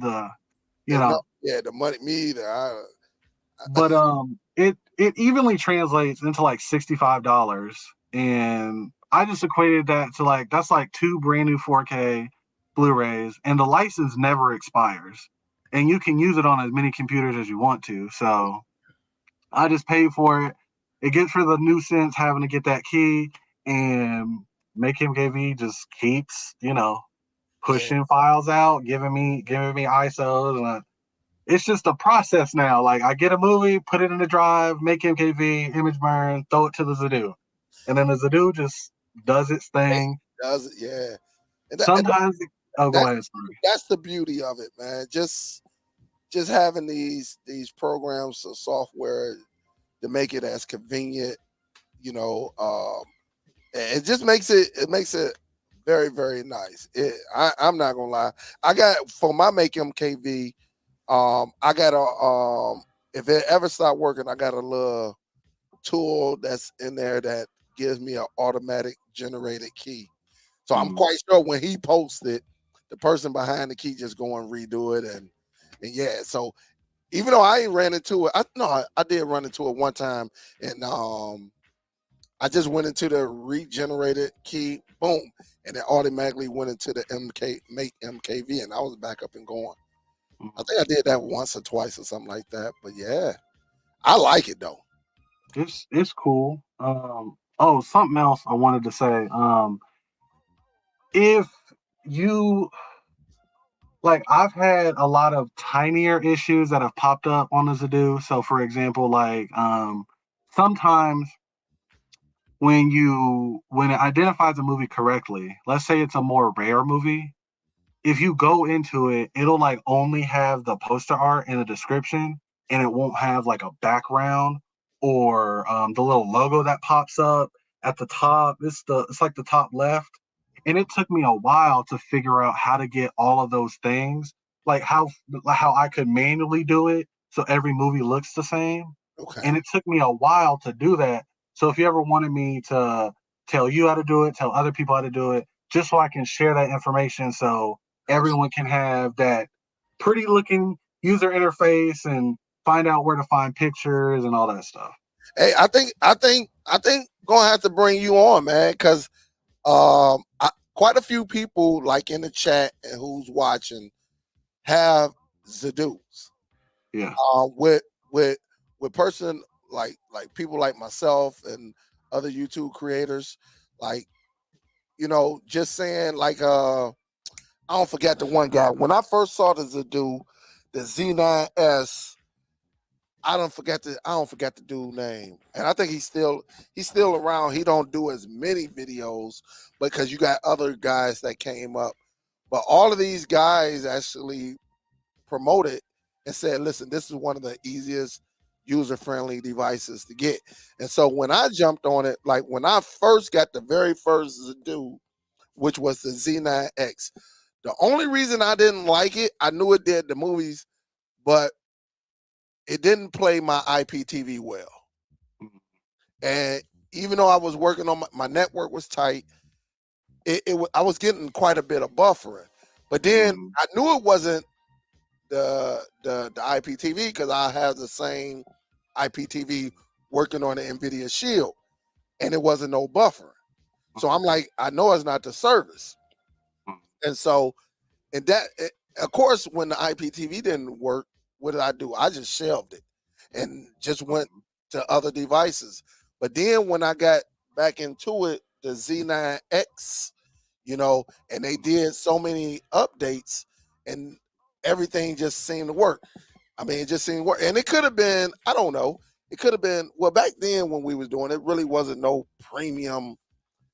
you And no, know, yeah, the money me either. but it evenly translates into like $65, and I just equated that to like that's like two brand new 4K Blu-rays, and the license never expires, and you can use it on as many computers as you want to. So I just paid for it. It gets rid of the nuisance having to get that key, and Make Him KV just keeps yeah, pushing files out, giving me ISOs, and it's just a process now. Like I get a movie, put it in the drive, make MKV, image burn, throw it to the Zadoo, and then the Zadoo just does its it thing. does it, yeah. And Sometimes, oh, go that ahead, sorry. that's the beauty of it, man. Just having these programs or software to make it as convenient, you know, it just makes it very, very nice. I'm not gonna lie. I got for my Make MKV, I got if it ever stop working, I got a little tool that's in there that gives me an automatic generated key. So I'm Mm, quite sure when he posts it, the person behind the key just go and redo it, and yeah. So even though I ain't ran into it, I did run into it one time, and I just went into the regenerated key, boom, and it automatically went into the Make MKV, and I was back up and going. I mm. think I did that once or twice or something like that, but yeah, I like it though. It's cool. Oh, something else I wanted to say. If you like, I've had a lot of tinier issues that have popped up on the Zadoo. So, for example, like sometimes when it identifies a movie correctly, let's say it's a more rare movie, if you go into it, it'll like only have the poster art and the description, and it won't have like a background or the little logo that pops up at the top. It's like the top left, and it took me a while to figure out how to get all of those things, like how I could manually do it so every movie looks the same, Okay, and it took me a while to do that. So if you ever wanted me to tell you how to do it, tell other people how to do it, just so I can share that information so everyone can have that pretty looking user interface and find out where to find pictures and all that stuff. hey, I think gonna have to bring you on, man, because quite a few people like in the chat and who's watching have Zadoos. Yeah. With with person like people like myself and other YouTube creators, like just saying like I don't forget the one guy when I first saw the Zadoo, the Z9S. I don't forget the dude name, and I think he's still around. He don't do as many videos because you got other guys that came up, but all of these guys actually promoted and said, "Listen, this is one of the easiest user-friendly devices to get." And so when I jumped on it, like when I first got the very first Zadoo, which was the Z9X, the only reason I didn't like it, I knew it did the movies, but it didn't play my IPTV well. Mhm. And even though I was working on my network was tight, I was getting quite a bit of buffering. But then Mhm. I knew it wasn't the IPTV because I have the same IPTV working on the NVIDIA Shield, and it wasn't no buffering. So I'm like, I know it's not the service, and so and that of course when the IPTV didn't work, what did I do? I just shelved it and just went to other devices. But then when I got back into it, the Z9X, and they did so many updates and everything just seemed to work. I mean, it just seemed to work. And it could have been, I don't know, it could have been, well, back then when we was doing it, really wasn't no premium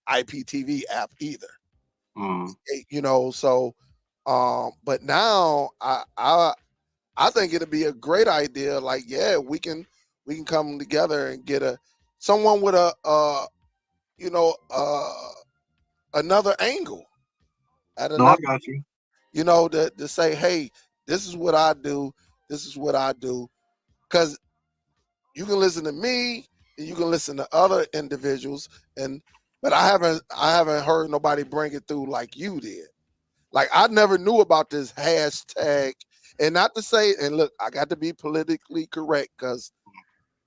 IPTV app either. Mhm. So but now I I think it'd be a great idea. Like, yeah, we can come together and get someone with another angle at No, I another, got you. to say, hey, this is what I do. This is what I do. Because you can listen to me and you can listen to other individuals, but I haven't heard nobody bring it through like you did. Like, I never knew about this hashtag. And not to say, and look, I got to be politically correct, because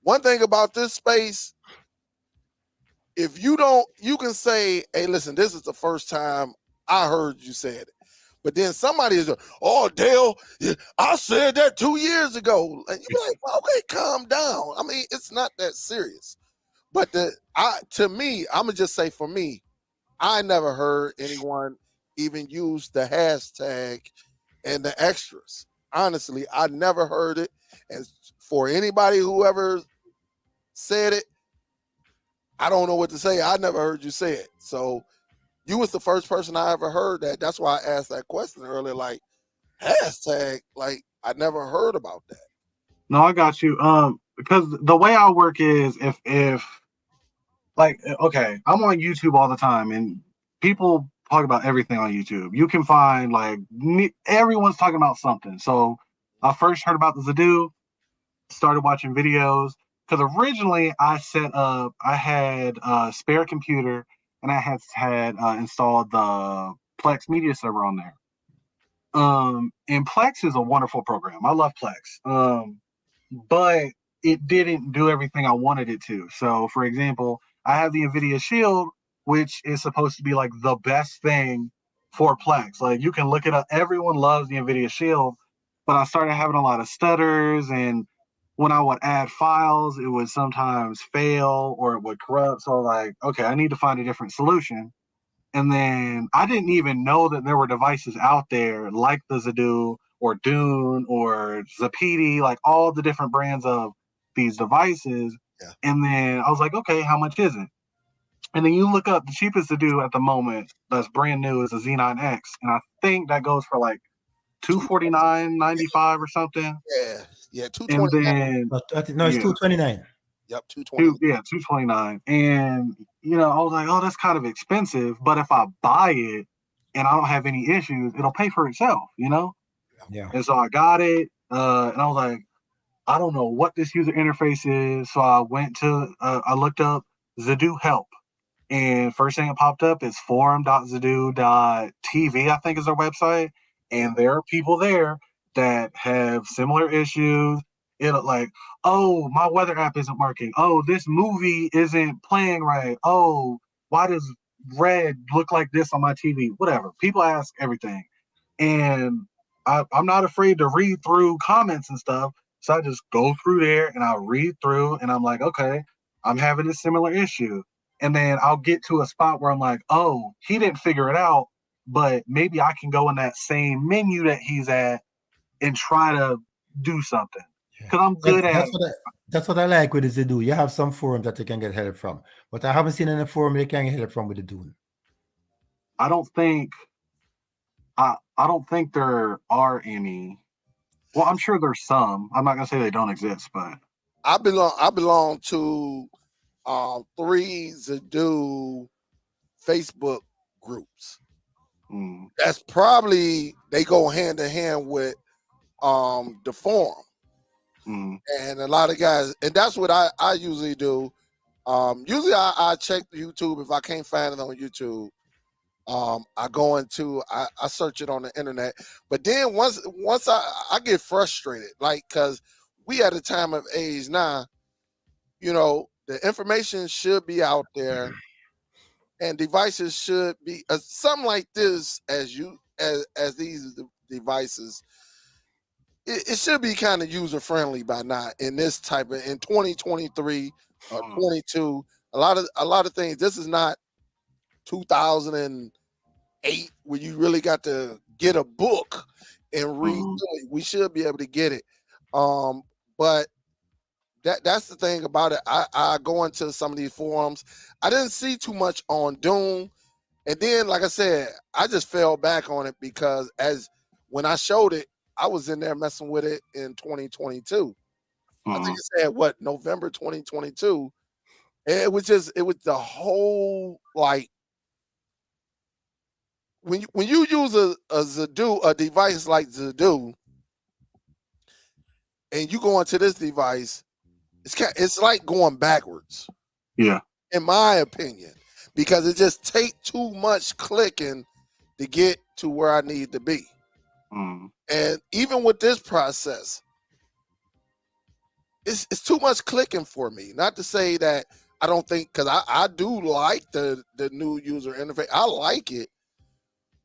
one thing about this space, if you don't, you can say, hey, listen, this is the first time I heard you say it. But then somebody is, oh, Dale, I said that 2 years ago. And you be like, well, okay, calm down. I mean, it's not that serious. But to me, I'm gonna just say, for me, I never heard anyone even use the hashtag and the extras. Honestly, I never heard it. And for anybody who ever said it, I don't know what to say. I never heard you say it. So you was the first person I ever heard that. That's why I asked that question earlier. Like, hashtag, like, I never heard about that. No, I got you. Because the way I work is if like, okay, I'm on YouTube all the time, and people talk about everything on YouTube. You can find like everyone's talking about something. So I first heard about the Zadoo, started watching videos, because originally I had a spare computer, and I had installed the Plex media server on there. And Plex is a wonderful program. I love Plex. But it didn't do everything I wanted it to. So, for example, I have the NVIDIA Shield, which is supposed to be like the best thing for Plex. Like, you can look it up. Everyone loves the NVIDIA Shield, but I started having a lot of stutters, and when I would add files, it would sometimes fail or it would corrupt. So, like, okay, I need to find a different solution. And then I didn't even know that there were devices out there like the Zadoo or Dune or Zapidi, like all the different brands of these devices. Yeah. And then I was like, okay, how much is it? And then you look up the cheapest Zadoo at the moment that's brand new is a Z9X. And I think that goes for like $249.95 or something. Yeah, And 229. then, No, it's yeah. 229. Yep, 229. Yeah, 229. And I was like, oh, that's kind of expensive. But if I buy it and I don't have any issues, it'll pay for itself. Yeah. And so I got it. And I was like, I don't know what this user interface is. So I looked up Zadoo help. And first thing that popped up is forum.zadoo.tv, I think is their website. And there are people there that have similar issues. It'll like, oh, my weather app isn't working. Oh, this movie isn't playing right. Oh, why does red look like this on my TV? Whatever. People ask everything. And I'm not afraid to read through comments and stuff. So I just go through there and I'll read through and I'm like, okay, I'm having a similar issue. And then I'll get to a spot where I'm like, oh, he didn't figure it out, but maybe I can go in that same menu that he's at and try to do something. Because I'm good at That's what I like with the Zadoo. You have some forums that you can get help from, but I haven't seen any forum you can get help from with the Dune. I don't think there are any. Well, I'm sure there's some. I'm not gonna say they don't exist, but I belong to 3 Zadoo Facebook groups. That's probably, they go hand in hand with the forum. And a lot of guys, and that's what I usually do. Usually I check the YouTube. If I can't find it on YouTube, I go into, I search it on the internet. But then once I get frustrated, like, because we at a time of age now, the information should be out there, and devices should be something like this, as these devices. It should be kind of user friendly by now in this type of, in 2023 or 22. A lot of things. This is not 2008 where you really got to get a book and read. We should be able to get it. But that's the thing about it. I go into some of these forums. I didn't see too much on Doom, and then, like I said, I just fell back on it because when I showed it, I was in there messing with it in 2022. I think Mhm. it said what November 2022. It was the whole like when you use a device like Zadu, and you go into this device, it's like going backwards, Yeah. in my opinion, because it just take too much clicking to get to where I need to be. Mhm. And even with this process, it's too much clicking for me. Not to say that I don't think, because I do like the new user interface. I like it,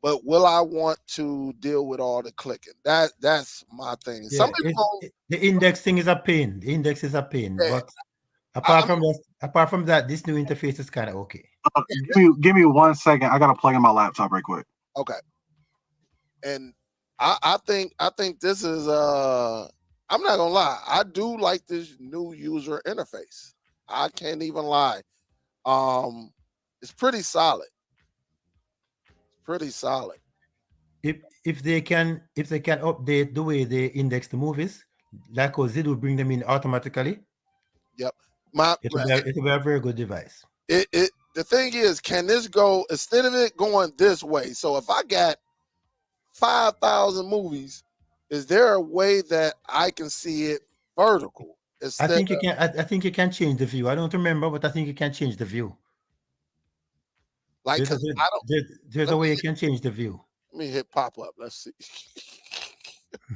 but will I want to deal with all the clicking? That's my thing. Some Yeah, people, the index thing is a pain. The index is a pain, yeah, but apart from that, this new interface is kind of okay. Give me 1 second. I gotta plug in my laptop right quick. okay. And I think this is I'm not gonna lie, I do like this new user interface. I can't even lie. It's pretty solid. Pretty solid. If they can update the way they index the movies, like how Zid will bring them in automatically, Yep. it'll be a very good device. It the thing is, can this go instead of it going this way? So if I got 5,000 movies, is there a way that I can see it vertical I instead think you of can. I think you can change the view. I don't remember, but I think you can change the view. like? There's a Because I don't. there's Let a me way you can change the view. let me hit pop up. Let's see.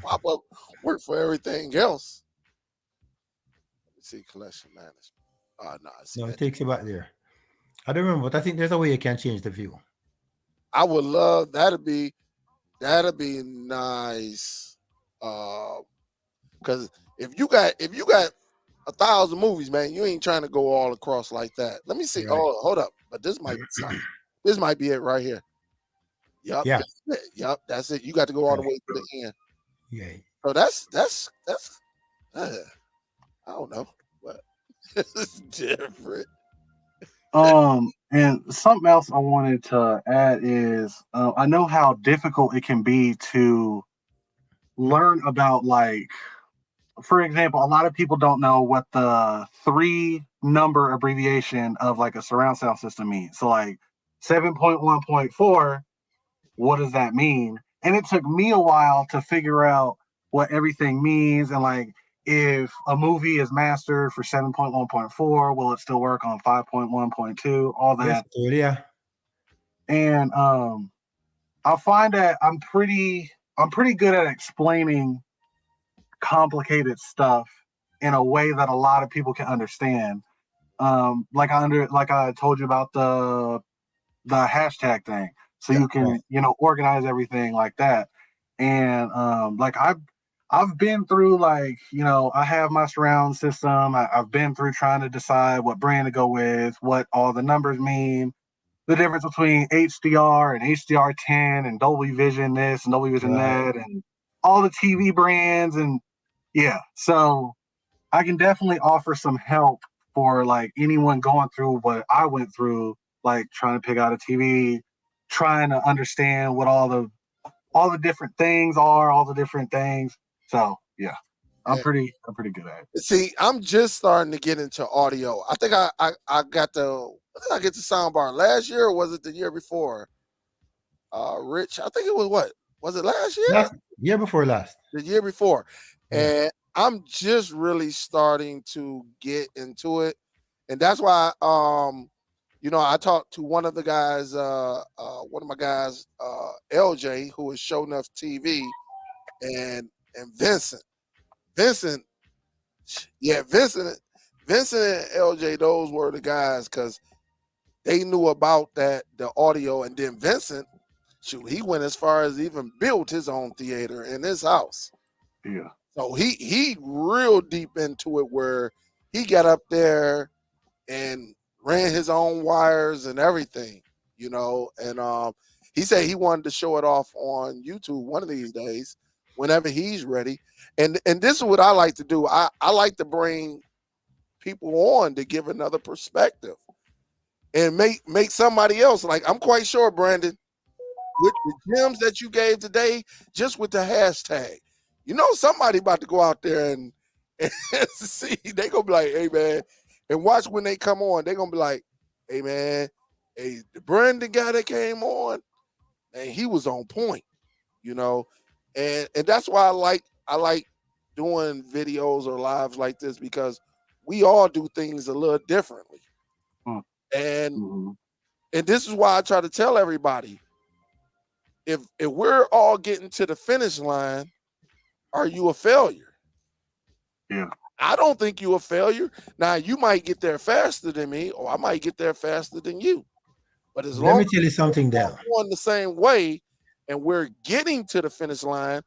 Pop up work for everything else. Let me see collection management. No, it's No, it in. takes you back there. I don't remember, but I think there's a way you can change the view. I would love that'd be nice. Because if you got 1,000 movies, man, you ain't trying to go all across like that. Let me see. Right. Oh, hold up. But this might be something. This might be it right here. Yup. Yeah. That's it. Yup. That's it. You got to go all the Right. way to the end. Yeah. So that's I don't know, but it's different. And something else I wanted to add is I know how difficult it can be to learn about, like, for example, a lot of people don't know what the 3-number abbreviation of like a surround sound system means. So like 7.1.4, what does that mean? And it took me a while to figure out what everything means, and like if a movie is mastered for 7.1.4, will it still work on 5.1.2? All Yes, that. yeah. And I find that I'm pretty good at explaining complicated stuff in a way that a lot of people can understand. Like I told you about the hashtag thing, so Yeah. you can organize everything like that. And like I've been through, like, I have my surround system. I've been through trying to decide what brand to go with, what all the numbers mean, the difference between HDR and HDR10 and Dolby Vision this and Dolby Vision Right. that, and all the TV brands. And yeah, so I can definitely offer some help for like anyone going through what I went through, like trying to pick out a TV, trying to understand what all the different things are, all the different things. So yeah, I'm And pretty good at it. see, I'm just starting to get into audio. I think I got when did I get the soundbar last year or was it the year before? Rich, I think it was what? Was it last year? Year before last. The year before. Yeah. And I'm just really starting to get into it. And that's why I talked to one of the guys, one of my guys, LJ, who is Show Enough TV, and Vincent. Vincent, Vincent and LJ, those were the guys because they knew about the audio. And then Vincent, shoot, he went as far as even built his own theater in his house. Yeah. So he real deep into it, where he got up there and ran his own wires and everything, and he said he wanted to show it off on YouTube one of these days whenever he's ready. And this is what I like to do. I like to bring people on to give another perspective and make somebody else, like, I'm quite sure, Brandon, with the gems that you gave today, just with the hashtag, You know somebody about to go out there and see. They gonna be like, hey man, and watch when they come on. They gonna be like, hey man, hey, the Brandon guy that came on, and he was on point, you know, and that's why I like doing videos or lives like this, because we all do things a little differently, and Mm-hmm. and this is why I try to tell everybody, if we're all getting to the finish line, are you a failure? Yeah. I don't think you're a failure. Now you might get there faster than me, or I might get there faster than you. But as Let long me as tell you something, we're Dell. all going the same way and we're getting to the finish line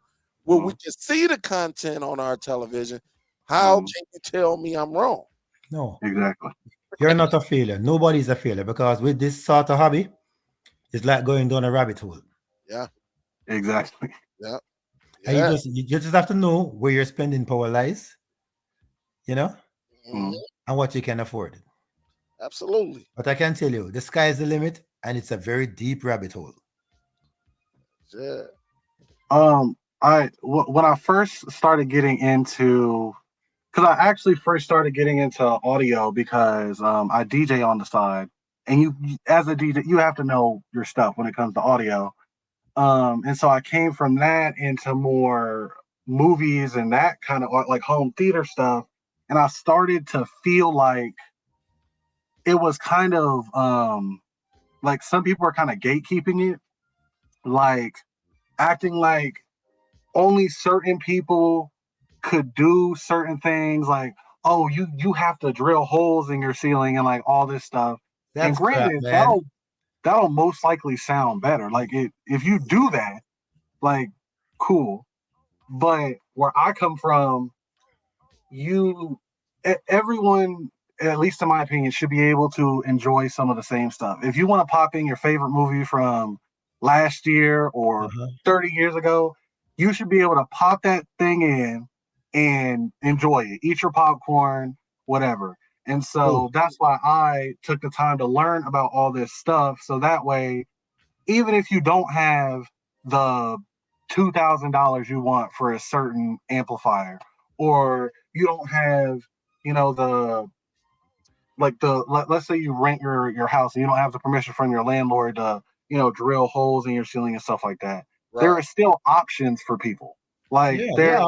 where we can see the content on our television, how can you tell me I'm wrong? No, Exactly. you're not a failure. Nobody's a failure, because with this sort of hobby, it's like going down a rabbit hole. Yeah, Exactly. yeah, And yeah. you just have to know where your spending power lies, you know, Mhm. and what you can afford. Absolutely. But I can tell you, the sky is the limit, and it's a very deep rabbit hole. Yeah. When I first started getting into, because I actually first started getting into audio because I DJ on the side, and as a DJ you have to know your stuff when it comes to audio. And so I came from that into more movies and that kind of like home theater stuff, and I started to feel like it was kind of like some people are kind of gatekeeping it, like acting like only certain people could do certain things, like, oh, you have to drill holes in your ceiling and like all this stuff. And That's crap, granted, man. that'll most likely sound better. Like if you do that, like, cool. But where I come from, everyone, at least in my opinion, should be able to enjoy some of the same stuff. If you want to pop in your favorite movie from last year or 30 years ago, you should be able to pop that thing in and enjoy it. Eat your popcorn, whatever. And Cool. so that's why I took the time to learn about all this stuff. So that way, even if you don't have the $2,000 you want for a certain amplifier, or you don't have, the let's say you rent your house and you don't have the permission from your landlord to, drill holes in your ceiling and stuff like that. There Right. are still options for people. Like Yeah, yeah.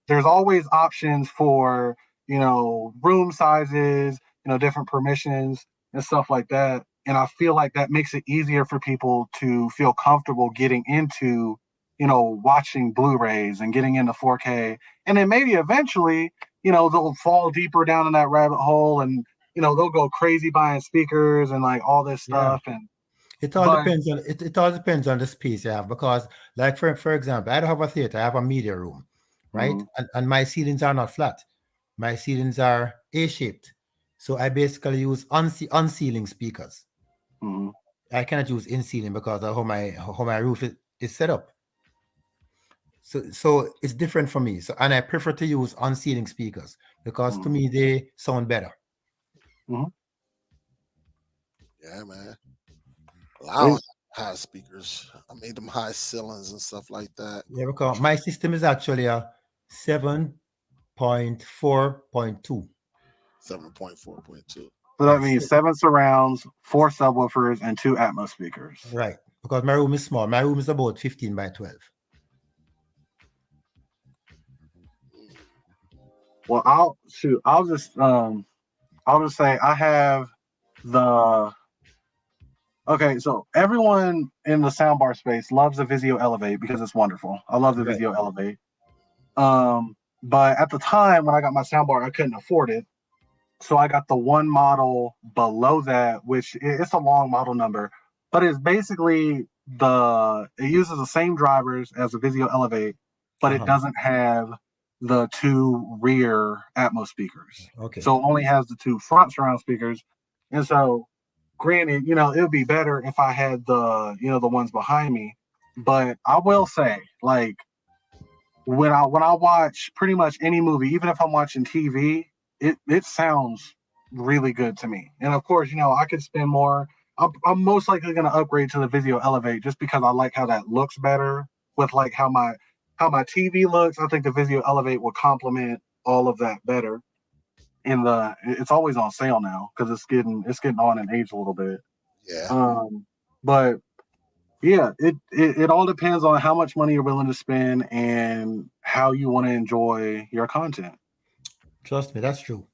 there's always options for, room sizes, different permissions and stuff like that. And I feel like that makes it easier for people to feel comfortable getting into, watching Blu-rays and getting into 4K. And then maybe eventually, they'll fall deeper down in that rabbit hole, and they'll go crazy buying speakers and like all this Yeah. stuff. And It all but depends on it all depends on the space you have, because like for example, I don't have a theater, I have a media room, right? mm, And my ceilings are not flat. My ceilings are A-shaped. So I basically use unceiling speakers. mm, I cannot use in ceiling because of how my roof is set up. So it's different for me. So, and I prefer to use unceiling speakers because to mm, me they sound better. mm. Yeah, man. Well, I don't have high speakers. I made them high ceilings and stuff like that. Yeah, because my system is actually a 7.4.2. 7.4.2. So that Yes. means 7 surrounds, 4 subwoofers, and 2 Atmos speakers. Right. Because my room is small. My room is about 15 by 12. Well, I'll just say I have the okay. So everyone in the soundbar space loves the Vizio Elevate because it's wonderful. I love the Right. Vizio Elevate. But at the time when I got my soundbar, I couldn't afford it. So I got the one model below that, which it's a long model number, but it's basically it uses the same drivers as the Vizio Elevate, but it Uh-huh. doesn't have the 2 rear Atmos speakers. Okay. So it only has the 2 front surround speakers. And so granted, it would be better if I had the ones behind me. But I will say, like, when I watch pretty much any movie, even if I'm watching TV, it sounds really good to me. And of course, I could spend more. I'm most likely going to upgrade to the Vizio Elevate just because I like how that looks better with like how how my TV looks. I think the Vizio Elevate will complement all of that better. And it's always on sale now because it's getting on in age a little bit. Yeah. But yeah, it all depends on how much money you're willing to spend and how you want to enjoy your content. Trust me, that's true.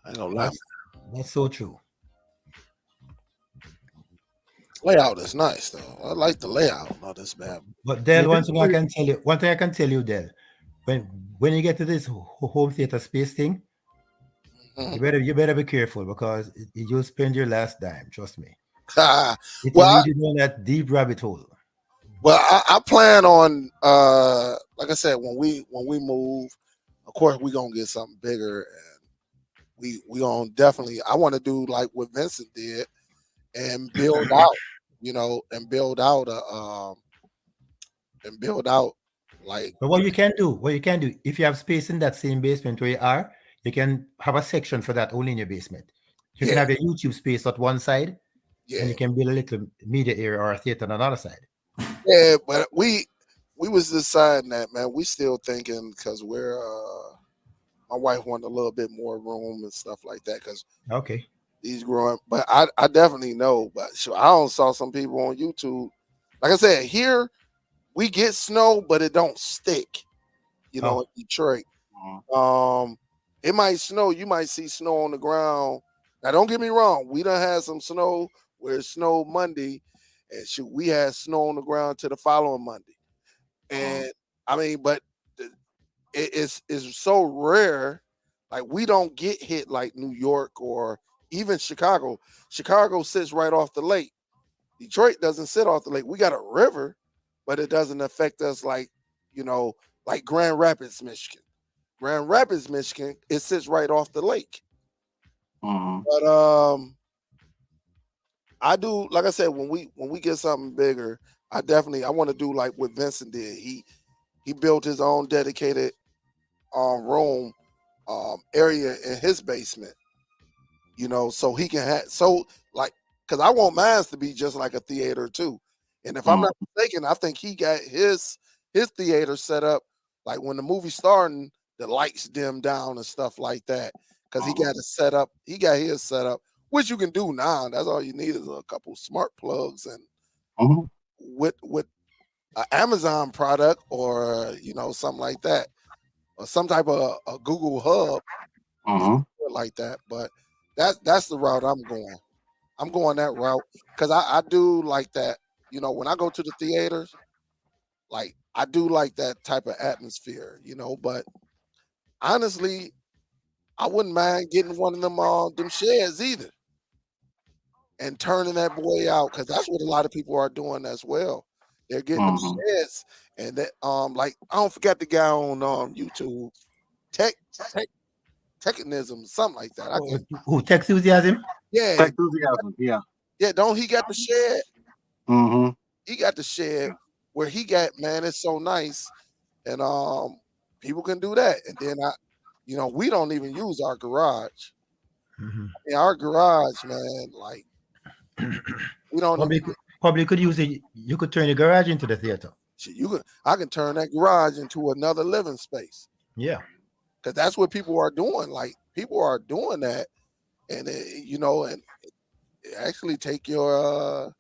I don't lie. That's so true. Layout is nice though. I like the layout of this map. But Dell, Yeah, one thing I can tell you, Dell, when you get to this home theater space thing, you better be careful because you'll spend your last dime. Trust me. It will lead you down that deep rabbit hole. Well, I plan on like I said, when we move, of course we're gonna get something bigger, and we gonna definitely. I want to do like what Vincent did and build out, and build out like. But what you can do, if you have space in that same basement where you are, you can have a section for that only in your basement. You can have your YouTube space at one side, and you can build a little media area or a theater on another side. Yeah, but we was deciding that, man. We still thinking because we're my wife wanted a little bit more room and stuff like that because he's growing. But I definitely know. But sure, I don't saw some people on YouTube. Like I said, here we get snow, but it don't stick. In Detroit, it might snow. You might see snow on the ground. Now, don't get me wrong. We done had some snow where it snowed Monday, and we had snow on the ground to the following Monday. And I mean, but it's so rare. Like we don't get hit like New York or even Chicago. Chicago sits right off the lake. Detroit doesn't sit off the lake. We got a river, but it doesn't affect us like like Grand Rapids, Michigan. Grand Rapids, Michigan, it sits right off the lake. But I do, like I said, when we get something bigger, I want to do like what Vincent did. He built his own dedicated room area in his basement. So he can have because I want mine to be just like a theater too. And if I'm not mistaken, I think he got his theater set up like when the movie's starting, the lights dim down and stuff like that. Because he got it set up. He got his set up, which you can do now. That's all you need is a couple smart plugs and with an Amazon product or something like that, or some type of a Google Hub, like that. But that's the route I'm going. I'm going that route because I do like that. When I go to the theaters, like I do like that type of atmosphere. But honestly, I wouldn't mind getting one of them sheds either, and turning that boy out because that's what a lot of people are doing as well. They're getting them sheds, and that like I don't forget the guy on YouTube, Techinism, something like that. Who Texusiasm? Yeah, Texusiasm, yeah. Yeah, don't he got the shed? He got the shed where he got, man, it's so nice. And people can do that. And then we don't even use our garage. In our garage, man, like we don't probably could use it. You could turn the garage into the theater. I can turn that garage into another living space. Yeah. Because that's what people are doing. Like people are doing that. And and actually take your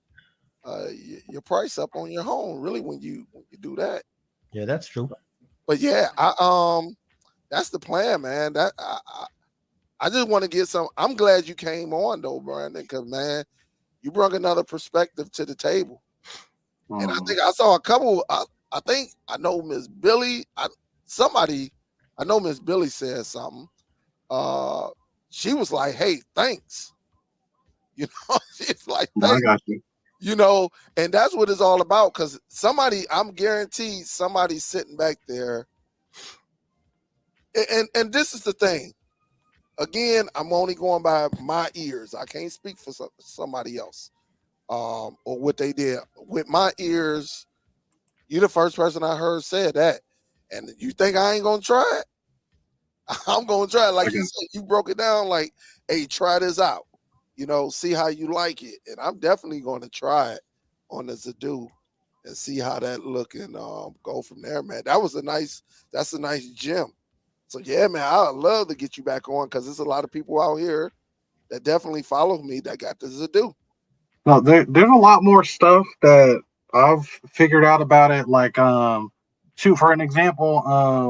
price up on your home really when you do that. Yeah, that's true. But yeah, that's the plan, man. That I just want to get some. I'm glad you came on though, Brandon, because man, you brought another perspective to the table. And I think I saw a couple. I think I know Miss Billy. I know Miss Billy said something. She was like, "Hey, thanks." She's like, I got you. And that's what it's all about. Because I'm guaranteed somebody's sitting back there. And this is the thing. Again, I'm only going by my ears. I can't speak for somebody else or what they did. With my ears, you're the first person I heard say that. And you think I ain't going to try it? I'm going to try it. Like you said, you broke it down like, hey, try this out. See how you like it. And I'm definitely going to try it on the Zadu. and see how that look and go from there, man. That's a nice gem. So yeah, man, I'd love to get you back on because there's a lot of people out here that definitely follow me that got this to do. No, there's a lot more stuff that I've figured out about it. Like, shoot, for an example,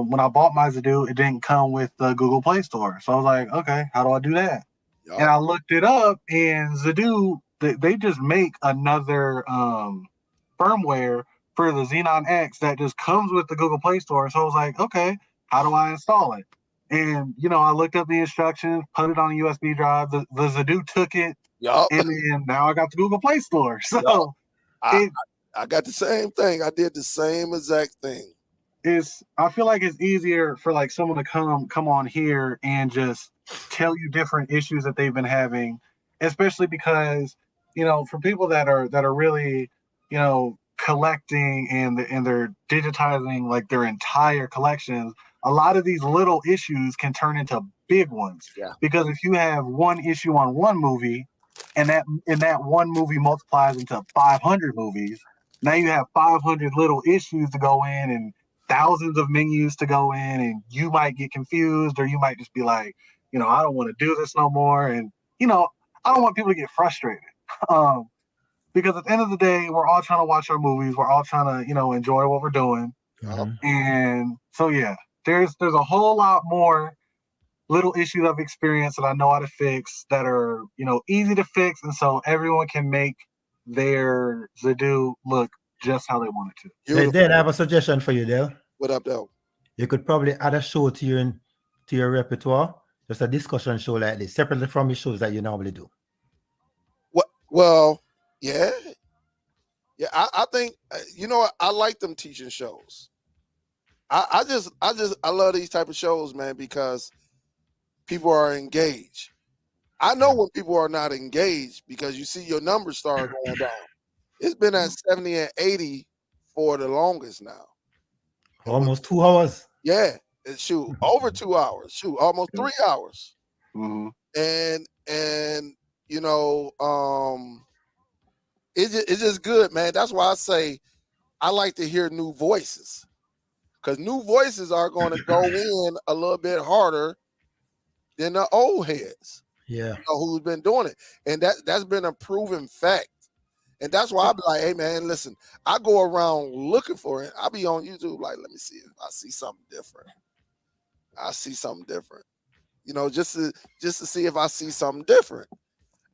when I bought my Zadoo, it didn't come with the Google Play Store. So I was like, okay, how do I do that? Yup. And I looked it up, and Zadoo, they just make another firmware for the Xenon X that just comes with the Google Play Store. So I was like, okay, how do I install it? And I looked up the instructions, put it on a USB drive. The Zadoo took it, Yup. and then now I got the Google Play Store. So Yup. I, it I got the same thing. I did the same exact thing. I feel like it's easier for like someone to come on here and just tell you different issues that they've been having, especially because for people that are really collecting and they're digitizing like their entire collections. A lot of these little issues can turn into big ones. Yeah. Because if you have one issue on one movie, and that one movie multiplies into 500 movies, now you have 500 little issues to go in and thousands of menus to go in, and you might get confused, or you might just be like, I don't want to do this no more. And I don't want people to get frustrated. Because at the end of the day, we're all trying to watch our movies, we're all trying to enjoy what we're doing. Yup. And so yeah, there's a whole lot more little issues I've experienced that I know how to fix, that are easy to fix, and so everyone can make their Zadoo look just how they want it to. Hey, Beautiful. Dale, I have a suggestion for you, Dale. What up, though? You could probably add a show to your repertoire, just a discussion show like this, separately from the shows that you normally do. Well, yeah. I think what, I like them teaching shows. I love these type of shows, man, because people are engaged. I know when people are not engaged because you see your numbers start going down. It's been at 70 and 80 for the longest now. And Almost 2 hours. yeah, shoot, over 2 hours. Shoot, almost 3 hours. Mm-hmm. And it's just good, man. That's why I say I like to hear new voices, because new voices are going to go in a little bit harder than the old heads. Yeah. Who's been doing it, and that's been a proven fact. And that's why I be like, hey man, listen, I go around looking for it. I be on YouTube like, let me see if I see something different. Just to see if I see something different.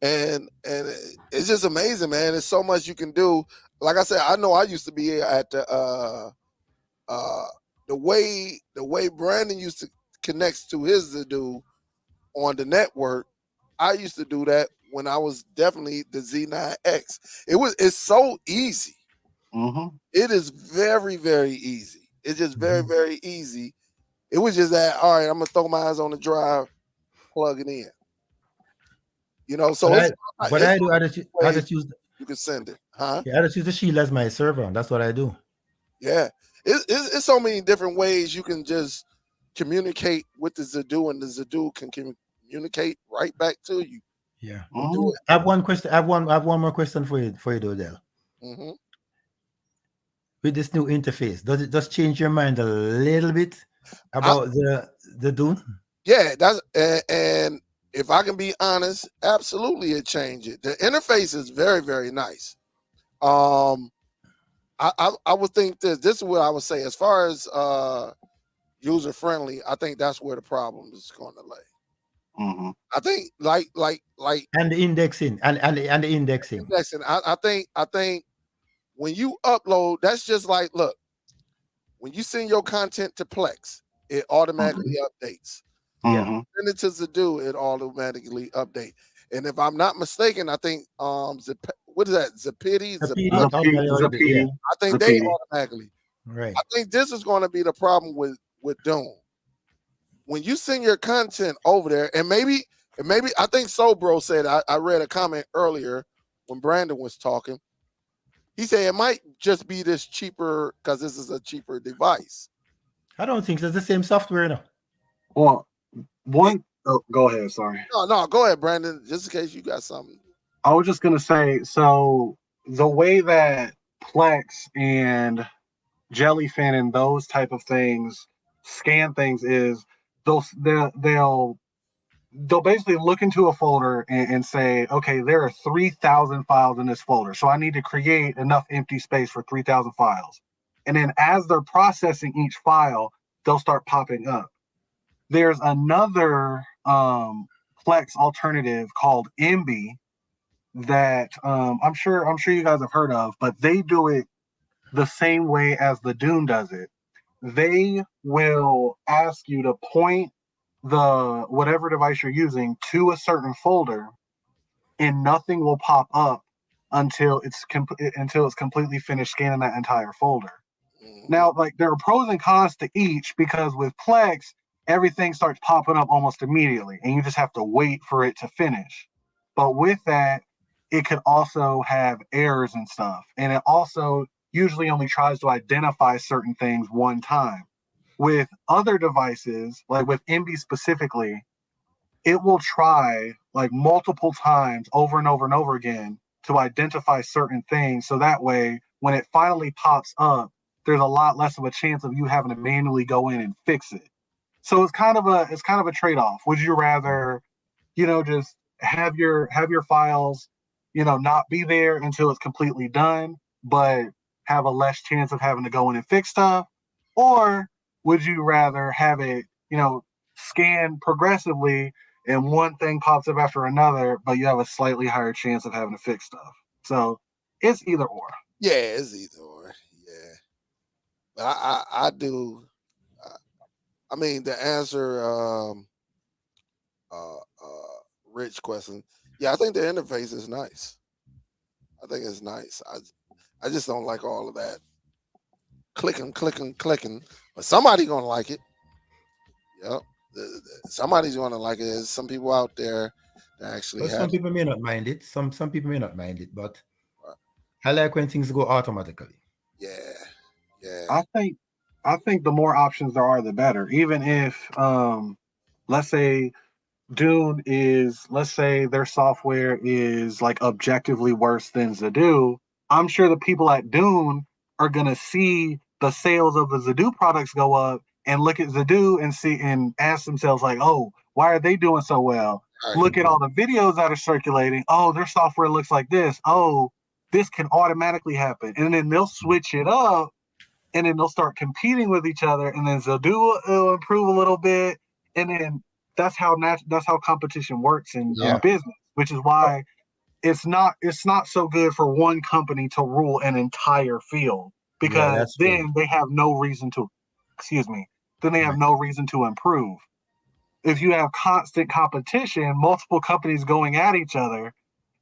And it's just amazing, man. There's so much you can do. Like I said, I know I used to be at the way Brandon used to connect to his Zadoo on the network. I used to do that when I was definitely the Z9X. It's so easy. Mm-hmm. It is very, very easy. It's just very, very easy. It was just that, all right, I'm gonna throw my eyes on the drive, plug it in. So I just use you can send it, huh? Yeah, I just use the Shield as my server. That's what I do. Yeah, it's so many different ways you can just communicate with the Zadoo, and the Zadoo can communicate right back to you. Yeah. Mm-hmm. I have one question. I have one more question for you, though, Del. Mm-hmm. With this new interface, does it just change your mind a little bit about the Dune? Yeah, that's and if I can be honest, absolutely it changed it. The interface is very, very nice. I would think this is what I would say as far as user friendly. I think that's where the problem is going to lay. Mm-hmm. I think like and the indexing and the indexing. I think when you upload, that's just like, look, when you send your content to Plex, it automatically updates. Yeah. Send it to Zadoo, it automatically update. And if I'm not mistaken, I think what is that? Zapidi? Yeah. I think they automatically. Right. I think this is going to be the problem with Doom. When you send your content over there, and maybe I think Sobro said, I read a comment earlier when Brandon was talking. He said it might just be this cheaper because this is a cheaper device. I don't think it's the same software now. Well, go ahead. Sorry. No, go ahead, Brandon. Just in case you got something. I was just gonna say, so the way that Plex and Jellyfin and those type of things scan things is they'll basically look into a folder and say, okay, there are 3,000 files in this folder, so I need to create enough empty space for 3,000 files. And then as they're processing each file, they'll start popping up. There's another Plex alternative called Emby that I'm sure you guys have heard of, but they do it the same way as the Dune does it. They will ask you to point the whatever device you're using to a certain folder, and nothing will pop up until it's completely finished scanning that entire folder. Now, like, there are pros and cons to each, because with Plex, everything starts popping up almost immediately, and you just have to wait for it to finish. But with that, it could also have errors and stuff, and it also usually only tries to identify certain things one time. With other devices, like with Emby specifically, it will try like multiple times over and over and over again to identify certain things. So that way, when it finally pops up, there's a lot less of a chance of you having to manually go in and fix it. So it's kind of a trade-off. Would you rather, just have your files, not be there until it's completely done, but have a less chance of having to go in and fix stuff? Or would you rather have it, scan progressively and one thing pops up after another, but you have a slightly higher chance of having to fix stuff? So it's either or. Yeah, it's either or. Yeah, but I do. I mean, the answer, Rich question. Yeah, I think the interface is nice. I think it's nice. I just don't like all of that clicking. But somebody gonna like it. Yep. Somebody's gonna like it. There's some people out there that actually But have some it. people may not mind it. Some people may not mind it, but Right. I like when things go automatically. Yeah, yeah. I think the more options there are, the better. Even if, let's say let's say their software is like objectively worse than Zadoo, I'm sure the people at Dune are gonna see the sales of the Zadoo products go up and look at Zadoo and see and ask themselves like, oh, why are they doing so well? Right. Look at all the videos that are circulating. Oh, their software looks like this. Oh, this can automatically happen. And then they'll switch it up, and then they'll start competing with each other, and then Zadoo will improve a little bit, and then that's how competition works in Yeah. business, which is why it's not so good for one company to rule an entire field, Yeah, because that's true. then they have no reason to, excuse me, then they have Right. no reason to improve. If you have constant competition, multiple companies going at each other,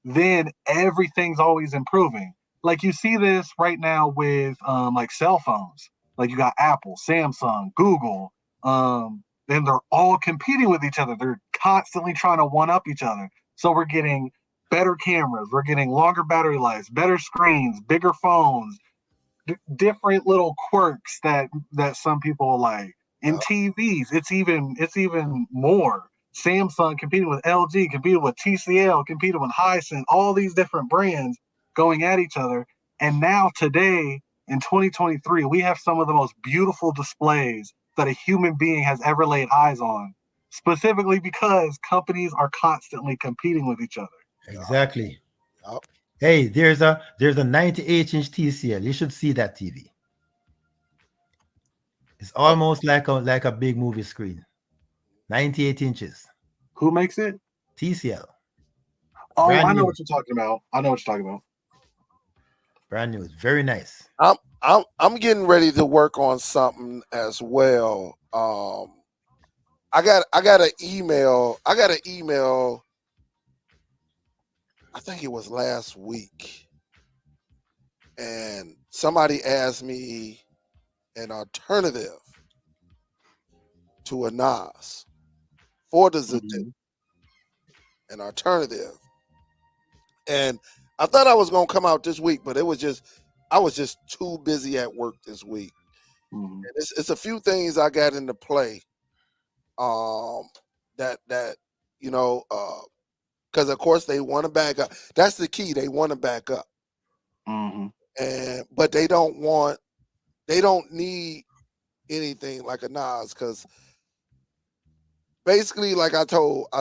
then everything's always improving. Like, you see this right now with like cell phones. Like, you got Apple, Samsung, Google, and they're all competing with each other. They're constantly trying to one up each other. So we're getting better cameras, we're getting longer battery lives, better screens, bigger phones, different little quirks that some people like. In Yep. TVs, it's even more. Samsung competing with LG, competing with TCL, competing with Hisense, all these different brands going at each other. And now today in 2023, we have some of the most beautiful displays that a human being has ever laid eyes on, specifically because companies are constantly competing with each other. Exactly. Yep. Hey, there's a 98-inch TCL. You should see that TV. It's Oh, almost like a big movie screen. 98 inches. Who makes it? TCL. Oh, Brand I know new. what you're talking about. I know what you're talking about. Brand new. It's very nice. I'm getting ready to work on something as well. I got an email. I got an email. I think it was last week, and somebody asked me an alternative to a NAS for the Zadoo, Mhm. an alternative. And I thought I was gonna come out this week, but I was just too busy at work this week. Mhm. And it's a few things I got into play. Um, that because of course they want to back up. That's the key. They want to back up. Mhm. but they don't need anything like a NAS, because basically, like I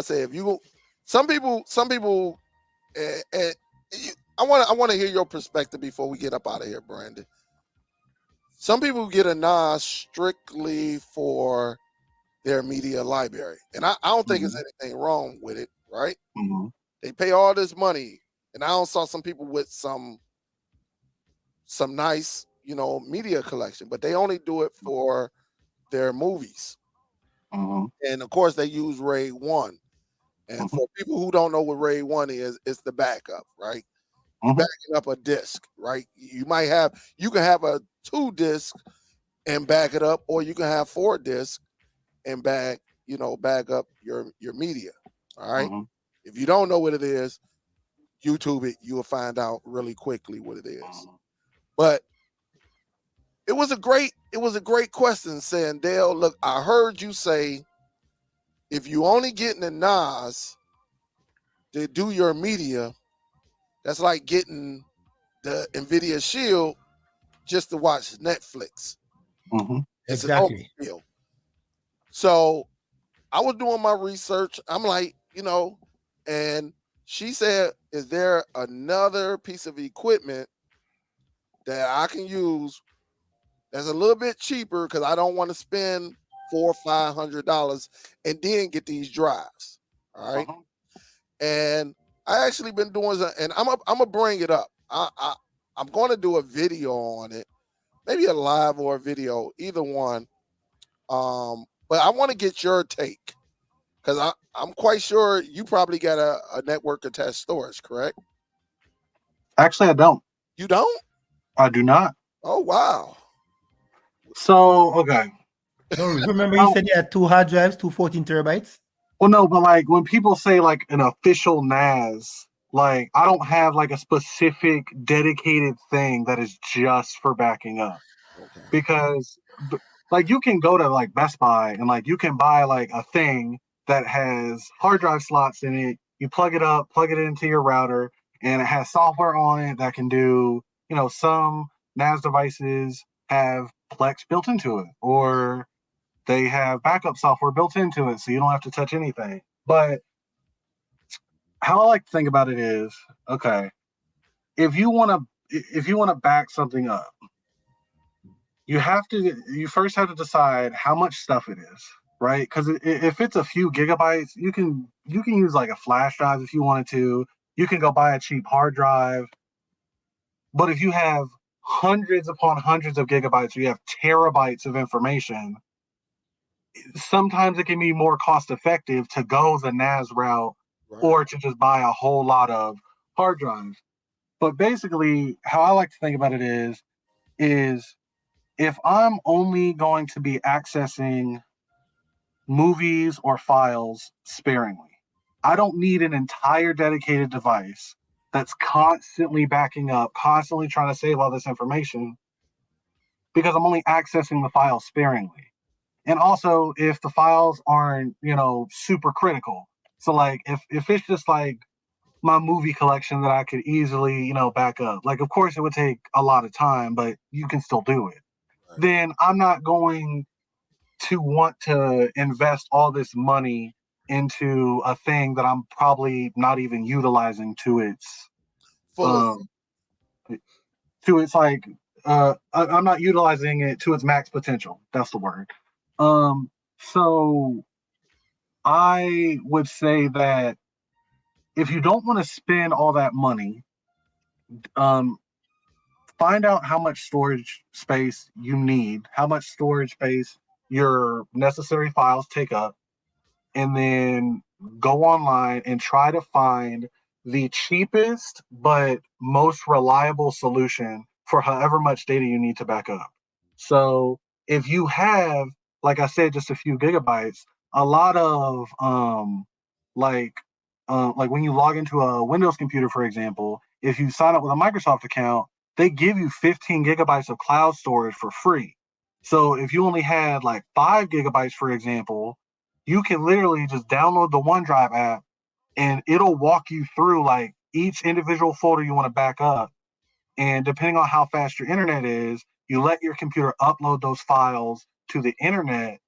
said, if you some people and I want to hear your perspective before we get up out of here, Brandon. Some people get a NAS strictly for their media library, and I don't think there's anything wrong with it, right? They pay all this money, and I saw some people with some nice, media collection, but they only do it for their movies. And of course, they use RAID 1. And for people who don't know what RAID 1 is, it's the backup, right? You're backing up a disk, right? You can have a 2 disc and back it up, or you can have 4 discs and back up your media. All right. If you don't know what it is, YouTube it, you will find out really quickly what it is. But it was a great question, saying, Dale, look, I heard you say if you only getting a NAS to do your media, that's like getting the NVIDIA Shield just to watch Netflix. It's Exactly. an overkill. So I was doing my research. I'm like, and she said, is there another piece of equipment that I can use that's a little bit cheaper, because I don't want to spend $400 or $500 and then get these drives. All right. And I actually been doing some, and I'm gonna bring it up. I'm going to do a video on it, maybe a live or a video, either one. But I want to get your take, because I'm quite sure you probably got a network attached storage, correct? Actually, I don't. You don't? I do not. Oh, wow. So, okay. No, remember you said you had 2 hard drives, 2 14 terabytes? Well, no, but like when people say like an official NAS, like I don't have like a specific dedicated thing that is just for backing up. Okay. Because like you can go to like Best Buy and like you can buy like a thing that has hard drive slots in it. You plug it up, plug it into your router, and it has software on it that can do, some NAS devices have Plex built into it, or they have backup software built into it, so you don't have to touch anything. But how I like to think about it is, okay, if you want to back something up, you first have to decide how much stuff it is, right? Because if it's a few gigabytes, you can use like a flash drive if you wanted to. You can go buy a cheap hard drive. But if you have hundreds upon hundreds of gigabytes, or you have terabytes of information, sometimes it can be more cost effective to go the NAS route, Right. or to just buy a whole lot of hard drives. But basically, how I like to think about it is if I'm only going to be accessing movies or files sparingly, I don't need an entire dedicated device that's constantly backing up, constantly trying to save all this information, because I'm only accessing the file sparingly. And also, if the files aren't, super critical. So like if it's just like my movie collection that I could easily, back up, like of course it would take a lot of time, but you can still do it. Right. Then I'm not going to want to invest all this money into a thing that I'm probably not even utilizing to its Fullest. like I'm not utilizing it to its max potential. That's the word. So I would say that if you don't want to spend all that money, find out how much storage space you need, how much storage space your necessary files take up, and then go online and try to find the cheapest but most reliable solution for however much data you need to back up. So if you have, like I said, just a few gigabytes, a lot of like when you log into a Windows computer, for example, if you sign up with a Microsoft account, they give you 15 gigabytes of cloud storage for free. So if you only had like 5 gigabytes, for example, you can literally just download the OneDrive app and it'll walk you through like each individual folder you want to back up. And depending on how fast your internet is, you let your computer upload those files to the internet.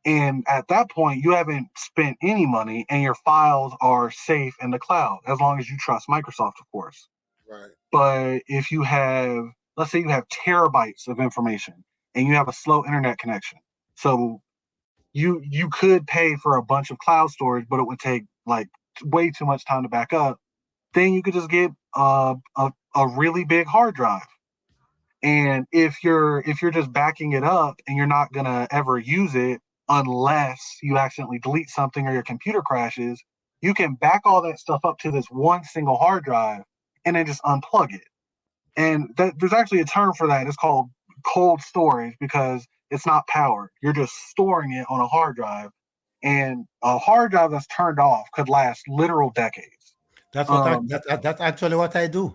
And at that point, you haven't spent any money and your files are safe in the cloud, as long as you trust Microsoft, of course. Right. But if you have, let's say you have terabytes of information and you have a slow internet connection, so you could pay for a bunch of cloud storage, but it would take like way too much time to back up. Then you could just get a really big hard drive. And if you're just backing it up and you're not gonna ever use it unless you accidentally delete something or your computer crashes, you can back all that stuff up to this one single hard drive and then just unplug it. And there's actually a term for that. It's called cold storage because it's not powered. You're just storing it on a hard drive. And a hard drive that's turned off could last literal decades. That's what that's actually what I do.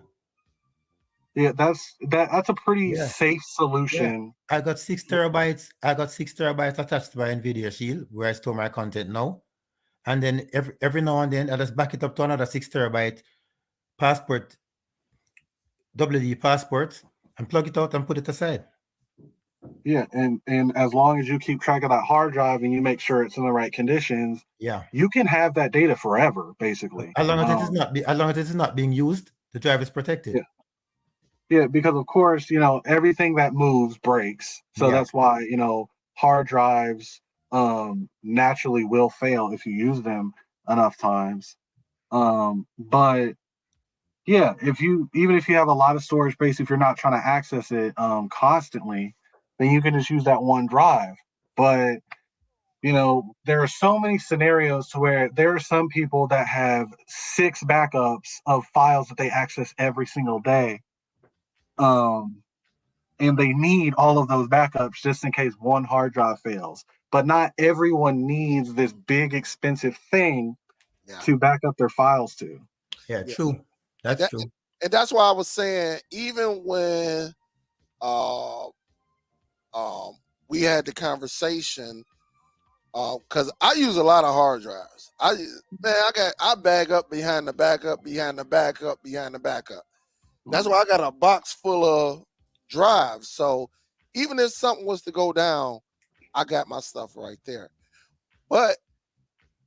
Yeah, that's a pretty safe solution. Yeah. I got 6 terabytes. I got 6 terabytes attached to my NVIDIA Shield where I store my content now. And then every now and then I just back it up to another 6 terabyte passport, WD passport, and plug it out and put it aside. Yeah, and as long as you keep track of that hard drive and you make sure it's in the right conditions, you can have that data forever, basically. As long as it is not being used, the drive is protected. Yeah, because of course, everything that moves breaks. So that's why, hard drives naturally will fail if you use them enough times. But yeah, even if you have a lot of storage space, if you're not trying to access it constantly, then you can just use that one drive. But there are so many scenarios to where there are some people that have 6 backups of files that they access every single day. And they need all of those backups just in case one hard drive fails. But not everyone needs this big, expensive thing to back up their files to. Yeah, true. That's true. And that's why I was saying, even when we had the conversation, because I use a lot of hard drives. I bag up behind the backup, behind the backup, behind the backup. That's why I got a box full of drives. So even if something was to go down, I got my stuff right there. But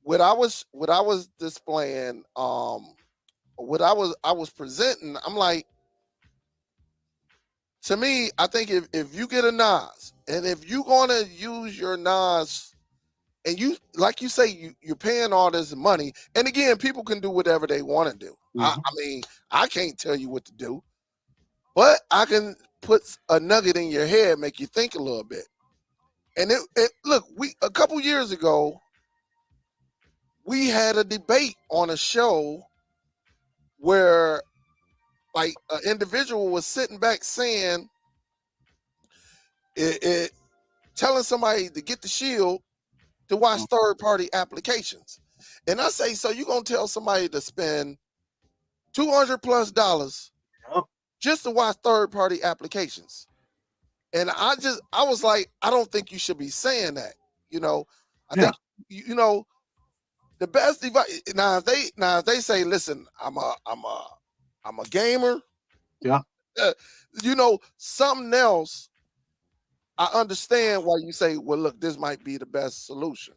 what I was displaying, what I was presenting, I'm like, to me, I think if you get a NAS, and if you're gonna use your NAS, and you, like you say, you're paying all this money, and again, people can do whatever they want to do. I mean, I can't tell you what to do, but I can put a nugget in your head, make you think a little bit. And look, a couple years ago, we had a debate on a show where, like, an individual was sitting back saying, telling somebody to get the Shield to watch third-party applications. And I say, so you're going to tell somebody to spend $200+ just to watch third-party applications? And I was like, I don't think you should be saying that. I think, the best device. Now if they say, listen, I'm a gamer. Yeah. Something else. I understand why you say, well, look, this might be the best solution.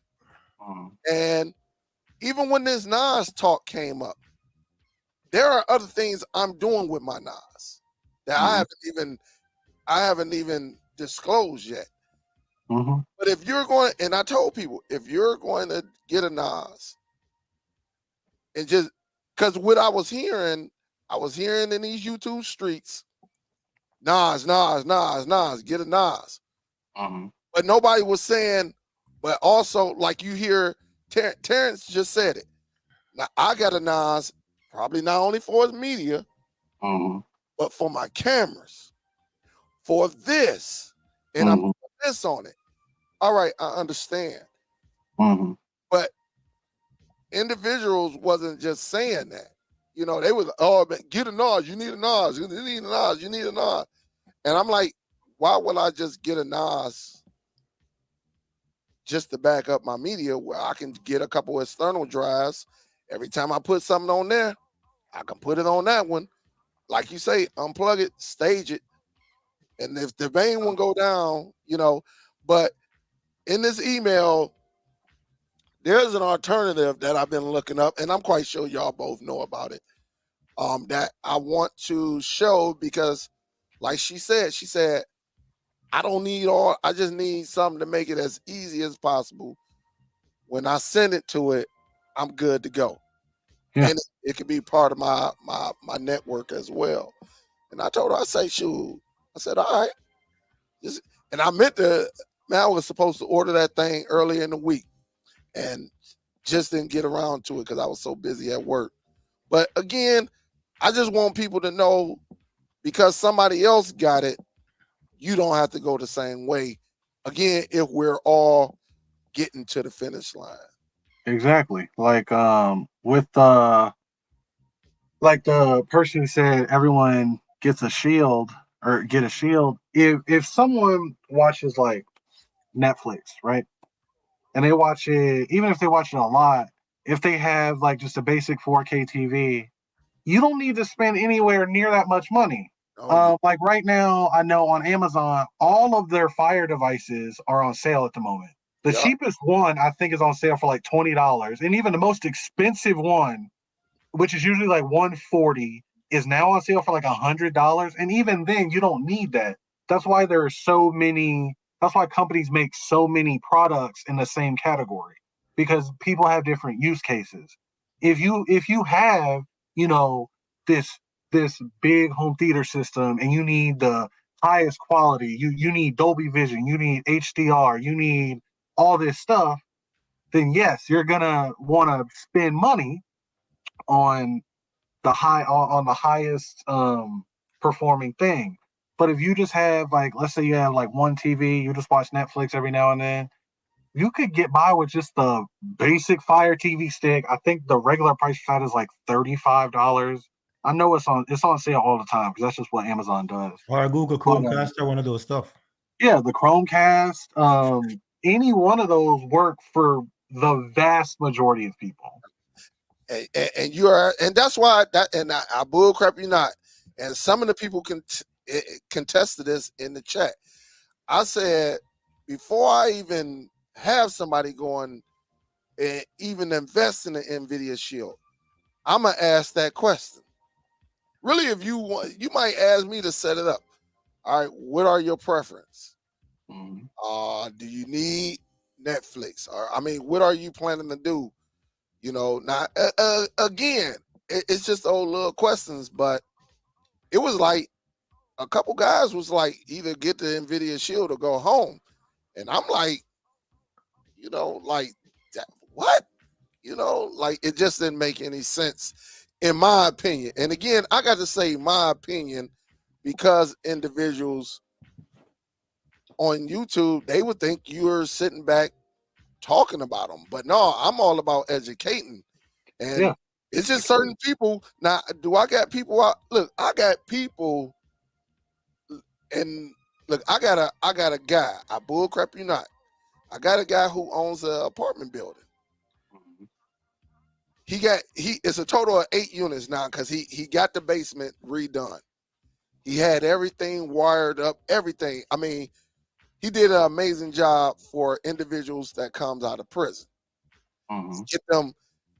And even when this NAS talk came up, there are other things I'm doing with my NAS that I haven't even disclosed yet. But if you're going, and I told people, if you're going to get a NAS, and just because what I was hearing in these YouTube streets, NAS, get a NAS. But nobody was saying, but also, like you hear, Terrence just said it. Now, I got a NAS, probably not only for his media, but for my cameras, for this, and I'm putting this on it. All right, I understand. But individuals wasn't just saying that. They was, oh, man, get a NAS, you need a NAS, you need a NAS, you need a NAS. And I'm like, why would I just get a NAS just to back up my media, where I can get a couple external drives? Every time I put something on there, I can put it on that one. like you say, unplug it, stage it, and if the main one go down, but in this email, there's an alternative that I've been looking up, and I'm quite sure y'all both know about it. That I want to show because, like she said, I don't need all. I just need something to make it as easy as possible. When I send it to it, I'm good to go, Yeah. and it could be part of my network as well. And I told her, I say, shoot, I said, all right, just, and I meant to. Man, I was supposed to order that thing early in the week, and just didn't get around to it because I was so busy at work. But again, I just want people to know because somebody else got it, you don't have to go the same way. Again, if we're all getting to the finish line. Exactly. With the person who said everyone gets a shield or get a shield. If someone watches like Netflix, right, and they watch it, even if they watch it a lot, if they have like just a basic 4K TV, you don't need to spend anywhere near that much money. Oh yeah. Like right now, I know on Amazon, all of their Fire devices are on sale at the moment. The Yeah. cheapest one I think is on sale for like $20, and even the most expensive one, which is usually like 140, is now on sale for like $100. And even then, you don't need that. That's why there are so many. That's why companies make so many products in the same category because people have different use cases. If you have you know this this big home theater system and you need the highest quality, you need Dolby Vision, you need HDR, you need all this stuff, then yes, you're gonna want to spend money on on the highest performing thing. But if you just have like, let's say you have like one TV, you just watch Netflix every now and then, you could get by with just the basic Fire TV stick. I think the regular price for that is like $35. I know it's on sale all the time because that's just what Amazon does. Or Google But Chromecast or one of those stuff. yeah, the Chromecast, any one of those work for the vast majority of people. And you are, and that's why that, and I bull crap you not. And some of the people can contest to this in the chat. I said before I even have somebody going and even invest in the NVIDIA Shield, I'm gonna ask that question. Really, if you want, you might ask me to set it up. All right, what are your preference? Mhm. Do you need Netflix? Or I mean, what are you planning to do? Now again, it's just old little questions, but it was like a couple guys was like either get the NVIDIA Shield or go home, and I'm like, like that, what? Like it just didn't make any sense in my opinion. And again, I got to say my opinion because individuals on YouTube, they would think you're sitting back talking about them. But no, I'm all about educating. Yeah. And it's just certain people. Now, do I got people out? Look, I got people, and look, I got a guy. I bull crap you not. I got a guy who owns an apartment building. Mhm. He it's a total of 8 units now because he got the basement redone. He had everything wired up, everything. I mean, he did an amazing job for individuals that comes out of prison. Mhm. Get them,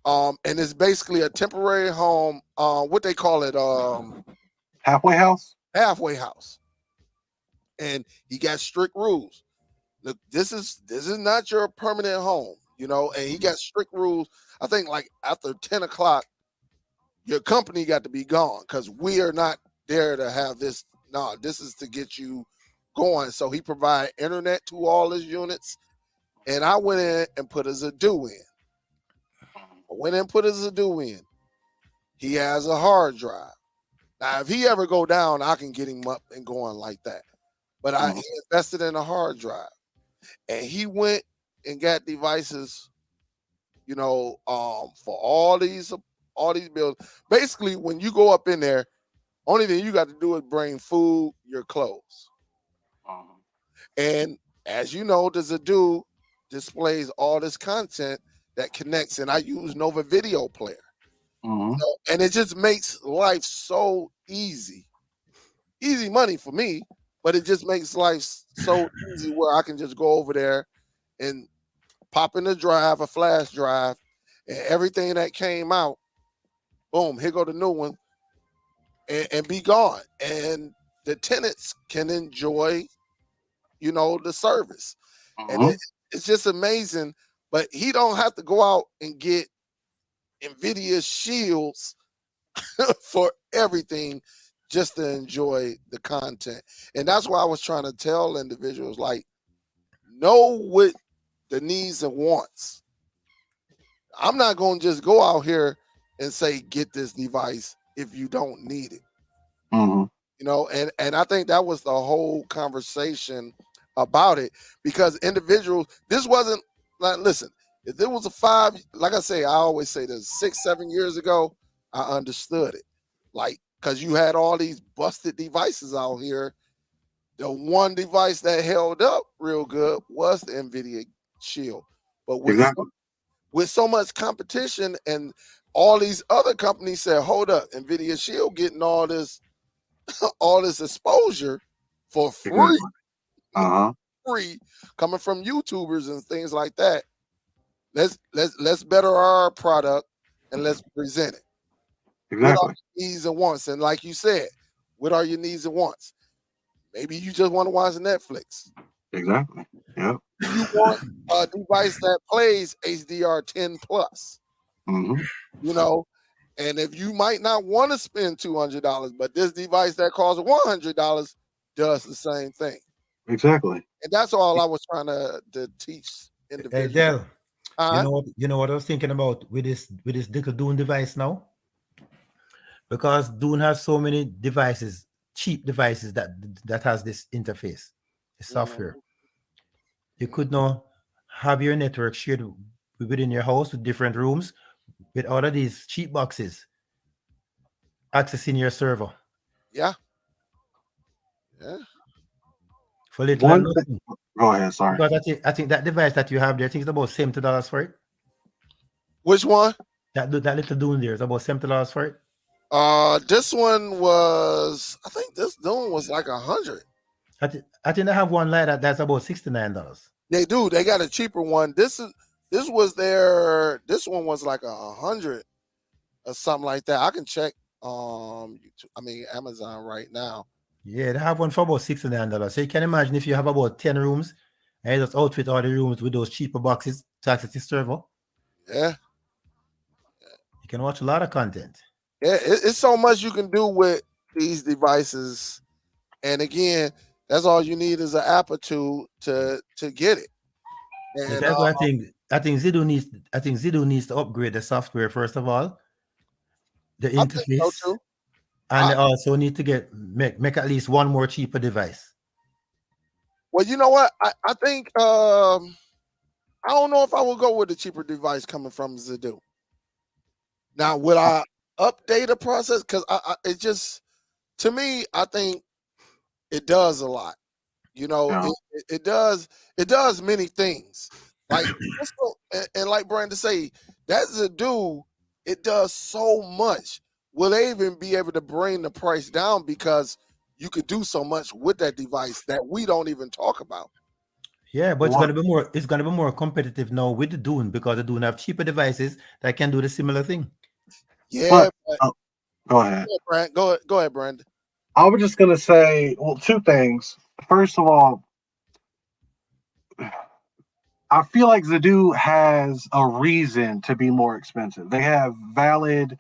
and it's basically a temporary home. What they call it, Halfway house. halfway house. And he got strict rules. Look, this is not your permanent home, and he Mhm. got strict rules. I think like after 10 o'clock, your company got to be gone because we are not there to have this. No, this is to get you going. So he provide internet to all his units. And I went in and put a Zadoo in. I went in and put a Zadoo in. He has a hard drive. Now, if he ever go down, I can get him up and going like that. But he Mhm. invested in a hard drive. And he went and got devices, for all these bills. Basically, when you go up in there, only thing you got to do is bring food, your clothes. Mhm. And as you know, the Zadoo displays all this content that connects, and I use Nova Video Player. And it just makes life so easy. Easy money for me, but it just makes life so easy where I can just go over there and pop in the drive, a flash drive, and everything that came out, boom, here go the new one, and be gone. And the tenants can enjoy, the service. And it's just amazing. But he don't have to go out and get NVIDIA shields for everything just to enjoy the content. And that's why I was trying to tell individuals, like, know what the needs and wants. I'm not going to just go out here and say, get this device if you don't need it. And I think that was the whole conversation about it, because individuals, this wasn't like, listen, if it was like I say, I always say this, 6-7 years ago, I understood it. Like, because you had all these busted devices out here. The one device that held up real good was the NVIDIA Shield. But with so much competition and all these other companies said, hold up, NVIDIA Shield getting all this exposure for free, free coming from YouTubers and things like that. Let's better our product and let's present it. What are your needs and wants? And like you said, what are your needs and wants? Maybe you just want to watch Netflix. Exactly. Yeah. You want a device that plays HDR10 plus. And if you might not want to spend $200, but this device that costs $100 does the same thing. Exactly. And that's all I was trying to teach individuals. Hey, Del, you know what I was thinking about with this little Dune device now? Because Dune has so many devices, cheap devices that has this interface, the software. You could now have your network shared within your house with different rooms with all of these cheap boxes accessing your server. Yeah. For little go ahead, sorry. Because I think that device that you have there, I think it's about $70 for it. Which one? That little Dune there is about $70 for it. This one was, I think this Dune was like $100. I think I have one like that that's about $69. They do. They got a cheaper one. This was their. This one was like $100 or something like that. I can check. Amazon right now. Yeah, they have one for about $69. So you can imagine if you have about 10 rooms and you just outfit all the rooms with those cheaper boxes to access the server. Yeah. You can watch a lot of content. Yeah, it's so much you can do with these devices. And again, that's all you need is an app or two to get it. And yeah, that's why I think Zidu needs to upgrade the software first of all, the interface, so and they also need to make at least one more cheaper device. Well, you know what? I think I don't know if I will go with the cheaper device coming from Zidu. Now, would I update the process? Because it just, to me, I think it does a lot. It does many things. Like, and like Brandon say, that's a dude. It does so much. Will they even be able to bring the price down, because you could do so much with that device that we don't even talk about? Yeah, but it's gonna be more competitive now with the Dune, because the Dune have cheaper devices that can do the similar thing. Yeah, go ahead. Go ahead, Brandon. I was just gonna say, well, two things. First of all, I feel like Zidu has a reason to be more expensive. They have valid,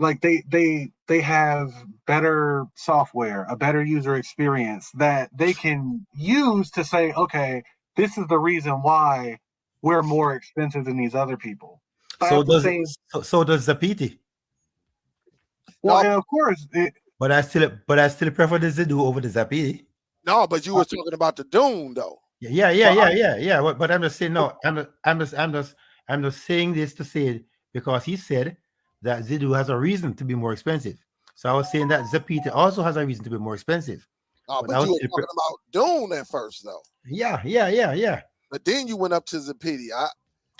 like they have better software, a better user experience that they can use to say, okay, this is the reason why we're more expensive than these other people. So does Zapiti. Well, and of course, but I still prefer the Zidu over the Zapiti. No, but you were talking about the Dune, though. Yeah. But I'm just saying, no, I'm just saying this to say it because he said that Zidu has a reason to be more expensive. So I was saying that Zapiti also has a reason to be more expensive. But you were talking about Dune at first, though. Yeah. But then you went up to Zapiti.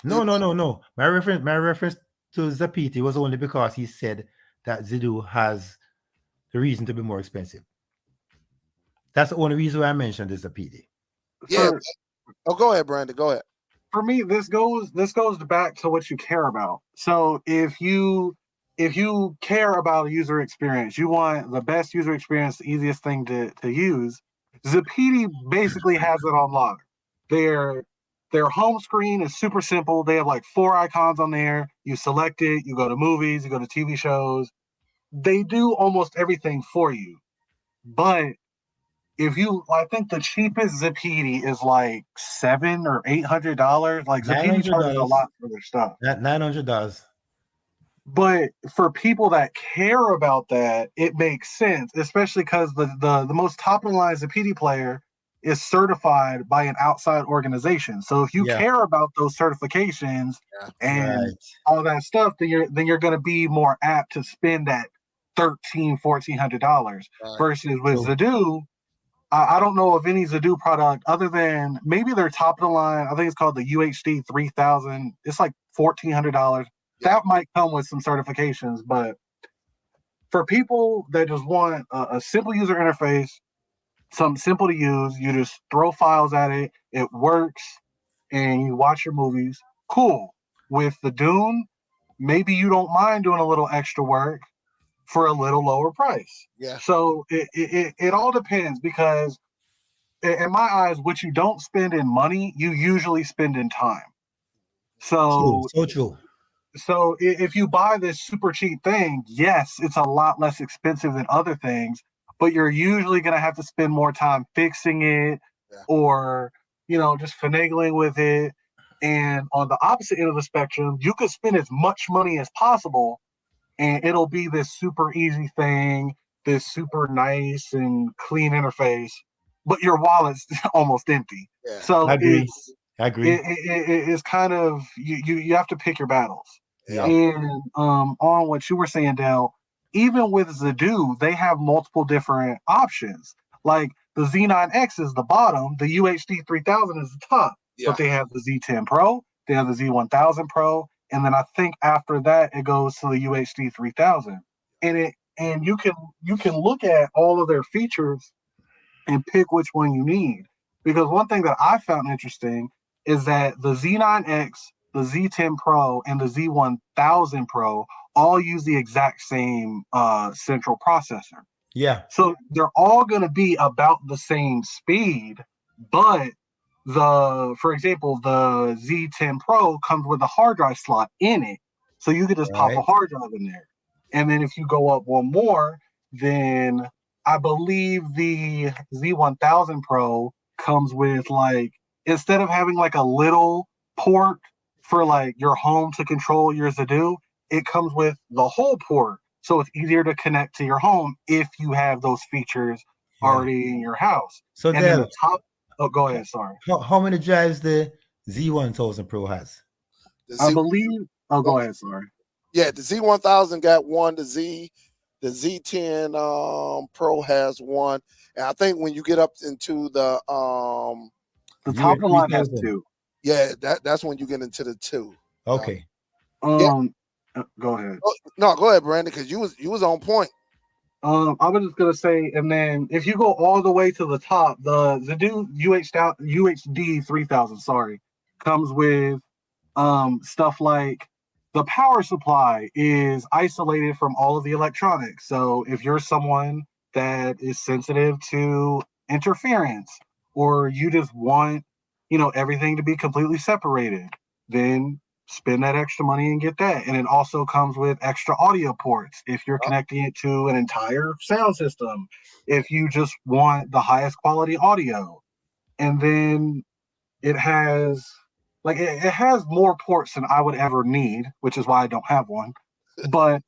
No. My reference to Zapiti was only because he said that Zidu has the reason to be more expensive. That's the only reason why I mentioned the Zapiti. Yeah. For Oh, go ahead, Brandon. Go ahead. for me, this goes back to what you care about. So if you care about a user experience, you want the best user experience, the easiest thing to use. Zapiti basically has it on lock. Their home screen is super simple. They have like 4 icons on there. You select it, you go to movies, you go to TV shows. They do almost everything for you. But I think the cheapest Zapiti is like $700 or $800. Like Zapiti charges a $900. lot for their stuff. That $900. But for people that care about that, it makes sense, especially because the most top of the line Zapiti player is certified by an outside organization. So if you Yeah. care about those certifications Yeah. and Right. all that stuff, then you're going to be more apt to spend that $1,400 Right. versus with So Zadu. I don't know of any Zadu product other than maybe their top of the line. I think it's called the UHD 3000. It's like $1,400. Yeah. That might come with some certifications, but for people that just want a simple user interface, something simple to use, you just throw files at it, it works, and you watch your movies. Cool. With the Dune, maybe you don't mind doing a little extra work for a little lower price. Yeah. So it all depends because in my eyes, what you don't spend in money, you usually spend in time. true. So So true. if you buy this super cheap thing, yes, it's a lot less expensive than other things, but you're usually going to have to spend more time fixing it Yeah. or, just finagling with it. And on the opposite end of the spectrum, you could spend as much money as possible and it'll be this super easy thing, this super nice and clean interface, but your wallet's almost empty. Yeah. So I agree. I agree. it's kind of you have to pick your battles. Yeah. And on what you were saying, Dale, even with Zadu, they have multiple different options. Like the Z9X is the bottom, the UHD 3000 is the top, Yeah. but they have the Z10 Pro, they have the Z1000 Pro, and then I think after that it goes to the UHD 3000. And you can look at all of their features and pick which one you need. Because one thing that I found interesting is that the Z9X, the Z10 Pro, and the Z1000 Pro all use the exact same central processor. Yeah. So they're all going to be about the same speed, but for example, the Z10 Pro comes with a hard drive slot in it. So you could just pop a Right. hard drive in there. And then if you go up one more, then I believe the Z1000 Pro comes with instead of having like a little port for like your home to control your Zadu, it comes with the whole port. So it's easier to connect to your home if you have those features Yeah. already in your house. So And then Dell, the top, oh, go ahead, sorry. how many drives the Z1000 Pro has? The I Z. believe, oh, go ahead, sorry. Yeah. The Z1000 got one. The Z10 Pro has one, and I think when you get up into the The top of the line has 3000. two. yeah, that's when you get into the 2. Okay. Yeah. Go ahead. No, go ahead, Brandon, because you was on point. I was just gonna say, and then if you go all the way to the top, the Zadu UHD 3000, sorry, comes with stuff like the power supply is isolated from all of the electronics. So if you're someone that is sensitive to interference, or you just want, everything to be completely separated, then spend that extra money and get that. And it also comes with extra audio ports if you're connecting it to an entire sound system, if you just want the highest quality audio. And then it has it has more ports than I would ever need, which is why I don't have one. But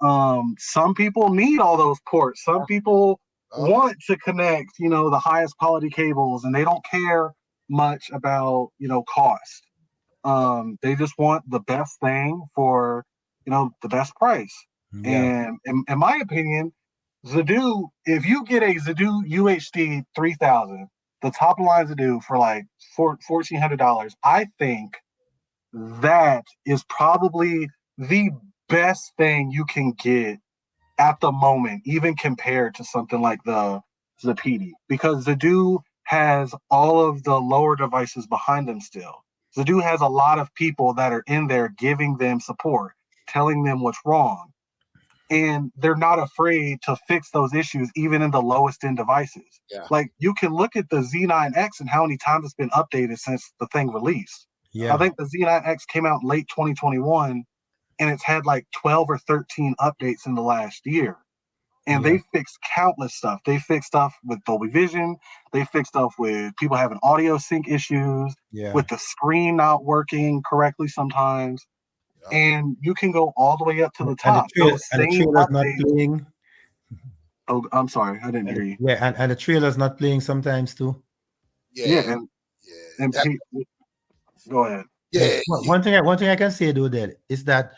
some people need all those ports. Some people want to connect, the highest quality cables, and they don't care much about, cost. They just want the best thing for, the best price. Yeah. And in my opinion, Zadu, if you get a Zadu UHD 3000, the top of line Zadu for like $1,400, I think that is probably the best thing you can get at the moment, even compared to something like the PD, because the dude has all of the lower devices behind them still. The dude has a lot of people that are in there giving them support, telling them what's wrong. And they're not afraid to fix those issues, even in the lowest end devices. Yeah. Like, you can look at the Z9X and how many times it's been updated since the thing released. Yeah. I think the Z9X came out late 2021, and it's had like 12 or 13 updates in the last year. And Yeah. they fixed countless stuff. They fixed stuff with Dolby Vision. They fixed stuff with people having audio sync issues, Yeah. with the screen not working correctly sometimes. Yeah. And you can go all the way up to the And top. Those the same trailer's not updates. playing. Oh, I'm sorry, I didn't hear you. Yeah, and the trailer's not playing sometimes too. Yeah, Yeah. and Yeah. go ahead. Yeah. One thing I can say though, that is that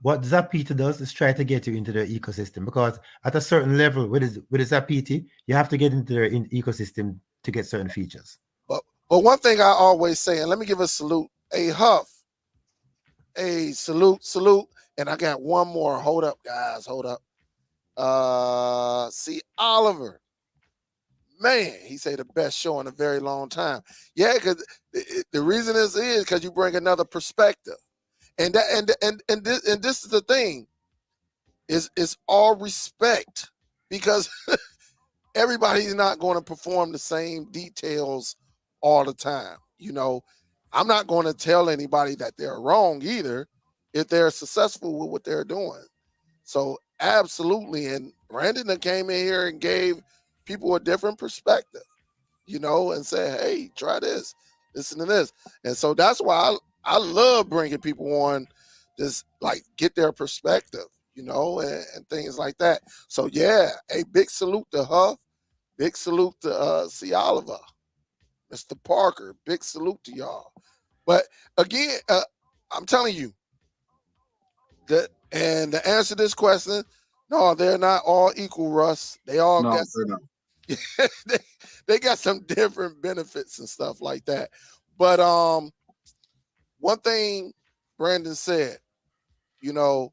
what Zapita does is try to get you into their ecosystem, because at a certain level with Zapita, you have to get into their ecosystem to get certain features. But one thing I always say, and let me give a salute. Hey, Huff. Hey, salute. And I got one more. Hold up, guys. Hold up. See, Oliver. Man, he say the best show in a very long time. Yeah, because the reason is because you bring another perspective. And that and this is the thing. It's all respect, because everybody's not going to perform the same details all the time. You know, I'm not going to tell anybody that they're wrong either if they're successful with what they're doing. So absolutely. And Brandon that came in here and gave people a different perspective, you know, and said, hey, try this, listen to this. And so that's why I love bringing people on this, like, get their perspective, you know, and things like that. So yeah, a big salute to Huff. Big salute to C. Oliver, Mr. Parker. Big salute to y'all. But again, I'm telling you that, and to answer this question, no, they're not all equal, Russ. They all No, got they're not. they got some different benefits and stuff like that. But one thing Brandon said, you know,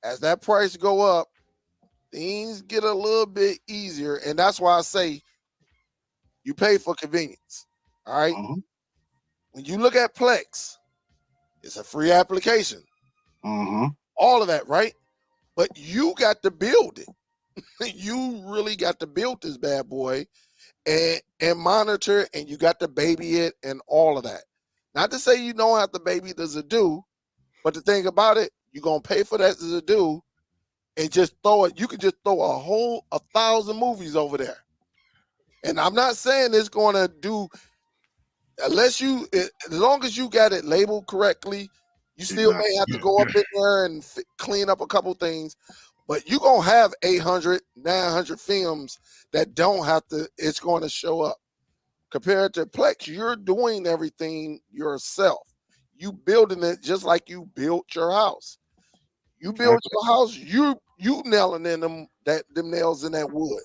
as that price go up, things get a little bit easier, and that's why I say you pay for convenience. All right. Mhm. When you look at Plex, it's a free application. Mhm. All of that, right? But you got to build it. You really got to build this bad boy and monitor, and you got to baby it and all of that. Not to say you don't have to baby the Zadoo, but the thing about it, you're gonna pay for that Zadoo and just throw it. You could just throw 1,000 movies over there. And I'm not saying it's gonna do, unless as long as you got it labeled correctly, you still may have to go up in there and clean up a couple things, but you're going to have 800, 900 films that don't have to, it's going to show up. Compared to Plex, you're doing everything yourself. You building it just like you built your house. You build your house, you nailing in them nails in that wood.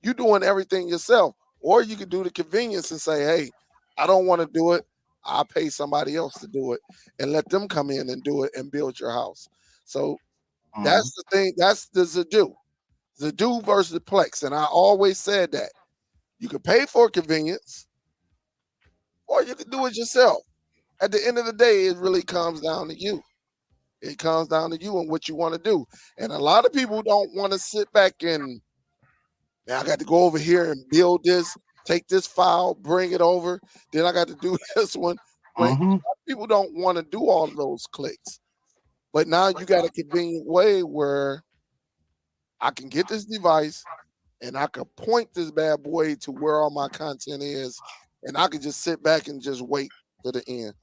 You doing everything yourself. Or you could do the convenience and say, hey, I don't want to do it. I'll pay somebody else to do it and let them come in and do it and build your house. So that's the thing. That's the Zadoo. Zadoo versus Plex. And I always said that. You can pay for convenience or you can do it yourself. At the end of the day, it really comes down to you. It comes down to you and what you want to do. And a lot of people don't want to sit back and, man, I got to go over here and build this, take this file, bring it over. Then I got to do this one. When people don't want to do all of those clicks. But now you got a convenient way where I can get this device and I can point this bad boy to where all my content is, and I can just sit back and just wait to the end.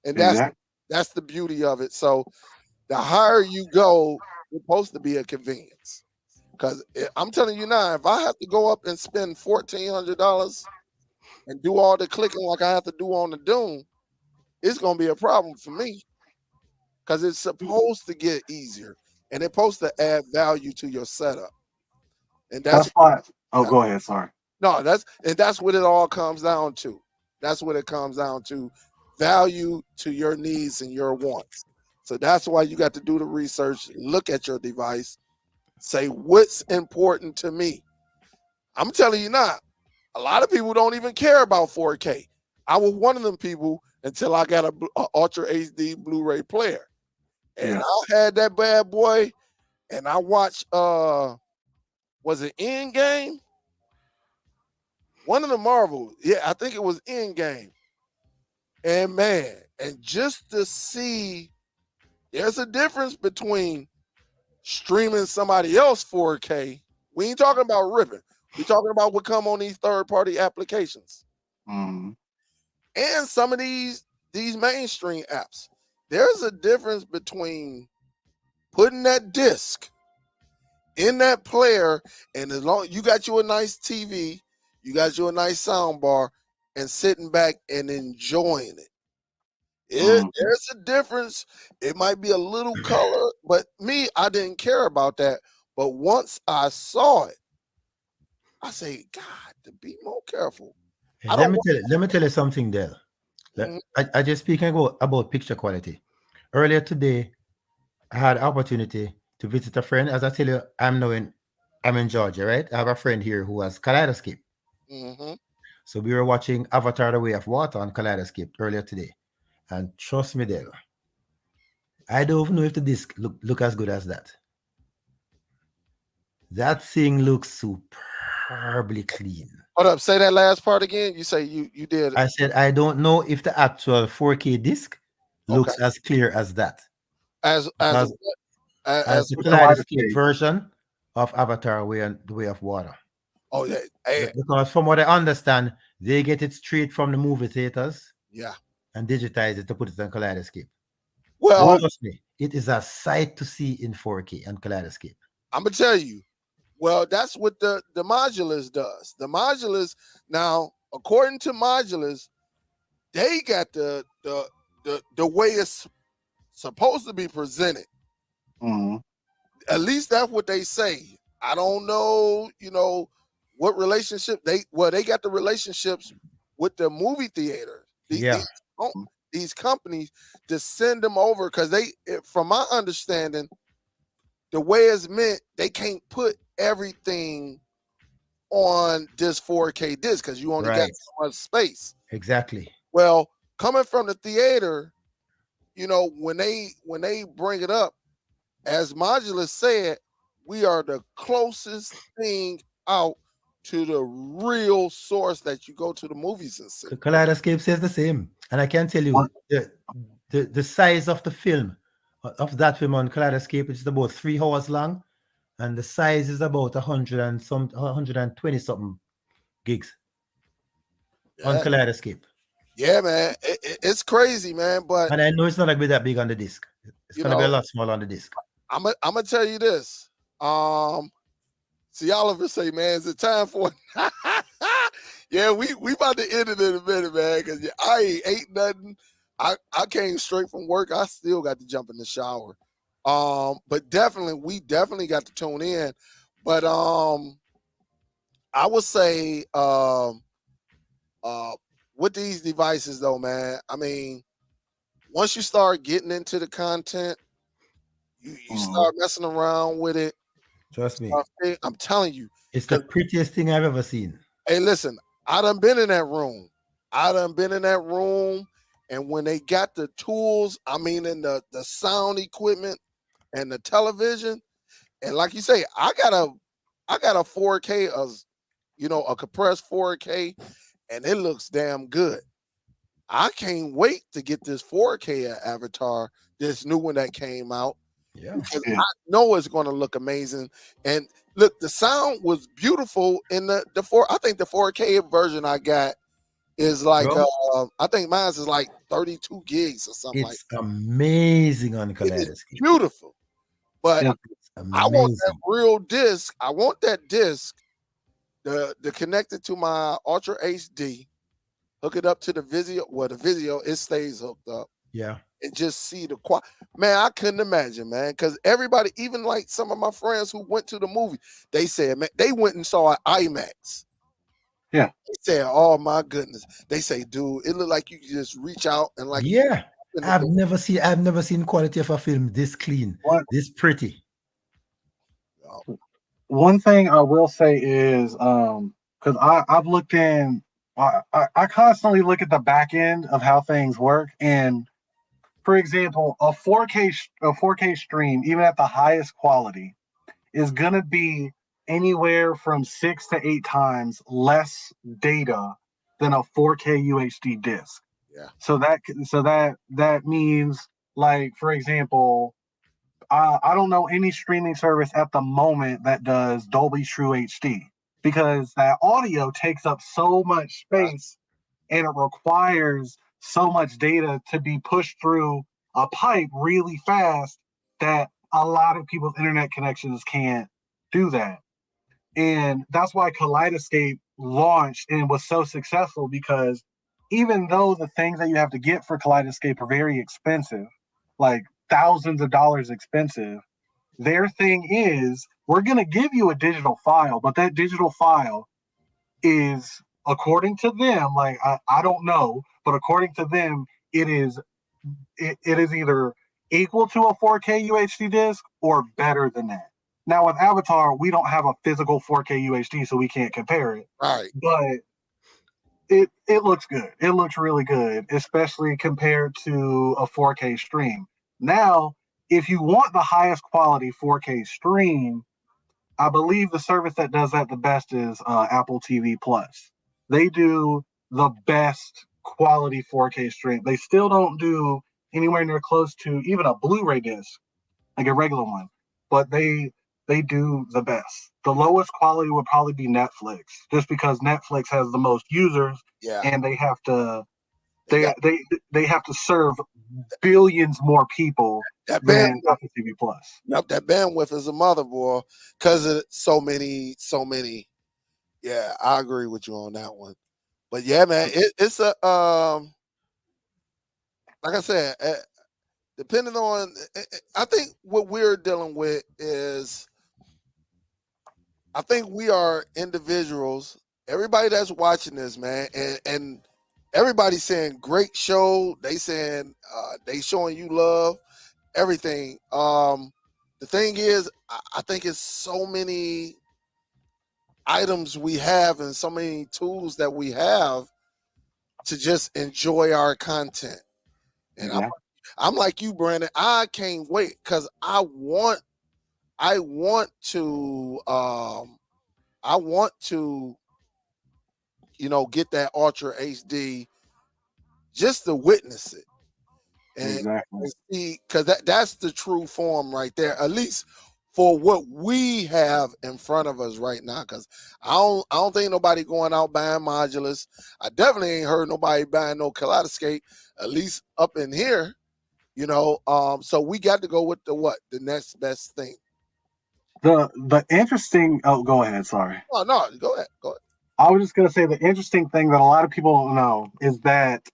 And that's the beauty of it. So the higher you go, it's supposed to be a convenience. Because I'm telling you now, if I have to go up and spend $1,400 and do all the clicking like I have to do on the Doom, it's going to be a problem for me. Because it's supposed to get easier and it's supposed to add value to your setup. And that's why. Oh, go ahead. Sorry. No, that's what it all comes down to. That's what it comes down to. Value to your needs and your wants. So that's why you got to do the research, look at your device, say what's important to me. I'm telling you now, a lot of people don't even care about 4K. I was one of them people until I got a Ultra HD Blu-ray player. And Yeah. I had that bad boy and I watched was it Endgame? One of the Marvel. Yeah, I think it was Endgame. And man, and just to see there's a difference between streaming somebody else 4K. We ain't talking about ripping. We talking about what come on these third-party applications. Mm. And some of these mainstream apps. There's a difference between putting that disc in that player, and as long you got you a nice TV, you got you a nice sound bar, and sitting back and enjoying it. Mm. There's a difference. It might be a little color, but me, I didn't care about that. But once I saw it, I say, God, to be more careful. I don't want. Let me tell you something, Dale. Mhm, I just speaking about picture quality. Earlier today, I had opportunity to visit a friend. As I tell you, I'm in Georgia, right? I have a friend here who has Kaleidoscope. mhm. So we were watching Avatar: The Way of Water on Kaleidoscope earlier today. And trust me, Dale, I don't even know if the disc look as good as that. That thing looks superbly clean. Hold up, say that last part again. You say you did. I said I don't know if the actual 4K disc Okay. looks as clear as that. As Because as as the With Kaleidoscope Kaleidoscape. version of Avatar: The Way of Water. oh yeah, hey, Because from what I understand, they get it straight from the movie theaters yeah. and digitize it to put it on Kaleidoscope. And Well, What? trust me, it is a sight to see in 4K and Kaleidoscope. I'm gonna tell you. Well, that's what the modulars does. The modulars now, according to modulars, they got the way it's supposed to be presented. Mm. At least that's what they say. I don't know, what relationship they got the relationships with the movie theater. Yeah, These companies to send them over because from my understanding, the way it's meant, they can't put everything on this 4K disc because you only got right. so much space. Exactly. Well, coming from the theater, when they bring it up, as Modulus said, we are the closest thing out to the real source that you go to the movies and see. Kaleidoscope says the same. And I can tell What? you the size of the film, of that film on Kaleidoscope, is about 3 hours long. And the size is about 120 something gigs on Yeah, Kaleidoscope. yeah, man, it's crazy, man. But And I know it's not going to be that big on the disc. It's you going to be a know, lot smaller on the disc. I'm gonna tell you this. See, Oliver say, man, is it time for it? Yeah, we about to end it in a minute, man, because I ain't ate nothing. I came straight from work. I still got to jump in the shower. But we definitely got to tune in. But I would say uh with these devices though, man, I mean, once you start getting into the content, you Mm. start messing around with it. Trust me. I'm telling you, It's the because prettiest thing I've ever seen. hey, listen, I done been in that room. I done been in that room, and when they got the tools, I mean, in the sound equipment and the television, and like you say, I got a 4K, a compressed 4K, and it looks damn good. I can't wait to get this 4K Avatar, this new one that came out, Yeah. because Yeah. I know it's going to look amazing. And look, the sound was beautiful in the four. I think the 4K version I got is like Bro, I think mine is like 32 gigs or something like it's amazing on that. It is Kaleidoscope. beautiful, but Yeah. It's I want that amazing. real disc. I want that disc the connected to my Ultra HD. Hook it up to the Vizio. Well, the Vizio it stays hooked up. Yeah. And just see the quality. Man, I couldn't imagine, man, because everybody, even like some of my friends who went to the movie, they said, man, they went and saw an IMAX. Yeah. They said, oh my goodness. They say, dude, it looked like you could just reach out and like Yeah. I've never seen quality of a film this clean, this pretty. One thing I will say is because I've looked in I constantly look at the back end of how things work. And for example, a 4K stream, even at the highest quality, is gonna be anywhere from 6 to 8 times less data than a 4K UHD disc. Yeah. So that means, like, for example, I don't know any streaming service at the moment that does Dolby True HD, because that audio takes up so much space and it requires so much data to be pushed through a pipe really fast that a lot of people's internet connections can't do that. And that's why Kaleidoscape launched and was so successful, because even though the things that you have to get for Kaleidoscape are very expensive, like thousands of dollars expensive, their thing is, we're going to give you a digital file, but that digital file is, according to them, like I don't know, but according to them, it is either equal to a 4K UHD disc or better than that. Now with Avatar, we don't have a physical 4K UHD, so we can't compare it. Right. But it looks good. It looks really good, especially compared to a 4K stream. Now, if you want the highest quality 4K stream, I believe the service that does that the best is Apple TV Plus. They do the best quality 4K stream. They still don't do anywhere near close to even a Blu-ray disc, like a regular one, but they do the best. The lowest quality would probably be Netflix, just because Netflix has the most users, Yeah. and they have to serve billions more people than Apple TV Plus. Yep, that bandwidth is a mother, boy, because of so many. Yeah, I agree with you on that one. But yeah, man, it's a like I said, depending on, I think what we're dealing with is, I think we are individuals. Everybody that's watching this, man, and everybody's saying great show. They saying they showing you love, everything. The thing is, I think it's so many items we have and so many tools that we have to just enjoy our content. And I'm like you, Brandon. I can't wait because I want to get that Ultra HD just to witness it and see, because that's the true form right there, at least for what we have in front of us right now. Because I don't think nobody going out buying modulars. I definitely ain't heard nobody buying no Kaleidoscape, at least up in here. So we got to go with the next best thing. The interesting. Oh, go ahead. Sorry. Oh no, go ahead. I was just gonna say, the interesting thing that a lot of people don't know is that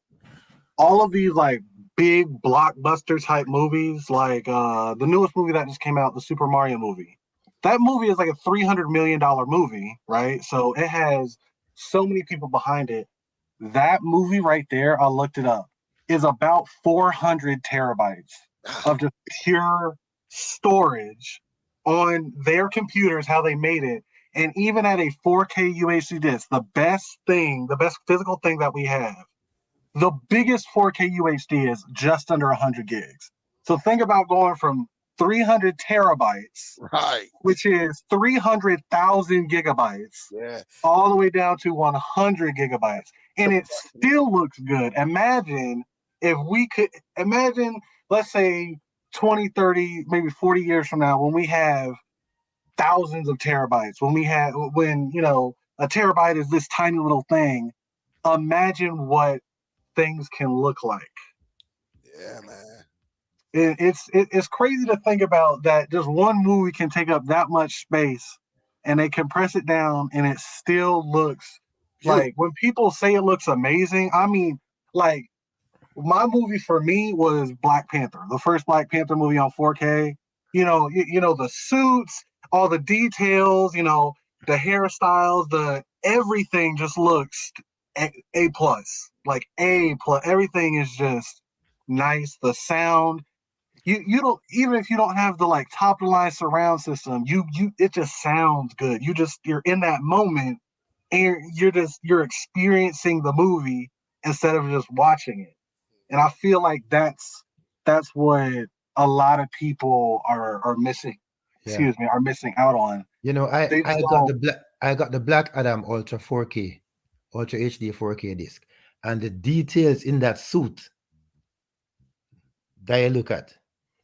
all of these, like, big blockbuster type movies, like the newest movie that just came out, the Super Mario movie. That movie is like a $300 million movie, right? So it has so many people behind it. That movie right there, I looked it up, is about 400 terabytes of just pure storage on their computers, how they made it. And even at a 4K UHD disc, the best physical thing that we have, the biggest 4K UHD is just under 100 gigs. So think about going from 300 terabytes, right, which is 300,000 gigabytes, all the way down to 100 gigabytes. And it still looks good. Imagine if we could, let's say 20, 30, maybe 40 years from now, when we have thousands of terabytes, when a terabyte is this tiny little thing. Imagine what things can look like. Yeah, man. It's crazy to think about that just one movie can take up that much space, and they compress it down, and it still looks like, when people say it looks amazing, I mean, like, my movie for me was Black Panther, the first Black Panther movie on 4K. The suits, all the details, the hairstyles, the everything just looks A plus, like A plus. Everything is just nice. The sound, you don't, even if you don't have the like top of the line surround system, it just sounds good. You're in that moment, and you're experiencing the movie instead of just watching it. And I feel like that's what a lot of people are missing. Yeah. Excuse me, are missing out on. You know, They just I got don't. the Black Adam Ultra 4K, Ultra HD 4K disc, and the details in that suit that you look at,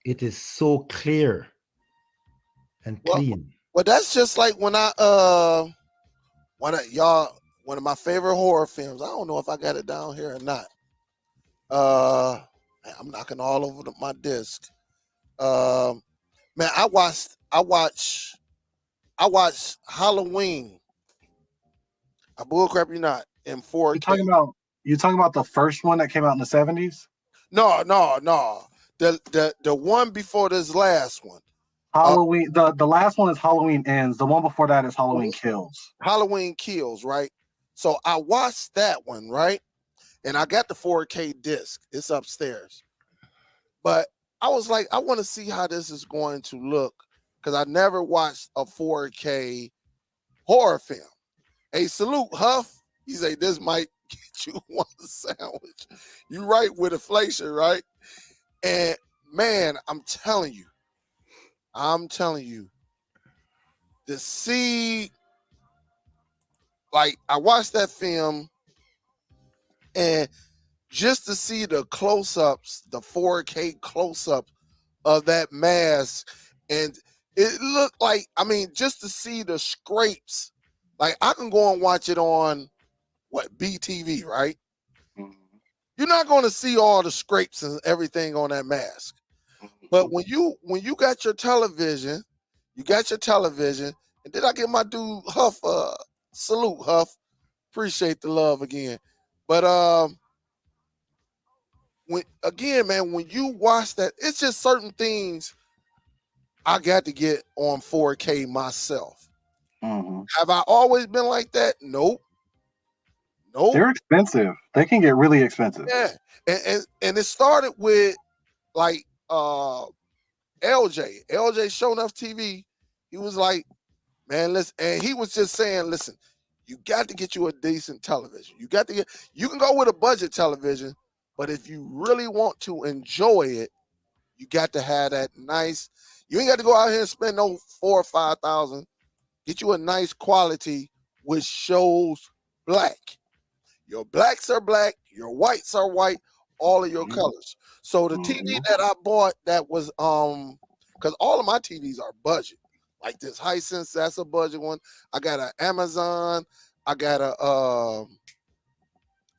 it is so clear and Well, clean. well, that's just like when one of my favorite horror films. I don't know if I got it down here or not. I'm knocking all over my disc. Man, I watched Halloween. I bullcrap you not in You 4K. talking about the first one that came out in the 70s? No. The one before this last one. Halloween. The last one is Halloween Ends. The one before that is Halloween Kills. Halloween Kills, right? So I watched that one, right? And I got the 4K disc. It's upstairs. But I was like, I want to see how this is going to look because I never watched a 4K horror film. Hey, salute, Huff. He say this might get you one sandwich. You right with inflation, right? And man, I'm telling you, to see, like, I watched that film and just to see the close-ups, the 4K close-up of that mask, and it looked like, I mean, just to see the scrapes, like I can go and watch it on BTV, right? Mhm. You're not going to see all the scrapes and everything on that mask. But when you got your television, and then I give my dude Huff salute, Huff. Appreciate the love again. But when again, man, when you watch that, it's just certain things I got to get on 4K myself. Mhm. Have I always been like that? Nope. They're expensive. They can get really expensive. Yeah. And it started with like LJ Show Enough TV. He was like, man, listen, and he was just saying, listen, you got to get you a decent television. You can go with a budget television, but if you really want to enjoy it, you got to have that nice. You ain't got to go out here and spend no 4 or 5,000. Get you a nice quality which shows black. Your blacks are black, your whites are white, all of your Mhm. colors. So the TV Mhm. that I bought that was because all of my TVs are budget. Like this Hisense, that's a budget one. I got an Amazon, I got a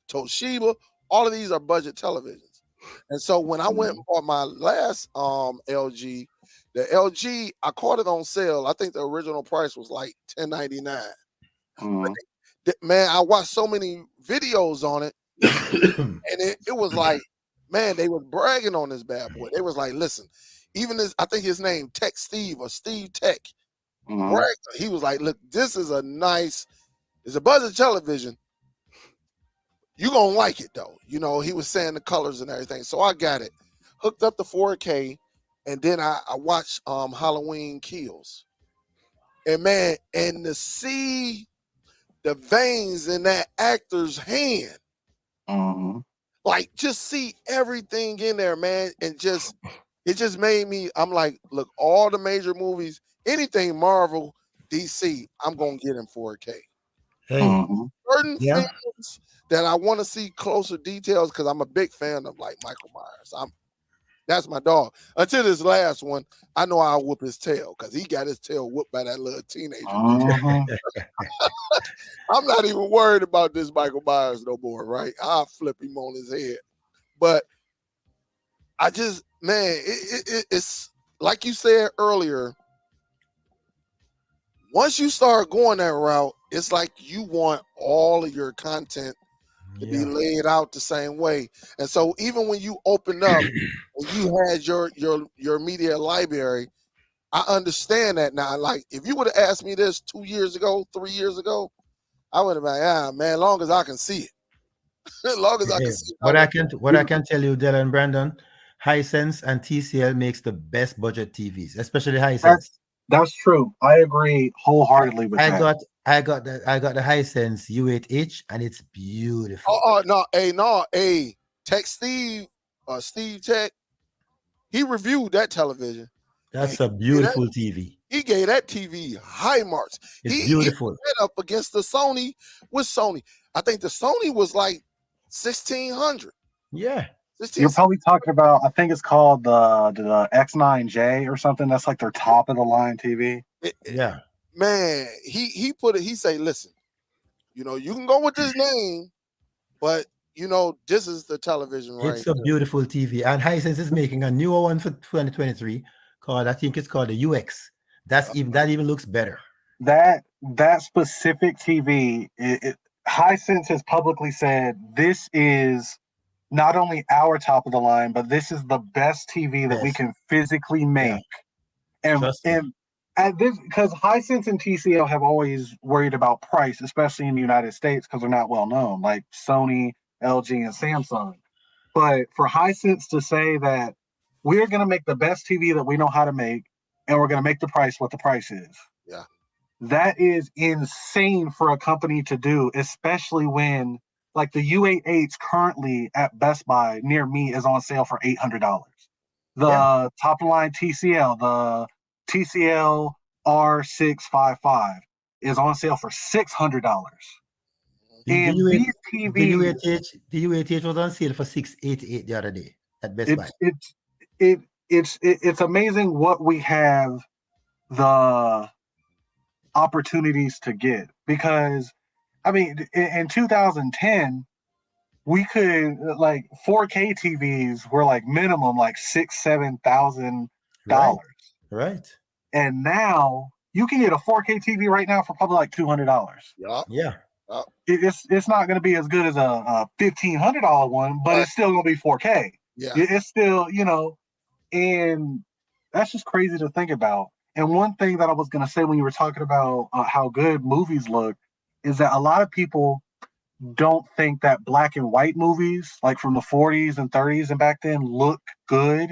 Toshiba. All of these are budget televisions. And so when I went and bought my last LG, the LG, I caught it on sale. I think the original price was like $10.99. Mhm. Man, I watched so many videos on it, and it was like, man, they were bragging on this bad boy. They was like, listen, even this, I think his name Tech Steve or Steve Tech, Mhm. he was like, look, this is it's a budget television. You gonna like it though. You know, he was saying the colors and everything. So I got it, hooked up to 4K, and then I watched Halloween Kills. And man, and to see the veins in that actor's hand, Mhm. like just see everything in there, man, and it just made me. I'm like, look, all the major movies, anything Marvel, DC, I'm gonna get in 4K. Hey, Mhm. Certain yeah. things that I want to see closer details because I'm a big fan of like Michael Myers. That's my dog. Until this last one, I know I'll whoop his tail because he got his tail whooped by that little teenager. Mhm. I'm not even worried about this Michael Myers no more, right? I'll flip him on his head. But I just, man, it's like you said earlier. Once you start going that route, it's like you want all of your content to be Yeah. laid out the same way. And so even when you open up and you had your media library, I understand that now. Like if you would have asked me this 2 years ago, 3 years ago, I would have been like, man, long as I can see it. As long as I can Hey, see what my I way. can tell you, Dell and Brandon, Hisense and TCL makes the best budget TVs, especially That, Hisense. that's true. I agree wholeheartedly with I that. got the Hisense U8H and it's beautiful. No, hey, Tech Steve, Steve Tech, he reviewed that television and That's a beautiful TV. he gave that TV high marks. It's He beautiful. went up against the Sony with Sony. I think the Sony was like 1600. Yeah. 16, You're probably talking about, I think it's called the X9J or something. That's like their top of the line TV. Yeah. Man, he put it, he say, listen, you know, you can go with this name, but you know, this is the television right It's a here. beautiful TV. And Hisense is making a newer one for 2023 called, I think it's called the UX. That even looks better. That specific TV, Hisense has publicly said this is not only our top of the line, but this is the best TV that we Yes. can physically Yeah. make. And Trust me. at this, because Hisense and TCL have always worried about price, especially in the United States, because they're not well known, like Sony, LG, and Samsung. But for Hisense to say that we're going to make the best TV that we know how to make, and we're going to make the price what the price is. Yeah. That is insane for a company to do, especially when like the U8H currently at Best Buy near me is on sale for $800. The top line TCL, the TCL R655 is on sale for $600. The And U8 these TVs, the U8H was on sale for 688 the other day at Best Buy. it's amazing what we have the opportunities to get, because I mean in 2010 we could like 4K TVs were like minimum like $6,000-$7,000, Right. and now you can get a 4K TV right now for probably like $200. Yeah. Yeah. It's not going to be as good as a $1,500 one, but Right. it's still going to be 4K. Yeah. It's still, and that's just crazy to think about. And one thing that I was going to say when you were talking about how good movies look is that a lot of people don't think that black and white movies, like from the 40s and 30s and back then, look good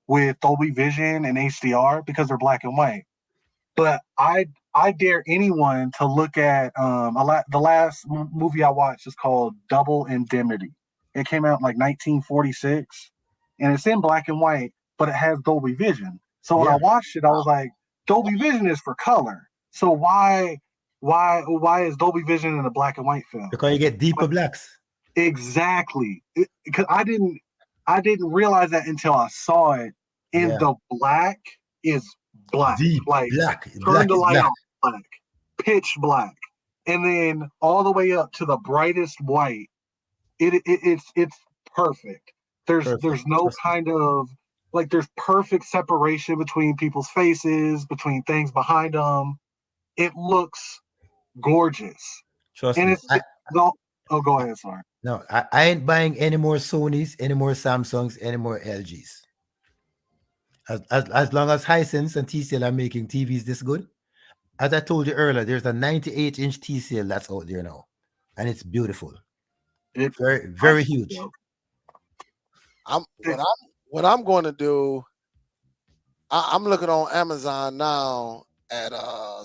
with Dolby Vision and HDR because they're black and white. But I dare anyone to look at the last movie I watched is called Double Indemnity. It came out in like 1946, and it's in black and white, but it has Dolby Vision. So when I watched it, I was like, Dolby Vision is for color. So why is Dolby Vision in a black and white film? Because you get deeper blacks. Exactly, because I didn't realize that until I saw it. And the black is black, Deep like black. turn Black the is light black. on, black, pitch black, and then all the way up to the brightest white. It's perfect. There's Perfect. no Trust me. kind of like there's perfect separation between people's faces, between things behind them. It looks gorgeous, Trust and me. oh, go ahead, sorry. No, I ain't buying any more Sonys, any more Samsungs, any more LGs. As long as Hisense and TCL are making TVs this good, as I told you earlier, there's a 98-inch TCL that's out there now, and it's beautiful. It's Very, very huge. What I'm going to do. I'm looking on Amazon now at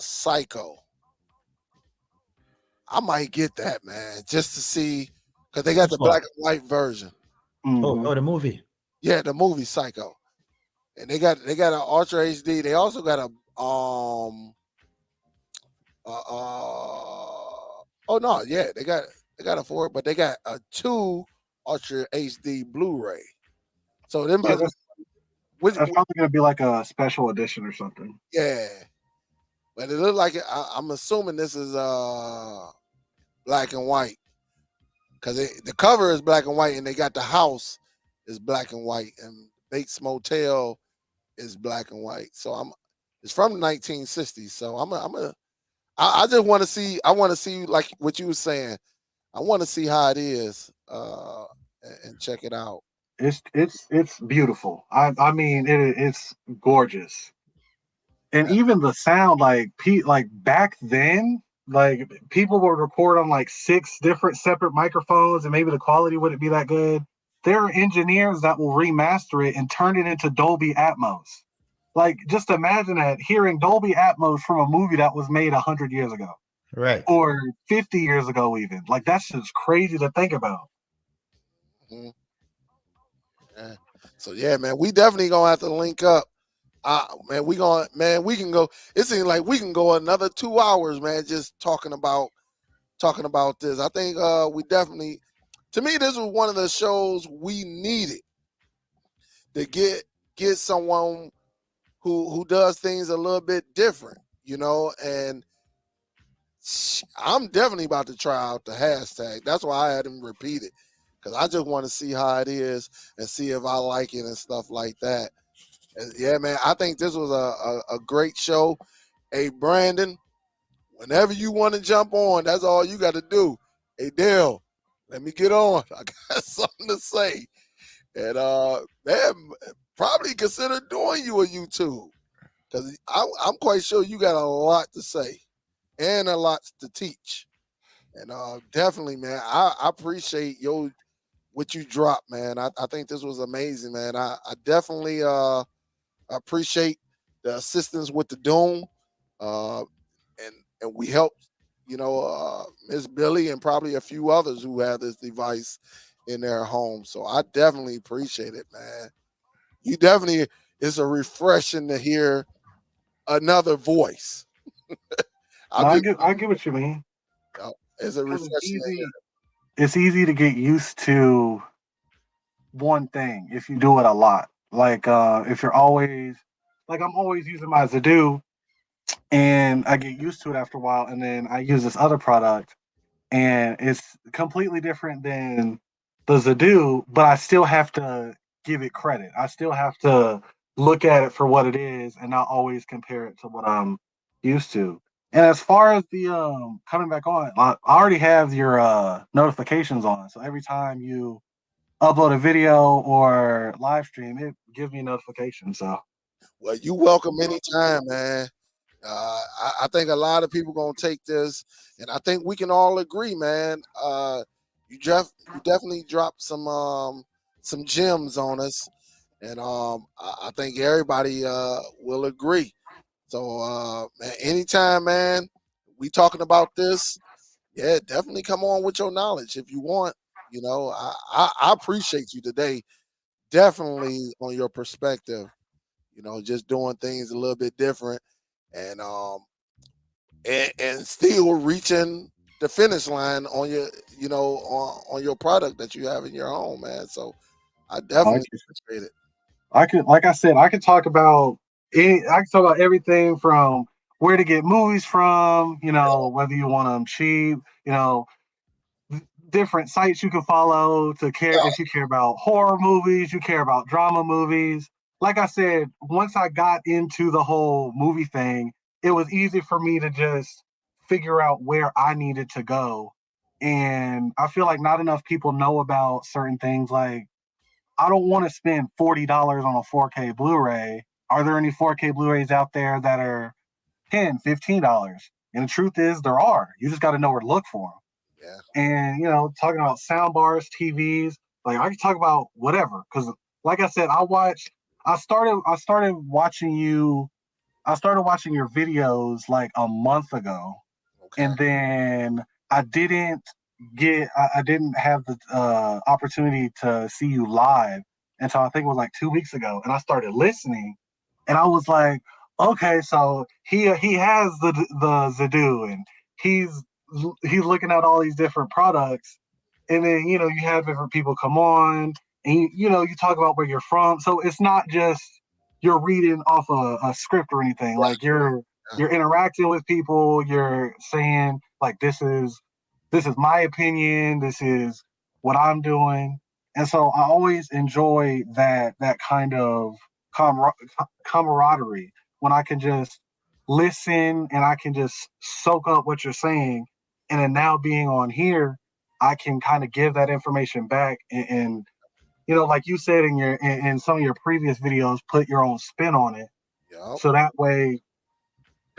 Psycho. I might get that, man, just to see, because they got the black and white version. Oh, the movie. Yeah, the movie Psycho, and they got an Ultra HD. They also got a oh no, yeah, they got a 4, but they got a 2 Ultra HD Blu-ray. So them, Yeah, that's probably gonna be like a special edition or something. Yeah, but it looked like I'm assuming this is black and white, because the cover is black and white, and they got the house is black and white, and Bates Motel is black and white. So it's from the 1960s. So I just want to see. I want to see, like what you were saying. I want to see how it is, and check it out. It's beautiful. I mean it's gorgeous. And even the sound, like back then, like people would record on like 6 different separate microphones, and maybe the quality wouldn't be that good. There are engineers that will remaster it and turn it into Dolby Atmos. Like, just imagine that, hearing Dolby Atmos from a movie that was made 100 years ago Right. or 50 years ago, even. Like, that's just crazy to think about. Mhm. Yeah. So yeah, man, we definitely gonna have to link up. Man, we can go. It seems like we can go another 2 hours, man, just talking about this. I think we definitely, to me, this was one of the shows we needed to get someone who does things a little bit different, and I'm definitely about to try out the hashtag. That's why I had him repeat it, because I just want to see how it is and see if I like it and stuff like that. And yeah, man, I think this was a great show. Hey, Brandon, whenever you want to jump on, that's all you got to do. Hey, Dale, let me get on. I got something to say. And man, probably consider doing you a YouTube, because I'm quite sure you got a lot to say and a lot to teach. And definitely, man, I appreciate what you dropped, man. I think this was amazing, man. I definitely appreciate the assistance with the Doom, uh, and we helped, Miss Billy and probably a few others who have this device in their home. So I definitely appreciate it, man. You definitely, it's a refreshing to hear another voice. I'll No, I give get what you mean. it's a Because refreshing to hear. it's easy to get used to one thing if you do it a lot. Like if you're always, like, I'm always using my Zadoo, and I get used to it after a while, and then I use this other product, and it's completely different than the Zadoo, but I still have to give it credit. I still have to look at it for what it is and not always compare it to what I'm used to. And as far as the coming back on, I already have your notifications on. So every time you upload a video or live stream, it gives me a notification. So Well, you welcome anytime, man. I think a lot of people gonna take this, and I think we can all agree, man. You definitely dropped some gems on us, and I think everybody will agree. So man, anytime, man, we talking about this, yeah, definitely come on with your knowledge if you want. I appreciate you today, definitely on your perspective. Just doing things a little bit different, and still reaching the finish line on your on your product that you have in your home, man. So I I definitely can, appreciate it. like I said, I can talk about everything from where to get movies from, whether you want them cheap, you know, different sites you can follow to care if you care about horror movies, you care about drama movies. Like I said, once I got into the whole movie thing, it was easy for me to just figure out where I needed to go. And I feel like not enough people know about certain things. Like, I don't want to spend $40 on a 4K Blu-ray. Are there any 4K Blu-rays out there that are $10, $15? And the truth is there are. You just got to know where to look for them. Yeah. And talking about sound bars, TVs, like, I can talk about whatever, because like I said, I started watching your videos like a month ago, Okay. and then I didn't have the opportunity to see you live until I think it was like 2 weeks ago, and I started listening, and I was like, okay, so he has the Zadoo, and he's he's looking at all these different products, and then you have different people come on, and you talk about where you're from, so it's not just you're reading off a script or anything. Right. Like, you're interacting with people, you're saying like, this is my opinion, this is what I'm doing. And so I always enjoy that kind of camar- camaraderie, when I can just listen and I can just soak up what you're saying. And then now, being on here, I can kind of give that information back, and like you said in some of your previous videos, put your own spin on it. Yep. So that way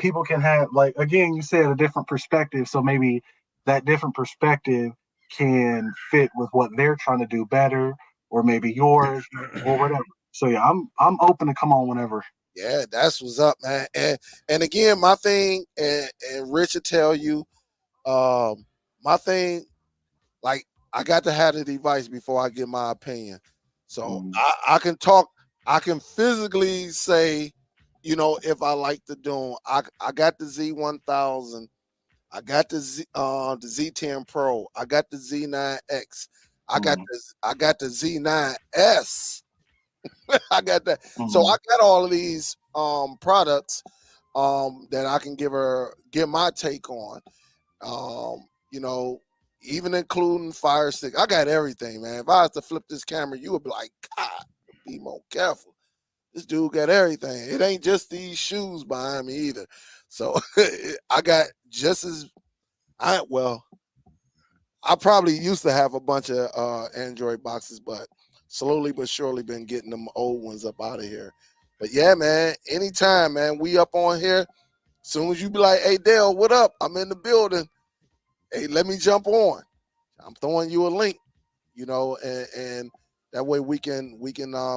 people can have, like, again, you said a different perspective, so maybe that different perspective can fit with what they're trying to do better, or maybe yours, or whatever. So yeah, I'm open to come on whenever. Yeah, that's what's up, man. And again, my thing, and Rich will tell you, my thing, like I got to have the device before I give my opinion. So Mm, I can talk, I can physically say, if I like the Doom. I got the Z1000, I got the Z10 Pro, I got the Z9X, mm, I got the Z9S. I got that. So I mm, got all of these products that I can give my take on. Um, you know, even including Fire Stick. I got everything, man. If I was to flip this camera, you would be like, God, be more careful. This dude got everything. It ain't just these shoes behind me either. So I got just as I probably used to have a bunch of Android boxes, but slowly but surely been getting them old ones up out of here. But yeah, man, anytime, man, we up on here. Soon as you be like, hey Dale, what up? I'm in the building. Hey, let me jump on. I'm throwing you a link, and that way we can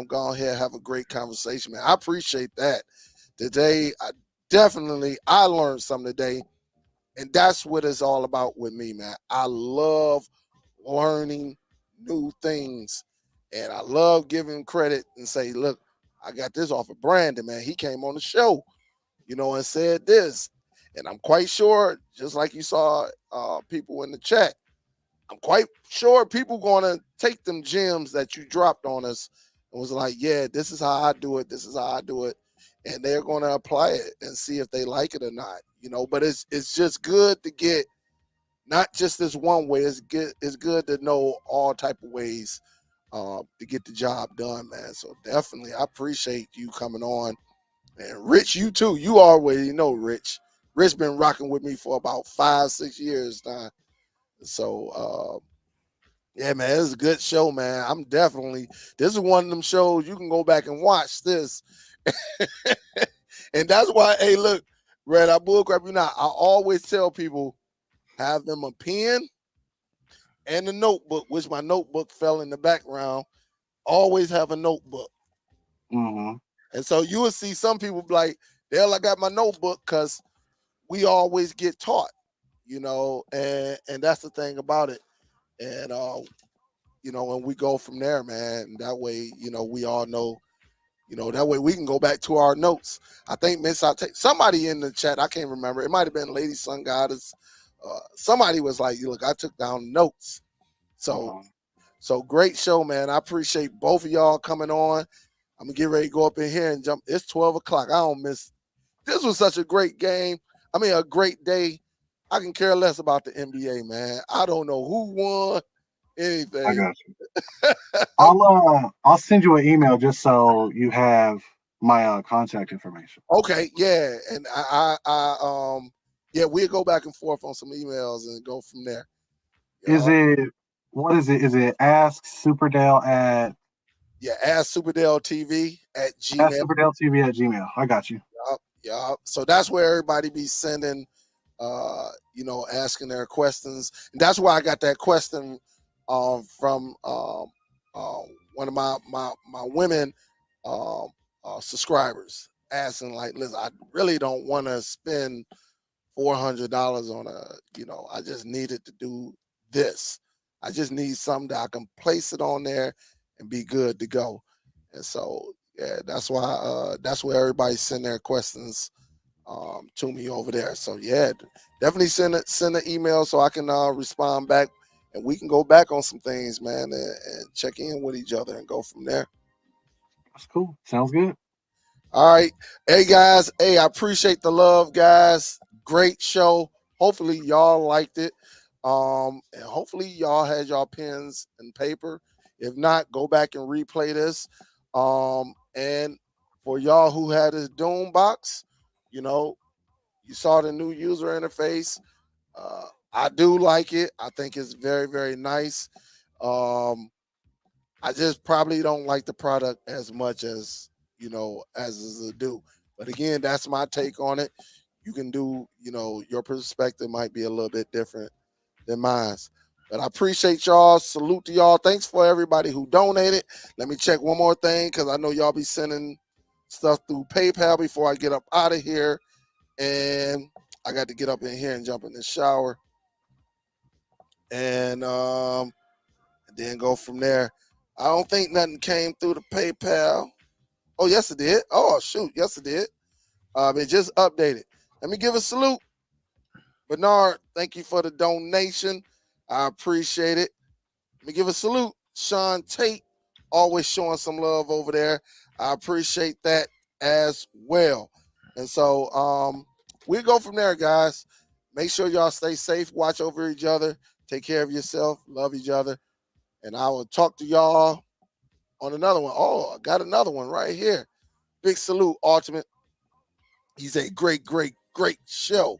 go ahead and have a great conversation, man. I appreciate that. Today, I learned something today, and that's what it's all about with me, man. I love learning new things, and I love giving credit and say, look, I got this off of Brandon, man. He came on the show, and said this, and I'm quite sure, just like you saw people in the chat, I'm quite sure people gonna take them gems that you dropped on us and was like, yeah, this is how I do it. This is how I do it. And they're gonna apply it and see if they like it or not. But it's just good to get not just this one way. It's good to know all type of ways to get the job done, man. So definitely I appreciate you coming on. And Rich, you too. You already know Rich. Rich been rocking with me for about 5-6 years now. So yeah, man, it's a good show, man. This is one of them shows you can go back and watch this. And that's why, hey, look, Red, I bullcrap you now. I always tell people have them a pen and a notebook, which my notebook fell in the background. Always have a notebook. mm, And so you will see some people be like, Dale, I got my notebook because we always get taught, and that's the thing about it. And and we go from there, man. And that way, we all know, that way we can go back to our notes. I think somebody in the chat, I can't remember. It might have been Lady Sun Goddess. Somebody was like, look, I took down notes. So mm. so great show, man. I appreciate both of y'all coming on. I'm gonna get ready to go up in here and jump. It's 12 o'clock. I don't miss. This was such a great game. I mean, a great day. I can care less about the NBA, man. I don't know who won I anything. got you. I'll send you an email just so you have my contact information. Okay, yeah, and yeah, we'll go back and forth on some emails and go from there. Is Yeah, it what is it? Is it ask Superdell yeah. Ask SuperDell-TV at at Gmail. SuperDellTV at Gmail? I got you. Yup, yup. So that's where everybody be sending, asking their questions, and that's why I got that question, from one of my women, um, subscribers asking like, listen, I really don't want to spend $400 on I just needed to do this. I just need something that I can place it on there and be good to go. And so, yeah, that's where everybody send their questions to me over there. So yeah, definitely send an email so I can respond back and we can go back on some things, man, and check in with each other and go from there. That's cool. Sounds good. All right. Hey guys. Hey, I appreciate the love, guys. Great show. Hopefully y'all liked it. And hopefully y'all had y'all pens and paper. If not, go back and replay this. And for y'all who had this Doom box, you know, you saw the new user interface. I do like it. I think it's very, very nice. Um, I just probably don't like the product as much as as is a do. But again, that's my take on it. you can do, your perspective might be a little bit different than mine. But I appreciate y'all. Salute to y'all. Thanks for everybody who donated. Let me check one more thing because I know y'all be sending stuff through PayPal before I get up out of here. And I got to get up in here and jump in the shower. And then go from there. I don't think nothing came through the PayPal. Oh, yes, it did. Oh, shoot. Yes, it did. It just updated. Let me give a salute. Bernard, thank you for the donation. I appreciate it. Let me give a salute. Sean Tate, always showing some love over there. I appreciate that as well. And so we go from there, guys. Make sure y'all stay safe, watch over each other, take care of yourself, love each other. And I will talk to y'all on another one. Oh, I got another one right here. Big salute, Ultimate. He's a great, great, great show.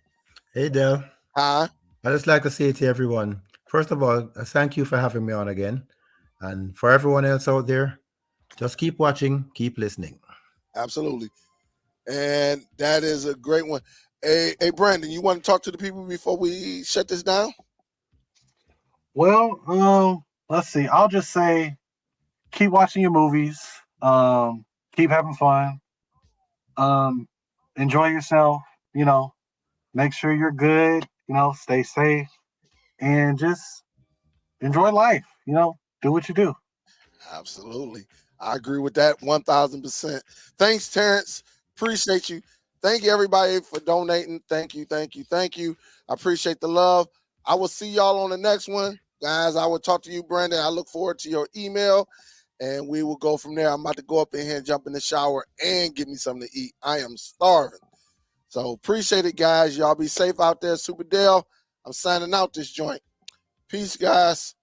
Hey, Del. Huh? I just like to say to everyone, first of all, thank you for having me on again. And for everyone else out there, just keep watching, keep listening. Absolutely. And that is a great one. Hey, Brandon, you want to talk to the people before we shut this down? Well, let's see. I'll just say, keep watching your movies. Keep having fun. Enjoy yourself. Make sure you're good. Stay safe, and just enjoy life. Do what you do. Absolutely. I agree with that 1000%. Thanks, Terrence. Appreciate you. Thank you, everybody, for donating. Thank you, thank you, thank you. I appreciate the love. I will see y'all on the next one. Guys, I will talk to you, Brandon. I look forward to your email, and we will go from there. I'm about to go up in here and jump in the shower and get me something to eat. I am starving. So appreciate it, guys. Y'all be safe out there. Super Dell, I'm signing out this joint. Peace, guys.